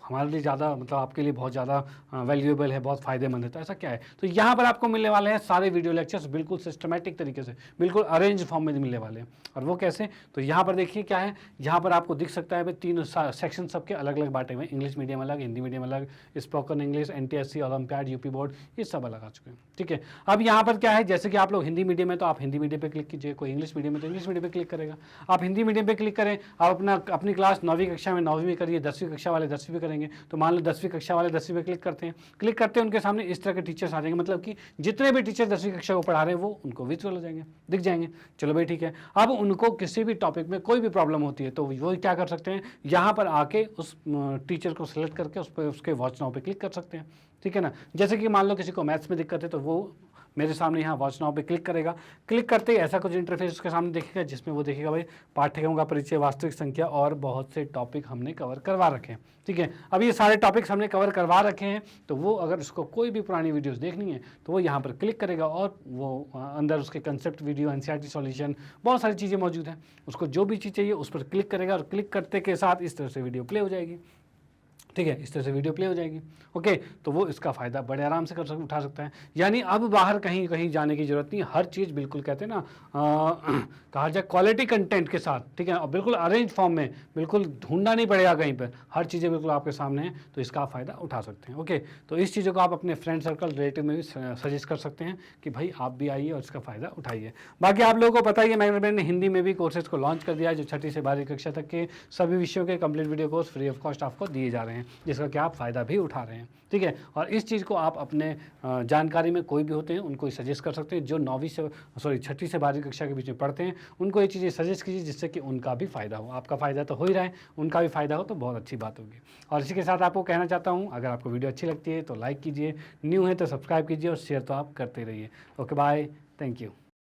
हमारे लिए ज़्यादा, मतलब आपके लिए बहुत ज़्यादा वैल्यूएबल है, बहुत फ़ायदेमंद है? तो ऐसा क्या है, तो यहाँ पर आपको मिलने वाले हैं सारे वीडियो लेक्चर्स बिल्कुल सिस्टमेटिक तरीके से, बिल्कुल अरेंज फॉर्म में मिलने वाले हैं। और वो कैसे, तो यहाँ पर देखिए क्या है, यहाँ पर आपको दिख सकता है भाई 3 सेक्शन सबके अलग अलग बांटे हुए हैं, इंग्लिश मीडियम अलग, हिंदी मीडियम अलग, spoken English, NTSC, olympiad, UP board, ये सब अलग आ चुके हैं, ठीक है। अब यहाँ पर क्या है, जैसे कि आप लोग हिंदी मीडियम है तो आप हिंदी मीडियम पर क्लिक कीजिए, कोई इंग्लिश मीडियम है तो इंग्लिश मीडियम पर क्लिक करेगा। आप हिंदी मीडियम पर क्लिक करें, आप अपनी क्लास 9वीं कक्षा में 9वीं में करिए, 10वीं कक्षा वाले 10वीं में करेंगे, तो मान लो 10वीं कक्षा वाले 10वीं पे क्लिक करते हैं, उनके सामने इस तरह के टीचर्स आ जाएंगे, मतलब कि जितने भी टीचर 10वीं कक्षा को पढ़ा रहे हैं वो उनको विजुअल हो जाएंगे, दिख जाएंगे। चलो भाई ठीक है, अब उनको किसी भी टॉपिक में कोई भी प्रॉब्लम होती है तो वो क्या कर सकते हैं, यहाँ पर आके उस टीचर को सिलेक्ट करके उस पर उसके वॉच नाउ पे क्लिक कर सकते हैं, ठीक है ना। जैसे कि मान लो किसी को मैथ्स में दिक्कत है तो वो मेरे सामने यहाँ वॉच नाउ पे क्लिक करेगा, क्लिक करते ही ऐसा कुछ इंटरफेस उसके सामने देखेगा, जिसमें वो देखेगा भाई पाठ्यक्रम का परिचय, वास्तविक संख्या और बहुत से टॉपिक हमने कवर करवा रखे हैं, ठीक है। अब ये सारे टॉपिक्स हमने कवर करवा रखे हैं, तो वो अगर उसको कोई भी पुरानी वीडियोस देखनी है तो वो यहाँ पर क्लिक करेगा और वो अंदर उसके कंसेप्ट वीडियो, NCERT सॉल्यूशन, बहुत सारी चीज़ें मौजूद हैं, उसको जो भी चीज़ चाहिए उस पर क्लिक करेगा और क्लिक करते के साथ इस तरह से वीडियो प्ले हो जाएगी, ठीक है, इस तरह से वीडियो प्ले हो जाएगी। ओके, तो वो इसका फ़ायदा बड़े आराम से उठा सकता है। यानी अब बाहर कहीं जाने की ज़रूरत नहीं, हर चीज़ बिल्कुल कहते हैं ना कहा जाए क्वालिटी कंटेंट के साथ, ठीक है, और बिल्कुल अरेंज फॉर्म में, बिल्कुल ढूंढना नहीं पड़ेगा कहीं पर, हर चीज़ें बिल्कुल आपके सामने हैं, तो इसका फ़ायदा उठा सकते हैं। ओके, तो इस चीज़ों को आप अपने फ्रेंड सर्कल, रिलेटिव में भी सजेस्ट कर सकते हैं कि भाई आप भी आइए और इसका फ़ायदा उठाइए। बाकी आप लोगों को पता ही है मैग्नेट ब्रेन ने हिंदी में भी कोर्सेज को लॉन्च कर दिया है, जो 6ठी से 12वीं कक्षा तक के सभी विषयों के complete video course free of cost आपको दिए जा रहे हैं, जिसका कि आप फ़ायदा भी उठा रहे हैं, ठीक है। और इस चीज़ को आप अपने जानकारी में कोई भी होते हैं उनको सजेस्ट कर सकते हैं, जो 6ठी से 12वीं कक्षा के बीच में पढ़ते हैं उनको ये चीज़ें सजेस्ट कीजिए, जिससे कि उनका भी फ़ायदा हो। आपका फ़ायदा तो हो ही रहा है, उनका भी फ़ायदा हो तो बहुत अच्छी बात होगी। और इसी के साथ आपको कहना चाहता हूँ, अगर आपको वीडियो अच्छी लगती है तो लाइक कीजिए, न्यू है तो सब्सक्राइब कीजिए, और शेयर तो आप करते रहिए। Okay bye, thank you.